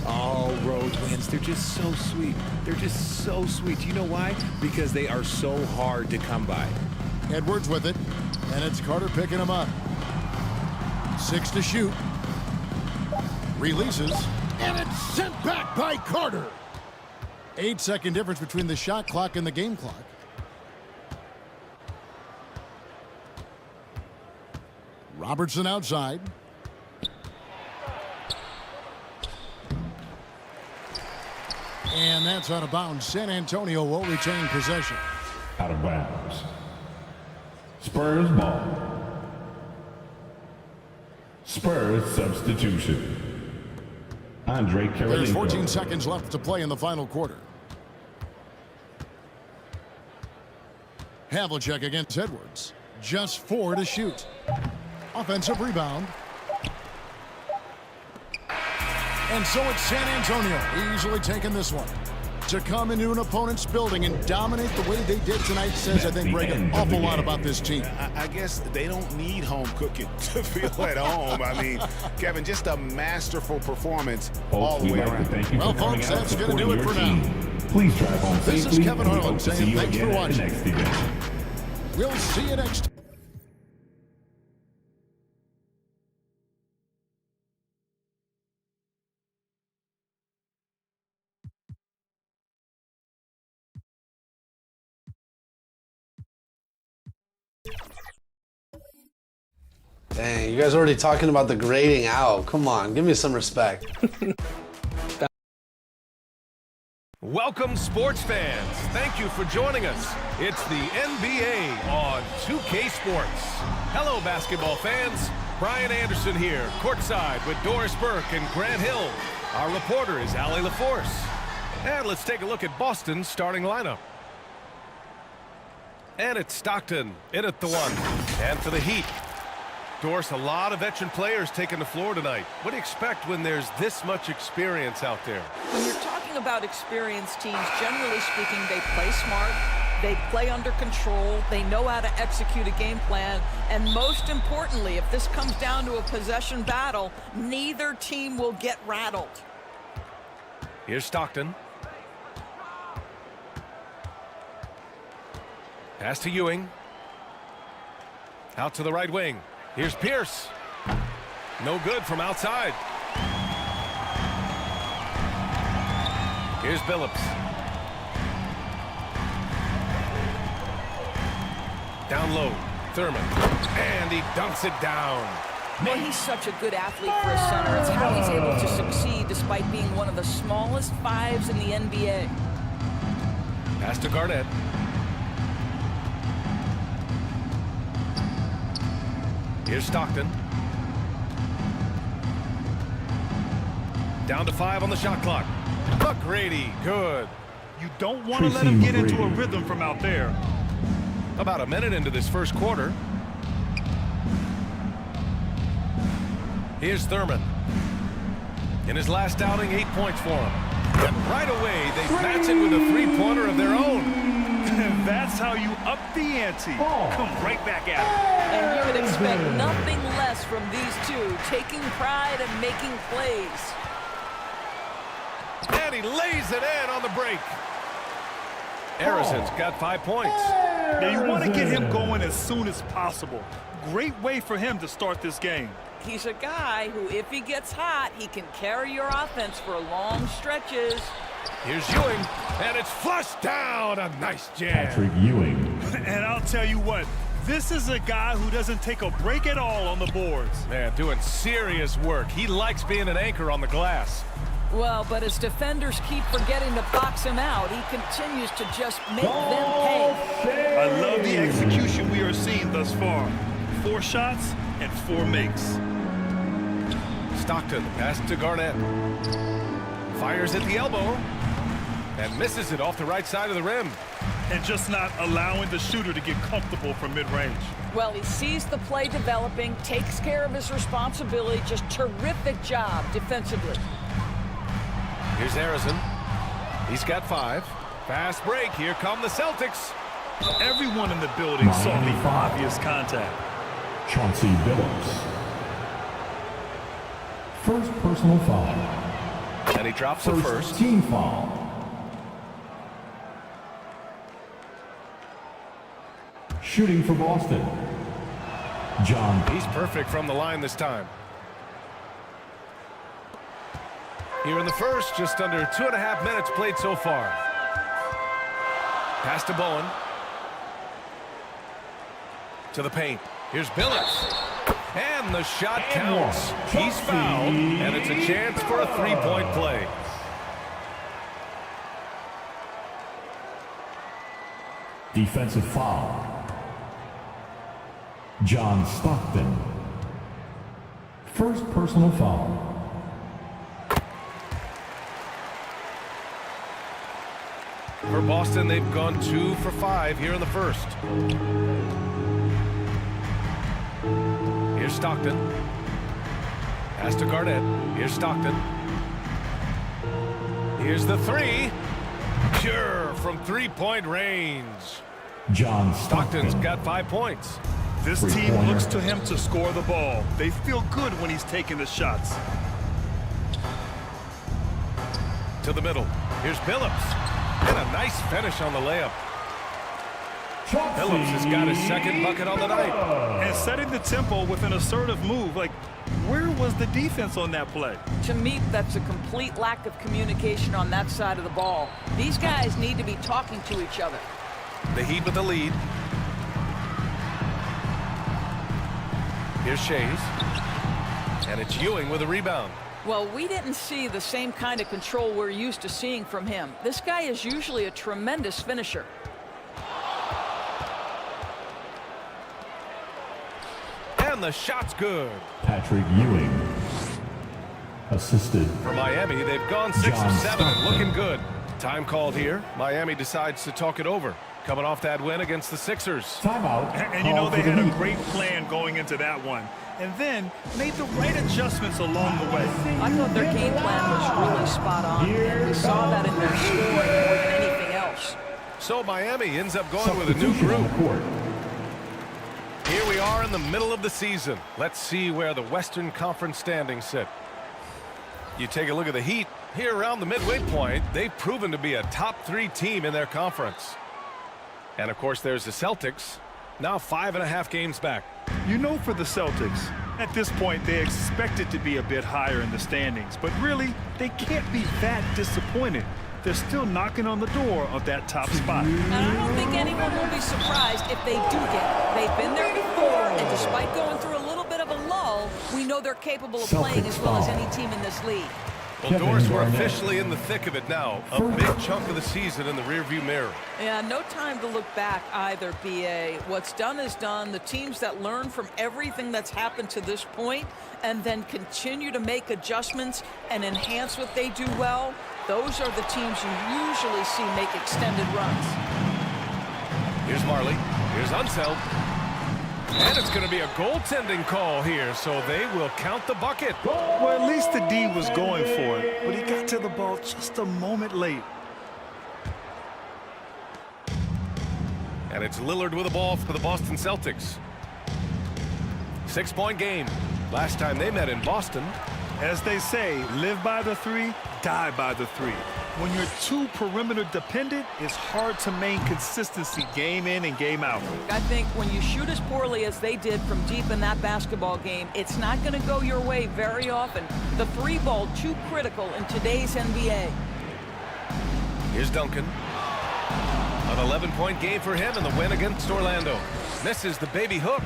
Speaker 18: All road wins. They're just so sweet. They're just so sweet. You know why? Because they are so hard to come by.
Speaker 4: Edwards with it, and it's Carter picking him up. 6 to shoot. Releases, and it's sent back by Carter. 8-second difference between the shot clock and the game clock. Robertson outside. And that's out of bounds. San Antonio will retain possession.
Speaker 19: Out of bounds. Spurs ball. Spurs substitution. Andre Karolinko.
Speaker 4: There's 14 seconds left to play in the final quarter. Havlicek against Edwards. Just 4 to shoot. Offensive rebound. And so it's San Antonio easily taking this one. To come into an opponent's building and dominate the way they did tonight says, I think, Greg, an awful lot about this team.
Speaker 6: I guess they don't need home cooking to feel at home. I mean, Kevin, just a masterful performance all the way around.
Speaker 4: Well, folks, that's going to do it for now.
Speaker 19: Please drive home safely.
Speaker 4: This is Kevin Harlan saying thanks for watching. We'll see you next time.
Speaker 2: Dang, you guys are already talking about the grading out. Come on, give me some respect.
Speaker 14: Welcome, sports fans. Thank you for joining us. It's the NBA on 2K Sports. Hello, basketball fans. Brian Anderson here, courtside with Doris Burke and Grant Hill. Our reporter is Allie LaForce. And let's take a look at Boston's starting lineup. And it's Stockton in at the 1. And for the Heat. Doris, a lot of veteran players taking the floor tonight. What do you expect when there's this much experience out there?
Speaker 20: When you're talking about experienced teams, generally speaking, they play smart, they play under control, they know how to execute a game plan, and most importantly, if this comes down to a possession battle, neither team will get rattled.
Speaker 14: Here's Stockton. Pass to Ewing. Out to the right wing. Here's Pierce. No good from outside. Here's Billups. Down low. Thurman. And he dunks it down.
Speaker 20: Well, he's such a good athlete for a center. It's how he's able to succeed despite being one of the smallest fives in the NBA.
Speaker 14: Pass to Garnett. Here's Stockton. Down to 5 on the shot clock. McGrady, good.
Speaker 15: You don't want to let him get into a rhythm from out there.
Speaker 14: About a minute into this first quarter. Here's Thurman. In his last outing, 8 points for him. And right away, they match it with a three-pointer of their own.
Speaker 15: That's how you up the ante. Come right back at it.
Speaker 20: And you would expect nothing less from these two, taking pride and making plays.
Speaker 14: And he lays it in on the break. Harrison's got 5 points.
Speaker 15: Yeah, you want to get him going as soon as possible. Great way for him to start this game.
Speaker 20: He's a guy who, if he gets hot, he can carry your offense for long stretches.
Speaker 14: Here's Ewing, and it's flushed down. A nice jam.
Speaker 19: Patrick Ewing.
Speaker 15: And I'll tell you what, this is a guy who doesn't take a break at all on the boards.
Speaker 14: Man, doing serious work. He likes being an anchor on the glass.
Speaker 20: Well, but as defenders keep forgetting to box him out, he continues to just make them pay.
Speaker 15: I love the execution we are seeing thus far. 4 shots and 4 makes.
Speaker 14: Stockton, pass to Garnett. Fires at the elbow. And misses it off the right side of the rim.
Speaker 15: And just not allowing the shooter to get comfortable from mid-range.
Speaker 20: Well, he sees the play developing, takes care of his responsibility. Just terrific job defensively.
Speaker 14: Here's Harrison. He's got 5. Fast break. Here come the Celtics.
Speaker 15: Everyone in the building saw the obvious contact.
Speaker 19: Chauncey Billups. First personal foul.
Speaker 14: And he drops it first.
Speaker 19: Team foul. Shooting for Boston. John.
Speaker 14: He's perfect from the line this time. Here in the first, just under 2.5 minutes played so far. Pass to Bowen. To the paint. Here's Billups. And the shot counts. He's fouled, and it's a chance for a three-point play.
Speaker 19: Defensive foul. John Stockton. First personal foul.
Speaker 14: For Boston, they've gone 2 for 5 here in the first. Here's Stockton. Pass to Garnett. Here's Stockton. Here's the 3. Sure, from three-point range.
Speaker 19: John
Speaker 14: Stockton's got 5 points.
Speaker 15: This team looks to him to score the ball. They feel good when he's taking the shots.
Speaker 14: To the middle. Here's Billups. And a nice finish on the layup. Billups has got his second bucket on the night.
Speaker 15: And setting the tempo with an assertive move. Like, where was the defense on that play?
Speaker 20: To me, that's a complete lack of communication on that side of the ball. These guys need to be talking to each other.
Speaker 14: The Heat with the lead. Here's Shays. And it's Ewing with a rebound.
Speaker 20: Well, we didn't see the same kind of control we're used to seeing from him. This guy is usually a tremendous finisher.
Speaker 14: And the shot's good.
Speaker 19: Patrick Ewing. Assisted.
Speaker 14: For Miami, they've gone 6 of 7 and looking good. Time called here. Miami decides to talk it over. Coming off that win against the Sixers.
Speaker 19: Timeout.
Speaker 15: And you know they had a great plan going into that one. And then made the right adjustments along the way.
Speaker 20: I thought their game plan was really spot on. And we saw that in their scoring more than anything else.
Speaker 14: So Miami ends up going with a new group. Here we are in the middle of the season. Let's see where the Western Conference standings sit. You take a look at the Heat. Here around the midway point, they've proven to be a top 3 team in their conference. And of course there's the Celtics, now 5.5 games back.
Speaker 15: You know, for the Celtics, at this point they expected to be a bit higher in the standings, but really they can't be that disappointed. They're still knocking on the door of that top spot.
Speaker 20: And I don't think anyone will be surprised if they do get it. They've been there before, and despite going through a little bit of a lull, we know they're capable of playing as well as any team in this league.
Speaker 14: Well, Doris, we're officially in the thick of it now. A big chunk of the season in the rearview mirror.
Speaker 20: Yeah, no time to look back either, B.A. What's done is done. The teams that learn from everything that's happened to this point and then continue to make adjustments and enhance what they do well, those are the teams you usually see make extended runs.
Speaker 14: Here's Marley. Here's Unseld. And it's going to be a goaltending call here, so they will count the bucket.
Speaker 15: Well, at least the D was going for it, but he got to the ball just a moment late.
Speaker 14: And it's Lillard with the ball for the Boston Celtics. 6-point game. Last time they met in Boston.
Speaker 15: As they say, live by the 3, die by the 3. When you're too perimeter dependent, it's hard to maintain consistency game in and game out.
Speaker 20: I think when you shoot as poorly as they did from deep in that basketball game, it's not going to go your way very often. The 3 ball too critical in today's NBA.
Speaker 14: Here's Duncan. An 11-point game for him in the win against Orlando. Misses the baby hook.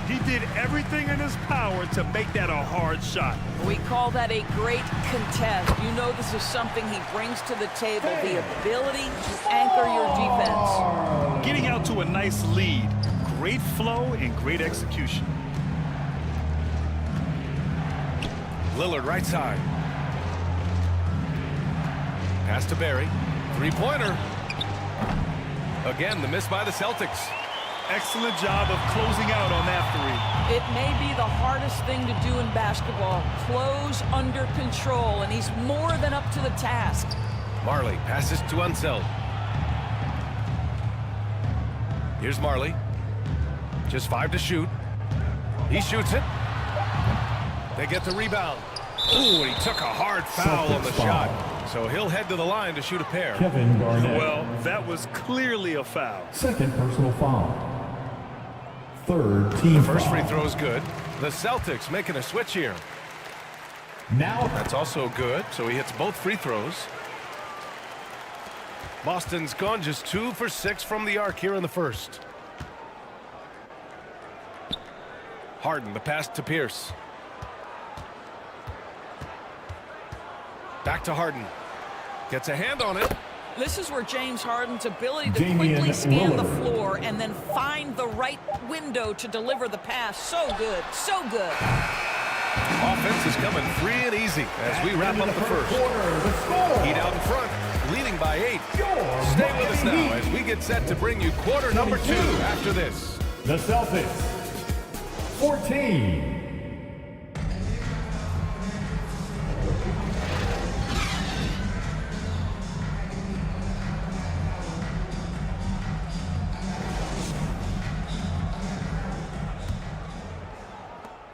Speaker 15: He did everything in his power to make that a hard shot.
Speaker 20: We call that a great contest. You know this is something he brings to the table, the ability to anchor your defense.
Speaker 15: Getting out to a nice lead. Great flow and great execution.
Speaker 14: Lillard right side. Pass to Barry. 3-pointer. Again, the miss by the Celtics.
Speaker 15: Excellent job of closing out on that 3.
Speaker 20: It may be the hardest thing to do in basketball. Close under control, and he's more than up to the task.
Speaker 14: Marley passes to Unseld. Here's Marley. Just 5 to shoot. He shoots it. They get the rebound. Ooh, he took a hard foul on the shot. So he'll head to the line to shoot a pair.
Speaker 19: Kevin Garnett.
Speaker 15: Well, that was clearly a foul.
Speaker 19: Second personal foul. Third team
Speaker 14: The first
Speaker 19: foul.
Speaker 14: free throw is good. The Celtics making a switch here.
Speaker 19: Now
Speaker 14: that's also good, so he hits both free throws. Boston's gone just 2 for 6 from the arc here in the first. Harden, the pass to Pierce. Back to Harden. Gets a hand on it.
Speaker 20: This is where James Harden's ability to
Speaker 19: Damian
Speaker 20: quickly scan the
Speaker 19: Lillard.
Speaker 20: floor and then find the right window to deliver the pass. So good, so good.
Speaker 14: Offense is coming free and easy as we wrap up the first. Heat out in front, leading by 8. Stay with us now as we get set to bring you quarter number 2 after this.
Speaker 19: the Celtics 14.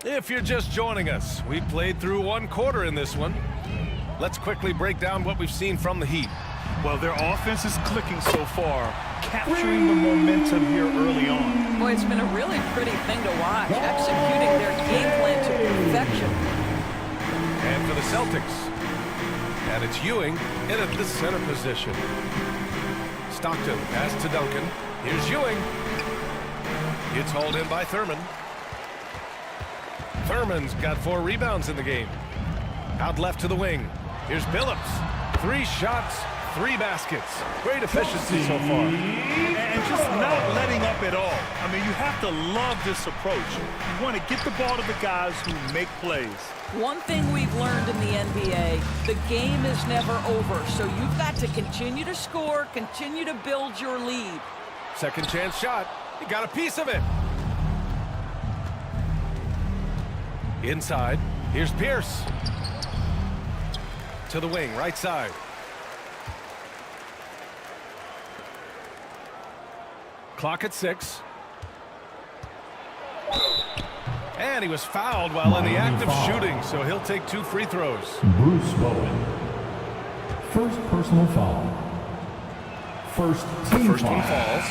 Speaker 14: If you're just joining us, we played through 1 quarter in this one. Let's quickly break down what we've seen from the Heat.
Speaker 15: Well, their offense is clicking so far, capturing the momentum here early on.
Speaker 20: Boy, it's been a really pretty thing to watch, executing their game plan to perfection.
Speaker 14: And for the Celtics, and it's Ewing in at the center position. Stockton, pass to Duncan. Here's Ewing. It's hauled in by Thurman. Thurman's got 4 rebounds in the game. Out left to the wing. Here's Billups. 3 shots, 3 baskets. Great efficiency so far.
Speaker 15: And just not letting up at all. I mean, you have to love this approach. You want to get the ball to the guys who make plays.
Speaker 20: One thing we've learned in the NBA, the game is never over. So you've got to continue to score, continue to build your lead.
Speaker 14: Second chance shot. He got a piece of it. Inside. Here's Pierce. To the wing, right side. Clock at 6. And he was fouled while in the act of shooting, so he'll take 2 free throws.
Speaker 19: Bruce Bowen. First personal foul. First team
Speaker 14: First
Speaker 19: foul.
Speaker 14: one falls.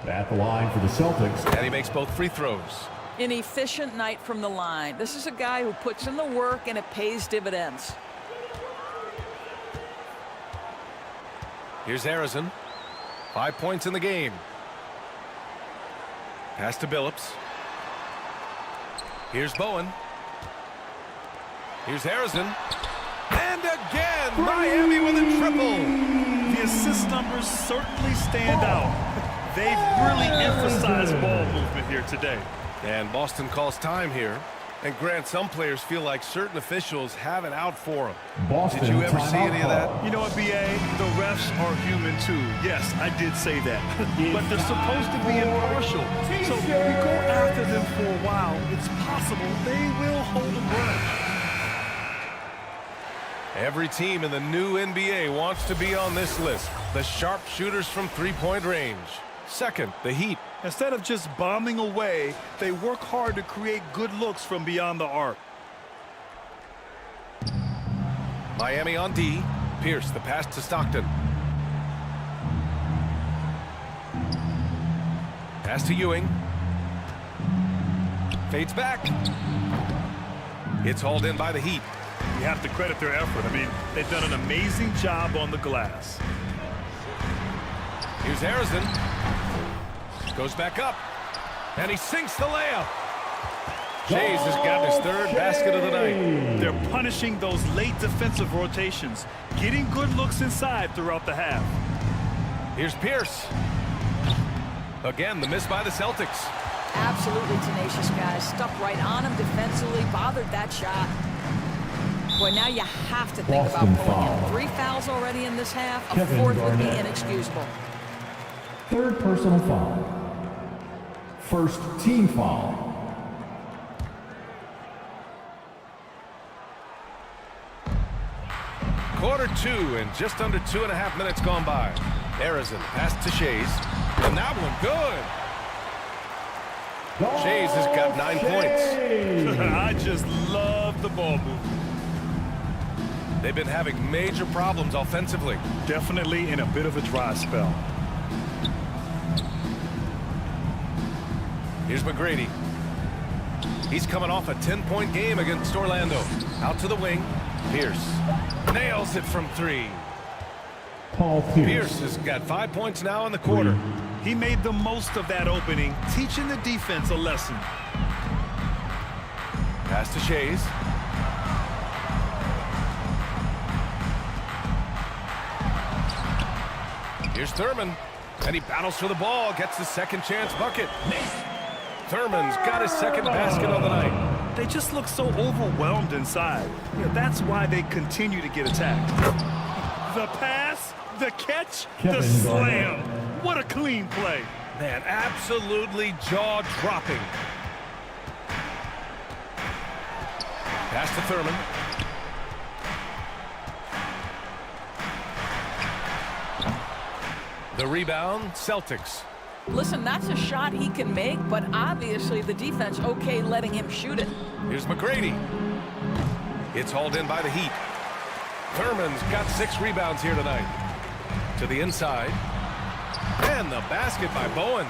Speaker 19: At the line for the Celtics.
Speaker 14: And he makes both free throws.
Speaker 20: An efficient night from the line. This is a guy who puts in the work and it pays dividends.
Speaker 14: Here's Harrison. 5 points in the game. Pass to Billups. Here's Bowen. Here's Harrison. And again, Miami with a triple.
Speaker 15: The assist numbers certainly stand out. They've really emphasized ball movement here today.
Speaker 14: And Boston calls time here. And Grant, some players feel like certain officials have it out for them.
Speaker 19: Boston,
Speaker 14: did you ever see any of that?
Speaker 15: You know what, B.A.? The refs are human too. Yes, I did say that. But they're supposed to be impartial. So if you go after them for a while, it's possible they will hold a grudge.
Speaker 14: Every team in the new NBA wants to be on this list. The sharpshooters from three-point range. Second, the Heat.
Speaker 15: Instead of just bombing away, they work hard to create good looks from beyond the arc.
Speaker 14: Miami on D. Pierce, the pass to Stockton. Pass to Ewing. Fades back. It's hauled in by the Heat.
Speaker 15: You have to credit their effort. I mean, they've done an amazing job on the glass.
Speaker 14: Here's Harrison. Goes back up. And he sinks the layup. Shays has got his 3rd basket of the night.
Speaker 15: They're punishing those late defensive rotations, getting good looks inside throughout the half.
Speaker 14: Here's Pierce. Again, the miss by the Celtics.
Speaker 20: Absolutely tenacious guys. Stuck right on him defensively, bothered that shot. Boy, now you have to think
Speaker 19: Boston
Speaker 20: about pulling
Speaker 19: foul.
Speaker 20: him. 3 fouls already in this half. A
Speaker 19: Kevin
Speaker 20: 4th would be
Speaker 19: Garnett.
Speaker 20: inexcusable.
Speaker 19: 3rd personal foul. First team foul.
Speaker 14: Quarter 2 and just under 2.5 minutes gone by. Harrison pass to Shays. And that one good. Shays has got 9 points.
Speaker 15: I just love the ball movement.
Speaker 14: They've been having major problems offensively.
Speaker 15: Definitely in a bit of a dry spell.
Speaker 14: Here's McGrady. He's coming off a 10-point game against Orlando. Out to the wing. Pierce nails it from 3.
Speaker 19: Paul Pierce.
Speaker 14: Pierce has got 5 points now in the quarter.
Speaker 15: He made the most of that opening, teaching the defense a lesson.
Speaker 14: Pass to Shays. Here's Thurman. And he battles for the ball, gets the second chance bucket. Thurman's got his 2nd basket of the night.
Speaker 15: They just look so overwhelmed inside. Yeah, that's why they continue to get attacked. The pass, the catch,
Speaker 19: Kevin
Speaker 15: the slam.
Speaker 19: Garnett.
Speaker 15: What a clean play.
Speaker 14: Man, absolutely jaw-dropping. Pass to Thurman. The rebound, Celtics.
Speaker 20: Listen, that's a shot he can make, but obviously the defense okay letting him shoot it.
Speaker 14: Here's McGrady. It's hauled in by the Heat. Thurman's got 6 rebounds here tonight. To the inside. And the basket by Bowen.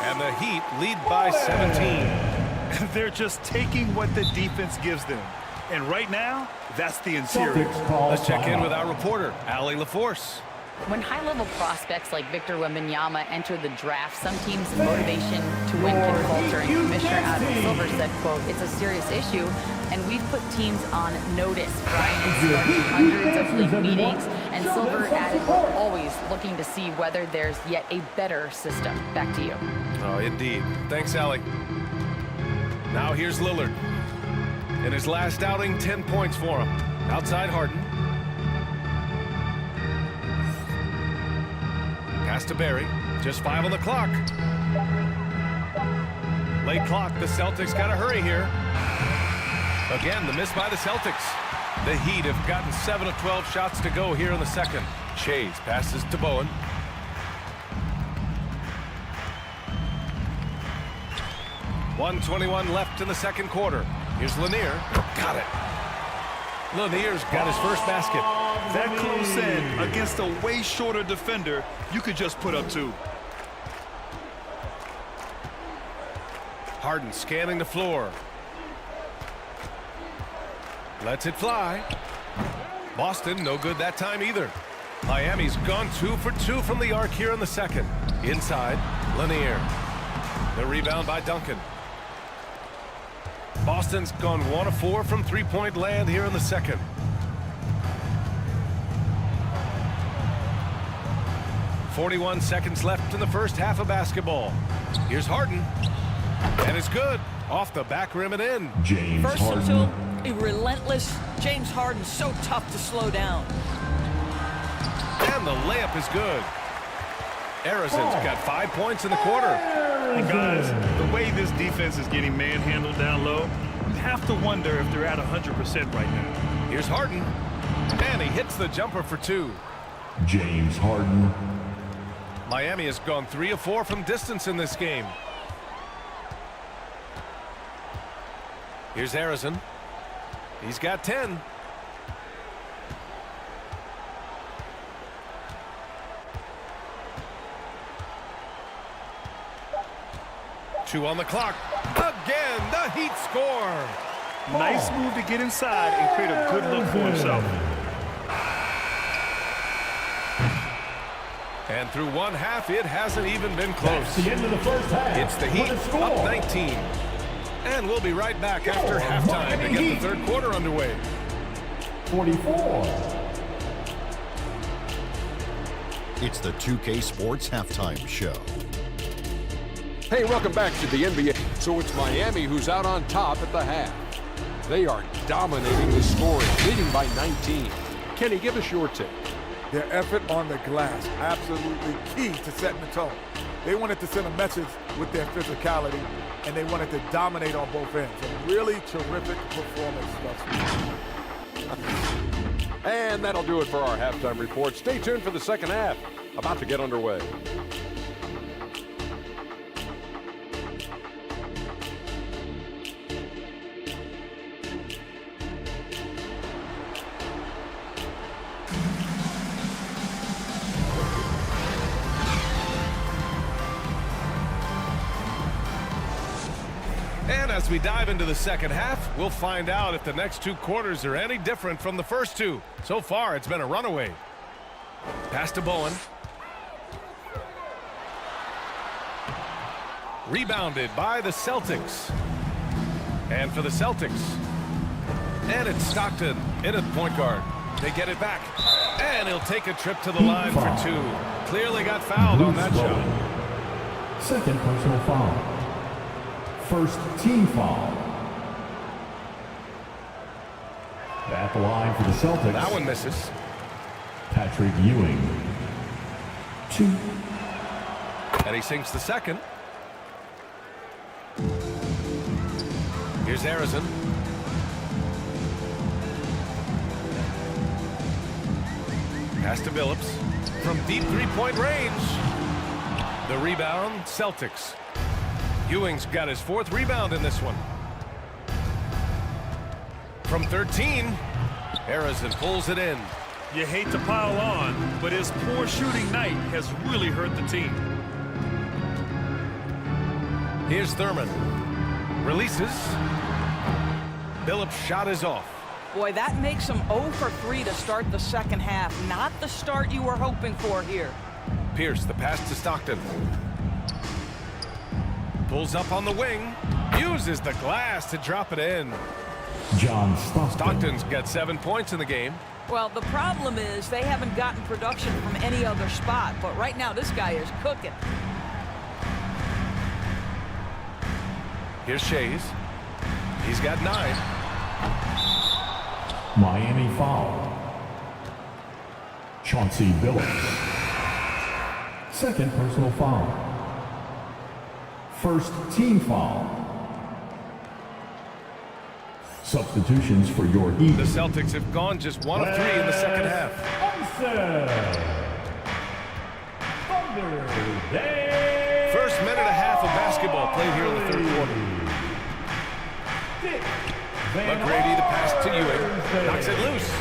Speaker 14: And the Heat lead by 17.
Speaker 15: They're just taking what the defense gives them. And right now, that's the interior.
Speaker 14: Let's check in with our reporter, Allie LaForce.
Speaker 16: When high-level prospects like Victor Wembanyama enter the draft, some teams' motivation to win can falter, and Commissioner Adam Silver said, quote, "It's a serious issue, and we've put teams on notice." Brian has started hundreds of league meetings, and Silver added, "We're always looking to see whether there's yet a better system." Back to you.
Speaker 14: Oh, indeed. Thanks, Allie. Now here's Lillard. In his last outing, 10 points for him. Outside Harden. Pass to Barry. Just 5 on the clock. Late clock. The Celtics got to hurry here. Again, the miss by the Celtics. The Heat have gotten 7 of 12 shots to go here in the second. Chase passes to Bowen. .121 left in the second quarter. Here's Lanier. Got it. Lanier's got his first basket.
Speaker 15: That close in against a way shorter defender, you could just put up 2.
Speaker 14: Harden scanning the floor. Lets it fly. Boston, no good that time either. Miami's gone 2 for 2 from the arc here in the second. Inside, Lanier. The rebound by Duncan. Boston's gone 1 of 4 from three-point land here in the second. .41 seconds left in the first half of basketball. Here's Harden. And it's good. Off the back rim and in.
Speaker 20: Versatile, relentless. James Harden, so tough to slow down.
Speaker 14: And the layup is good. Arizon's got 5 points in the quarter.
Speaker 15: And guys, the way this defense is getting manhandled down low, you have to wonder if they're at 100% right now.
Speaker 14: Here's Harden. And he hits the jumper for 2.
Speaker 19: James Harden.
Speaker 14: Miami has gone 3 of 4 from distance in this game. Here's Arizon. He's got 10. Two on the clock. Again, the Heat score.
Speaker 15: Nice move to get inside and create a good look for himself.
Speaker 14: And through one half, it hasn't even been close.
Speaker 19: That's the end of the first half.
Speaker 14: It's the Heat up 19. And we'll be right back after halftime to get the third quarter underway.
Speaker 19: 44.
Speaker 10: It's the 2K Sports Halftime Show.
Speaker 11: Hey, welcome back to the NBA. So it's Miami who's out on top at the half. They are dominating the scoring, leading by 19. Kenny, give us your take.
Speaker 21: Their effort on the glass, absolutely key to setting the tone. They wanted to send a message with their physicality, and they wanted to dominate on both ends. A really terrific performance thus far.
Speaker 11: And that'll do it for our halftime report. Stay tuned for the second half, about to get underway.
Speaker 14: And as we dive into the second half, we'll find out if the next 2 quarters are any different from the first 2. So far, it's been a runaway. Pass to Bowen. Rebounded by the Celtics. And for the Celtics. And it's Stockton in at point guard. They get it back. And he'll take a trip to the line for 2. Clearly got fouled on that shot.
Speaker 19: Second personal foul. First team foul. At the line for the Celtics.
Speaker 14: That one misses.
Speaker 19: Patrick Ewing. 2.
Speaker 14: And he sinks the second. Here's Arizon. Pass to Billups. From deep three-point range. The rebound, Celtics. Ewing's got his 4th rebound in this one. From 13, Arizon pulls it in.
Speaker 15: You hate to pile on, but his poor shooting night has really hurt the team.
Speaker 14: Here's Thurman. Releases. Billups' shot is off.
Speaker 20: Boy, that makes him 0 for 3 to start the second half. Not the start you were hoping for here.
Speaker 14: Pierce, the pass to Stockton. Pulls up on the wing. Uses the glass to drop it in.
Speaker 19: John Stockton.
Speaker 14: Stockton's got 7 points in the game.
Speaker 20: Well, the problem is they haven't gotten production from any other spot. But right now, this guy is cooking.
Speaker 14: Here's Shays. He's got 9.
Speaker 19: Miami foul. Chauncey Billups. Second personal foul. First team foul. Substitutions for your Heat.
Speaker 14: The Celtics have gone just 1 of 3 in the second half. First minute and a half of basketball played here in the third quarter. McGrady, the pass to Ewing, knocks it loose.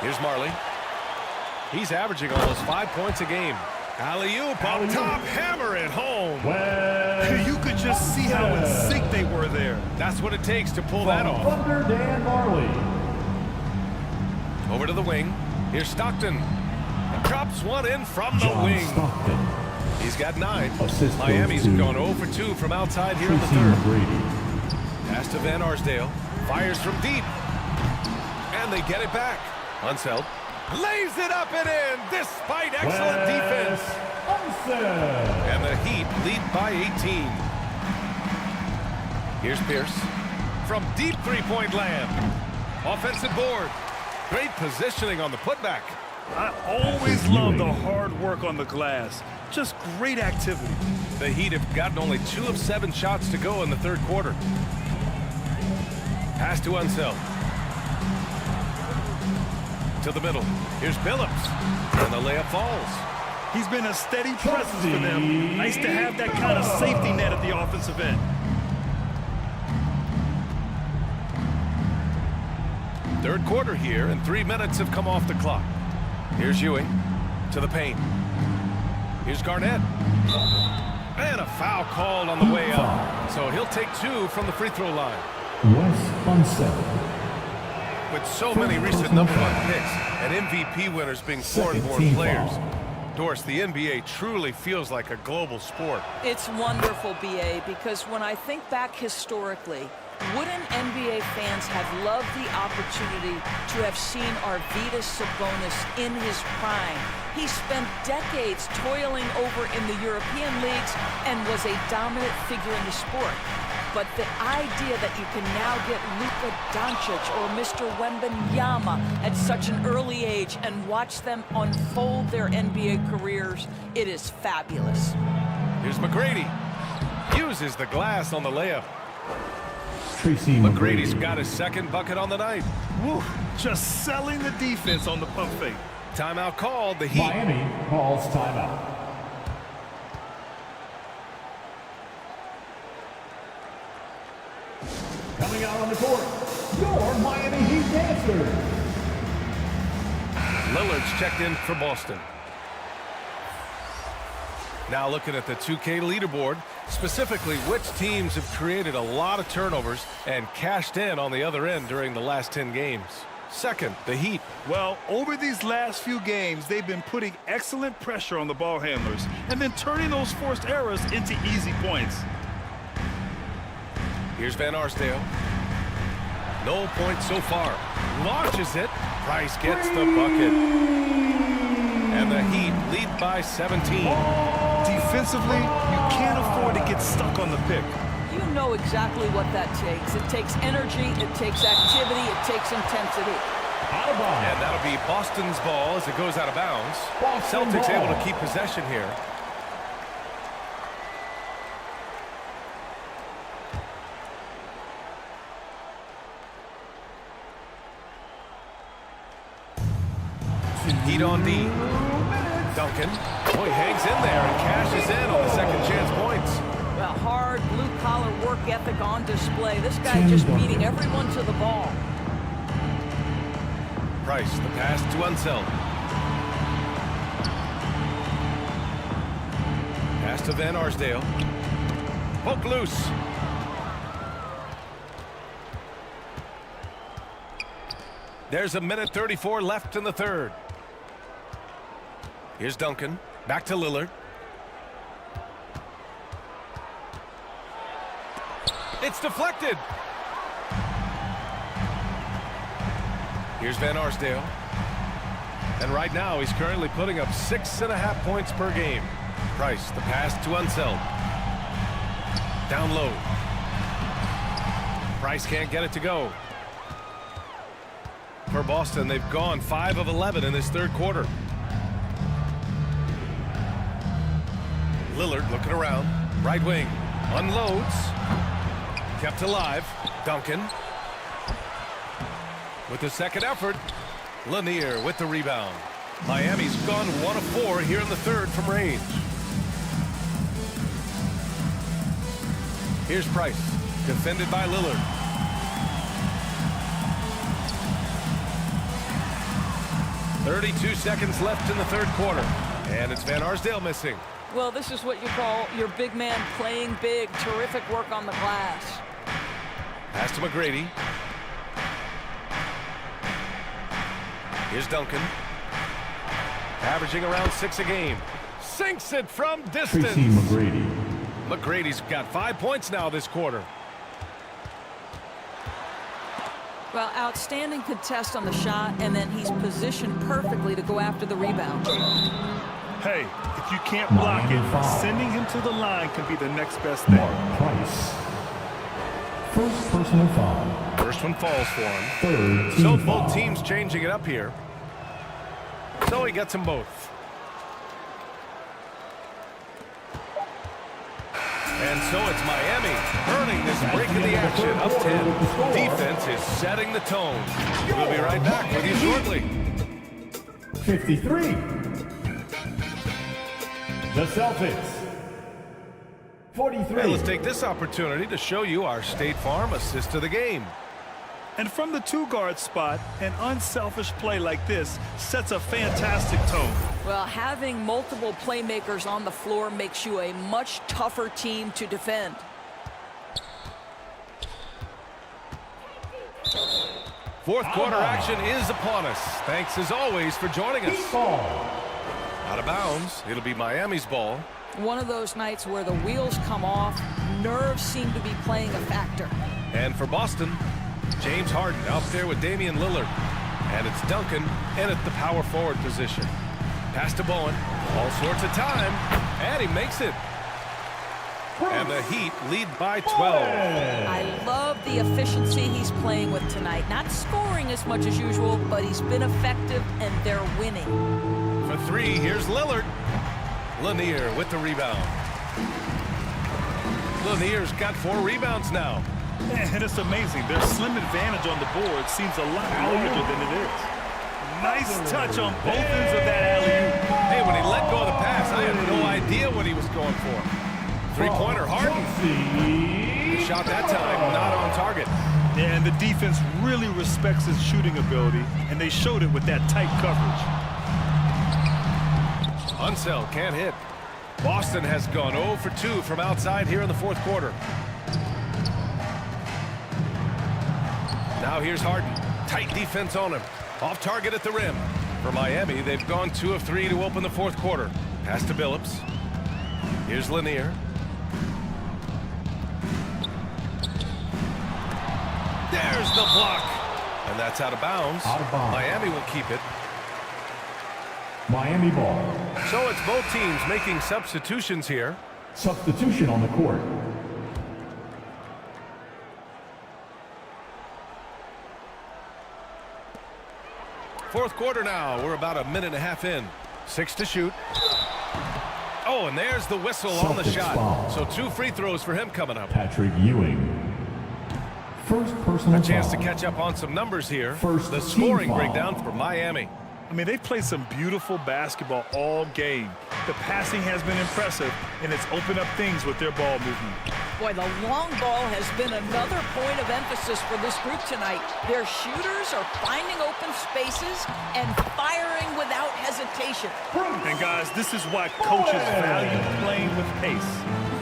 Speaker 14: Here's Marley. He's averaging almost 5 points a game. Alley-oop up top, hammer it home.
Speaker 5: You could just see how in sync they were there.
Speaker 14: That's what it takes to pull that off.
Speaker 19: Thunder Dan Marley.
Speaker 14: Over to the wing. Here's Stockton. Drops one in from the
Speaker 19: John
Speaker 14: wing.
Speaker 19: Stockton.
Speaker 14: He's got 9.
Speaker 19: Assist
Speaker 14: Miami's
Speaker 19: goes to
Speaker 14: gone 0 for 2 from outside here in the third. Pass to Van Arsdale. Fires from deep. And they get it back. Unseld. Lays it up and in despite excellent defense. And the Heat lead by 18. Here's Pierce. From deep three-point land. Offensive board. Great positioning on the putback.
Speaker 5: I always love the hard work on the glass. Just great activity.
Speaker 14: The Heat have gotten only 2 of 7 shots to go in the third quarter. Pass to Unseld. To the middle. Here's Billups. And the layup falls.
Speaker 5: He's been a steady presence for them. Nice to have that kind of safety net at the offensive end.
Speaker 14: Third quarter here, and 3 minutes have come off the clock. Here's Ewing to the paint. Here's Garnett. And a foul called on the way up. So he'll take 2 from the free throw line.
Speaker 19: Wes Unseld.
Speaker 14: With so many recent number 1 picks and MVP winners being foreign-born players, Doris, the NBA truly feels like a global sport.
Speaker 20: It's wonderful, BA, because when I think back historically, wouldn't NBA fans have loved the opportunity to have seen Arvydas Sabonis in his prime? He spent decades toiling over in the European leagues and was a dominant figure in the sport. But the idea that you can now get Luka Doncic or Mr. Wembanyama at such an early age and watch them unfold their NBA careers, it is fabulous.
Speaker 14: Here's McGrady. Uses the glass on the layup.
Speaker 19: McGrady's
Speaker 14: got his second bucket on the night.
Speaker 5: Woo, just selling the defense on the pump fake.
Speaker 14: Timeout called. The Heat.
Speaker 19: Miami calls timeout. Coming out on the court, your Miami Heat dancers.
Speaker 14: Lillard's checked in for Boston. Now looking at the 2K leaderboard, specifically which teams have created a lot of turnovers and cashed in on the other end during the last 10 games. Second, the Heat.
Speaker 5: Well, over these last few games, they've been putting excellent pressure on the ball handlers and then turning those forced errors into easy points.
Speaker 14: Here's Van Arsdale. No points so far. Launches it. Price gets the bucket. And the Heat lead by 17.
Speaker 5: Defensively, you can't afford to get stuck on the pick.
Speaker 20: You know exactly what that takes. It takes energy, it takes activity, it takes intensity.
Speaker 14: And that'll be Boston's ball as it goes out of bounds. Celtics able to keep possession here. Heat on D. Duncan. Oh, he hangs in there and cashes in on the second chance points.
Speaker 20: Well, hard blue-collar work ethic on display. This guy just beating everyone to the ball.
Speaker 14: Price, the pass to Unseld. Pass to Van Arsdale. Poke loose. There's a minute 34 left in the third. Here's Duncan. Back to Lillard. It's deflected. Here's Van Arsdale. And right now, he's currently putting up 6.5 points per game. Price, the pass to Unseld. Down low. Price can't get it to go. For Boston, they've gone 5 of 11 in this third quarter. Lillard looking around. Right wing. Unloads. Kept alive. Duncan. With the second effort. Lanier with the rebound. Miami's gone 1 of 4 here in the third from range. Here's Price. Defended by Lillard. .32 seconds left in the third quarter. And it's Van Arsdale missing.
Speaker 20: Well, this is what you call your big man playing big. Terrific work on the glass.
Speaker 14: Pass to McGrady. Here's Duncan. Averaging around 6 a game. Sinks it from distance.
Speaker 19: Tracy McGrady.
Speaker 14: McGrady's got 5 points now this quarter.
Speaker 20: Well, outstanding contest on the shot, and then he's positioned perfectly to go after the rebound.
Speaker 15: Hey, if you can't block it, sending him to the line can be the next best thing.
Speaker 19: Mark Price. First personal foul.
Speaker 14: First one falls for him.
Speaker 19: Third
Speaker 14: So
Speaker 19: team
Speaker 14: both
Speaker 19: foul.
Speaker 14: teams changing it up here. So he gets them both. And so it's Miami earning this break of the action up 10. Defense is setting the tone. We'll be right back with you shortly.
Speaker 19: 53. The Celtics. 43.
Speaker 14: And let's take this opportunity to show you our State Farm assist of the game.
Speaker 15: And from the two-guard spot, an unselfish play like this sets a fantastic tone.
Speaker 20: Well, having multiple playmakers on the floor makes you a much tougher team to defend.
Speaker 14: Fourth quarter action is upon us. Thanks as always for joining us. Out of bounds. It'll be Miami's ball.
Speaker 20: One of those nights where the wheels come off, nerves seem to be playing a factor.
Speaker 14: And for Boston, James Harden out there with Damian Lillard. And it's Duncan in at the power forward position. Pass to Bowen. All sorts of time. And he makes it. And the Heat lead by 12.
Speaker 20: I love the efficiency he's playing with tonight. Not scoring as much as usual, but he's been effective and they're winning.
Speaker 14: For three, here's Lillard. Lanier with the rebound. Lanier's got 4 rebounds now.
Speaker 15: And it's amazing. Their slim advantage on the board seems a lot larger than it is. Nice touch on both ends of that alley-oop.
Speaker 14: Hey, when he let go of the pass, I had no idea what he was going for. Three-pointer, Harden. Good shot that time, not on target.
Speaker 15: Yeah, and the defense really respects his shooting ability, and they showed it with that tight coverage.
Speaker 14: Unseld can't hit. Boston has gone 0 for 2 from outside here in the fourth quarter. Now here's Harden. Tight defense on him. Off target at the rim. For Miami, they've gone 2 of 3 to open the fourth quarter. Pass to Billups. Here's Lanier. There's the block. And that's out of bounds. Miami will keep it.
Speaker 19: Miami ball.
Speaker 14: So it's both teams making substitutions here.
Speaker 19: Substitution on the court.
Speaker 14: Fourth quarter now. We're about a minute and a half in. 6 to shoot. Oh, and there's the whistle on the shot.
Speaker 19: Foul.
Speaker 14: So 2 free throws for him coming up.
Speaker 19: Patrick Ewing. First personal
Speaker 14: A chance to
Speaker 19: foul.
Speaker 14: catch up on some numbers here.
Speaker 19: First
Speaker 14: the
Speaker 19: team
Speaker 14: scoring
Speaker 19: foul.
Speaker 14: breakdown for Miami.
Speaker 15: I mean, they've played some beautiful basketball all game. The passing has been impressive, and it's opened up things with their ball movement.
Speaker 20: Boy, the long ball has been another point of emphasis for this group tonight. Their shooters are finding open spaces and firing without hesitation.
Speaker 15: And guys, this is why coaches value playing with pace.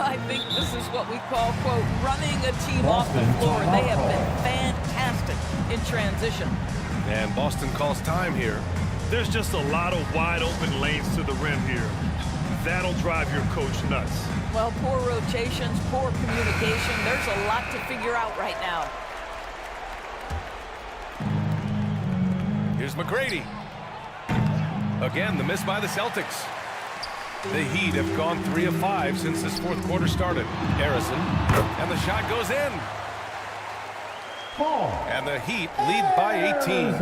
Speaker 20: I think this is what we call, quote, running a team off the floor. They have been fantastic in transition.
Speaker 14: And Boston calls time here.
Speaker 15: There's just a lot of wide open lanes to the rim here. That'll drive your coach nuts.
Speaker 20: Well, poor rotations, poor communication. There's a lot to figure out right now.
Speaker 14: Here's McGrady. Again, the miss by the Celtics. The Heat have gone 3 of 5 since this fourth quarter started. Harrison, and the shot goes in. And the Heat lead by 18.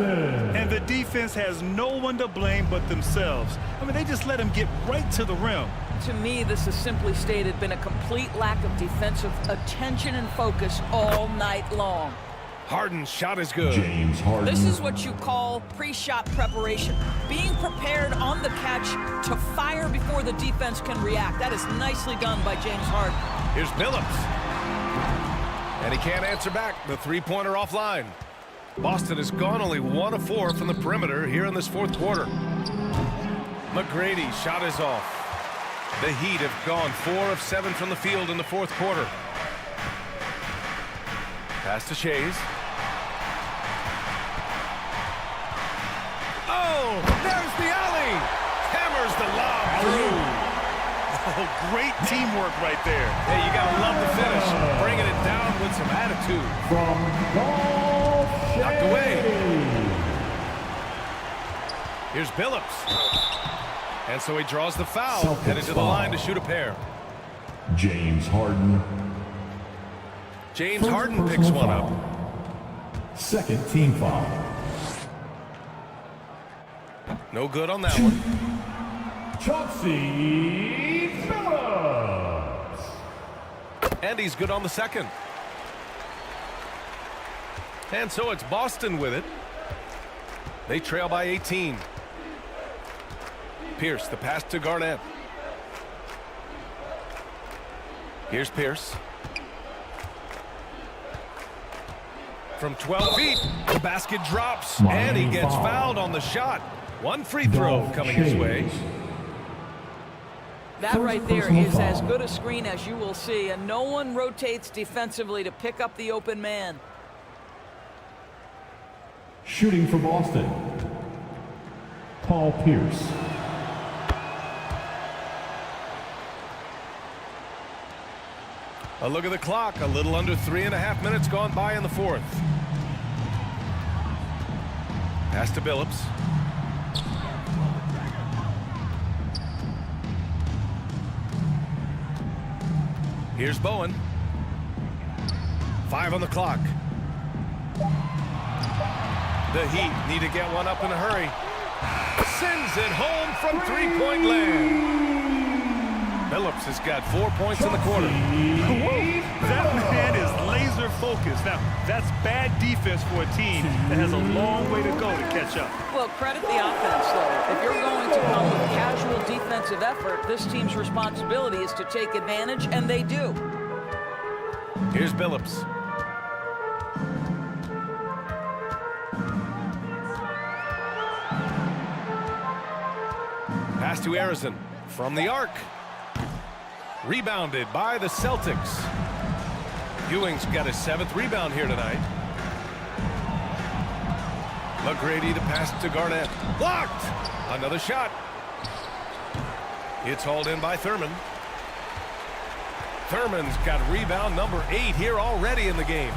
Speaker 15: And the defense has no one to blame but themselves. I mean, they just let him get right to the rim.
Speaker 20: To me, this has simply stated been a complete lack of defensive attention and focus all night long.
Speaker 14: Harden's shot is good.
Speaker 19: James Harden.
Speaker 20: This is what you call pre-shot preparation. Being prepared on the catch to fire before the defense can react. That is nicely done by James Harden.
Speaker 14: Here's Billups. And he can't answer back. The three-pointer offline. Boston has gone only 1 of 4 from the perimeter here in this fourth quarter. McGrady shot is off. The Heat have gone 4 of 7 from the field in the fourth quarter. Pass to Shays. Oh, there's the alley. Hammers the lob through.
Speaker 15: Oh, great teamwork right there.
Speaker 14: Hey, you got to love the finish. Bringing it down with some attitude.
Speaker 19: From Golf
Speaker 14: Knocked away. Here's Billups. And so he draws the foul.
Speaker 19: Celtics
Speaker 14: Headed to the
Speaker 19: foul.
Speaker 14: line to shoot a pair.
Speaker 19: James Harden.
Speaker 14: James
Speaker 19: First
Speaker 14: Harden picks
Speaker 19: personal
Speaker 14: one up.
Speaker 19: foul. Second team foul.
Speaker 14: No good on that one.
Speaker 19: Chauncey Billups.
Speaker 14: And he's good on the second. And so it's Boston with it. They trail by 18. Pierce, the pass to Garnett. Here's Pierce. From 12 feet, the basket drops, and he gets fouled on the shot. One free throw coming his way.
Speaker 20: That right there is as good a screen as you will see, and no one rotates defensively to pick up the open man.
Speaker 19: Shooting for Boston. Paul Pierce.
Speaker 14: A look at the clock. A little under 3.5 minutes gone by in the fourth. Pass to Billups. Here's Bowen. 5 on the clock. The Heat need to get one up in a hurry. Sends it home from three-point land. Billups has got 4 points in the quarter.
Speaker 15: Whoa, that man is laser focused. Now, that's bad defense for a team that has a long way to go to catch up.
Speaker 20: Well, credit the offense, though. If you're going to come with casual defensive effort, this team's responsibility is to take advantage, and they do.
Speaker 14: Here's Billups. Pass to Harrison from the arc. Rebounded by the Celtics. Ewing's got his 7th rebound here tonight. McGrady, the pass to Garnett. Blocked! Another shot. It's hauled in by Thurman. Thurman's got rebound number 8 here already in the game.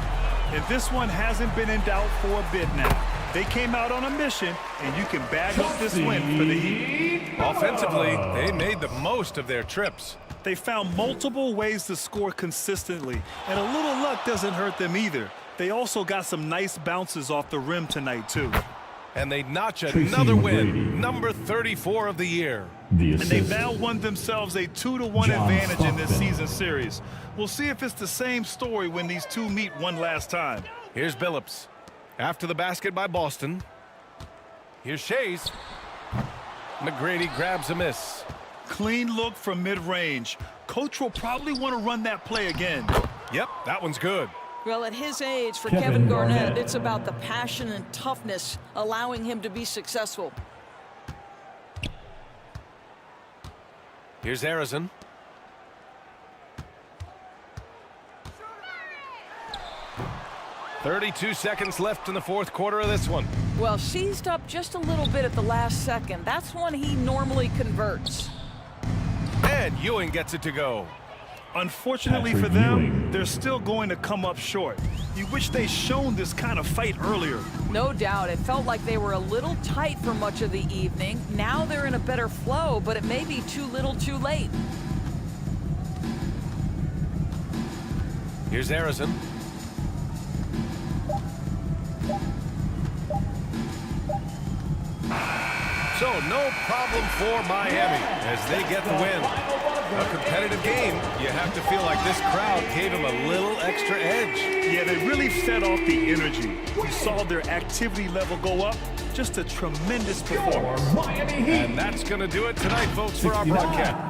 Speaker 15: And this one hasn't been in doubt for a bit now. They came out on a mission, and you can bag up this win for the Heat.
Speaker 14: Offensively, they made the most of their trips.
Speaker 15: They found multiple ways to score consistently, and a little luck doesn't hurt them either. They also got some nice bounces off the rim tonight, too.
Speaker 14: And they notch another win, number 34 of the year.
Speaker 15: And they've now won themselves a 2-1 advantage in this season series. We'll see if it's the same story when these two meet one last time.
Speaker 14: Here's Billups. After the basket by Boston. Here's Shays. McGrady grabs a miss.
Speaker 15: Clean look from mid-range. Coach will probably want to run that play again.
Speaker 14: Yep, that one's good.
Speaker 20: Well, at his age, for Kevin Garnett, it's about the passion and toughness allowing him to be successful.
Speaker 14: Here's Harrison. 32 seconds left in the fourth quarter of this one.
Speaker 20: Well, seized up just a little bit at the last second. That's when he normally converts.
Speaker 14: And Ewing gets it to go.
Speaker 15: Unfortunately for them, they're still going to come up short. You wish they'd shown this kind of fight earlier.
Speaker 20: No doubt. It felt like they were a little tight for much of the evening. Now they're in a better flow, but it may be too little too late.
Speaker 14: Here's Harrison. So no problem for Miami as they get the win. A competitive game. You have to feel like this crowd gave them a little extra edge.
Speaker 15: Yeah, they really fed off the energy. You saw their activity level go up. Just a tremendous performance.
Speaker 14: And that's going to do it tonight, folks, for our broadcast.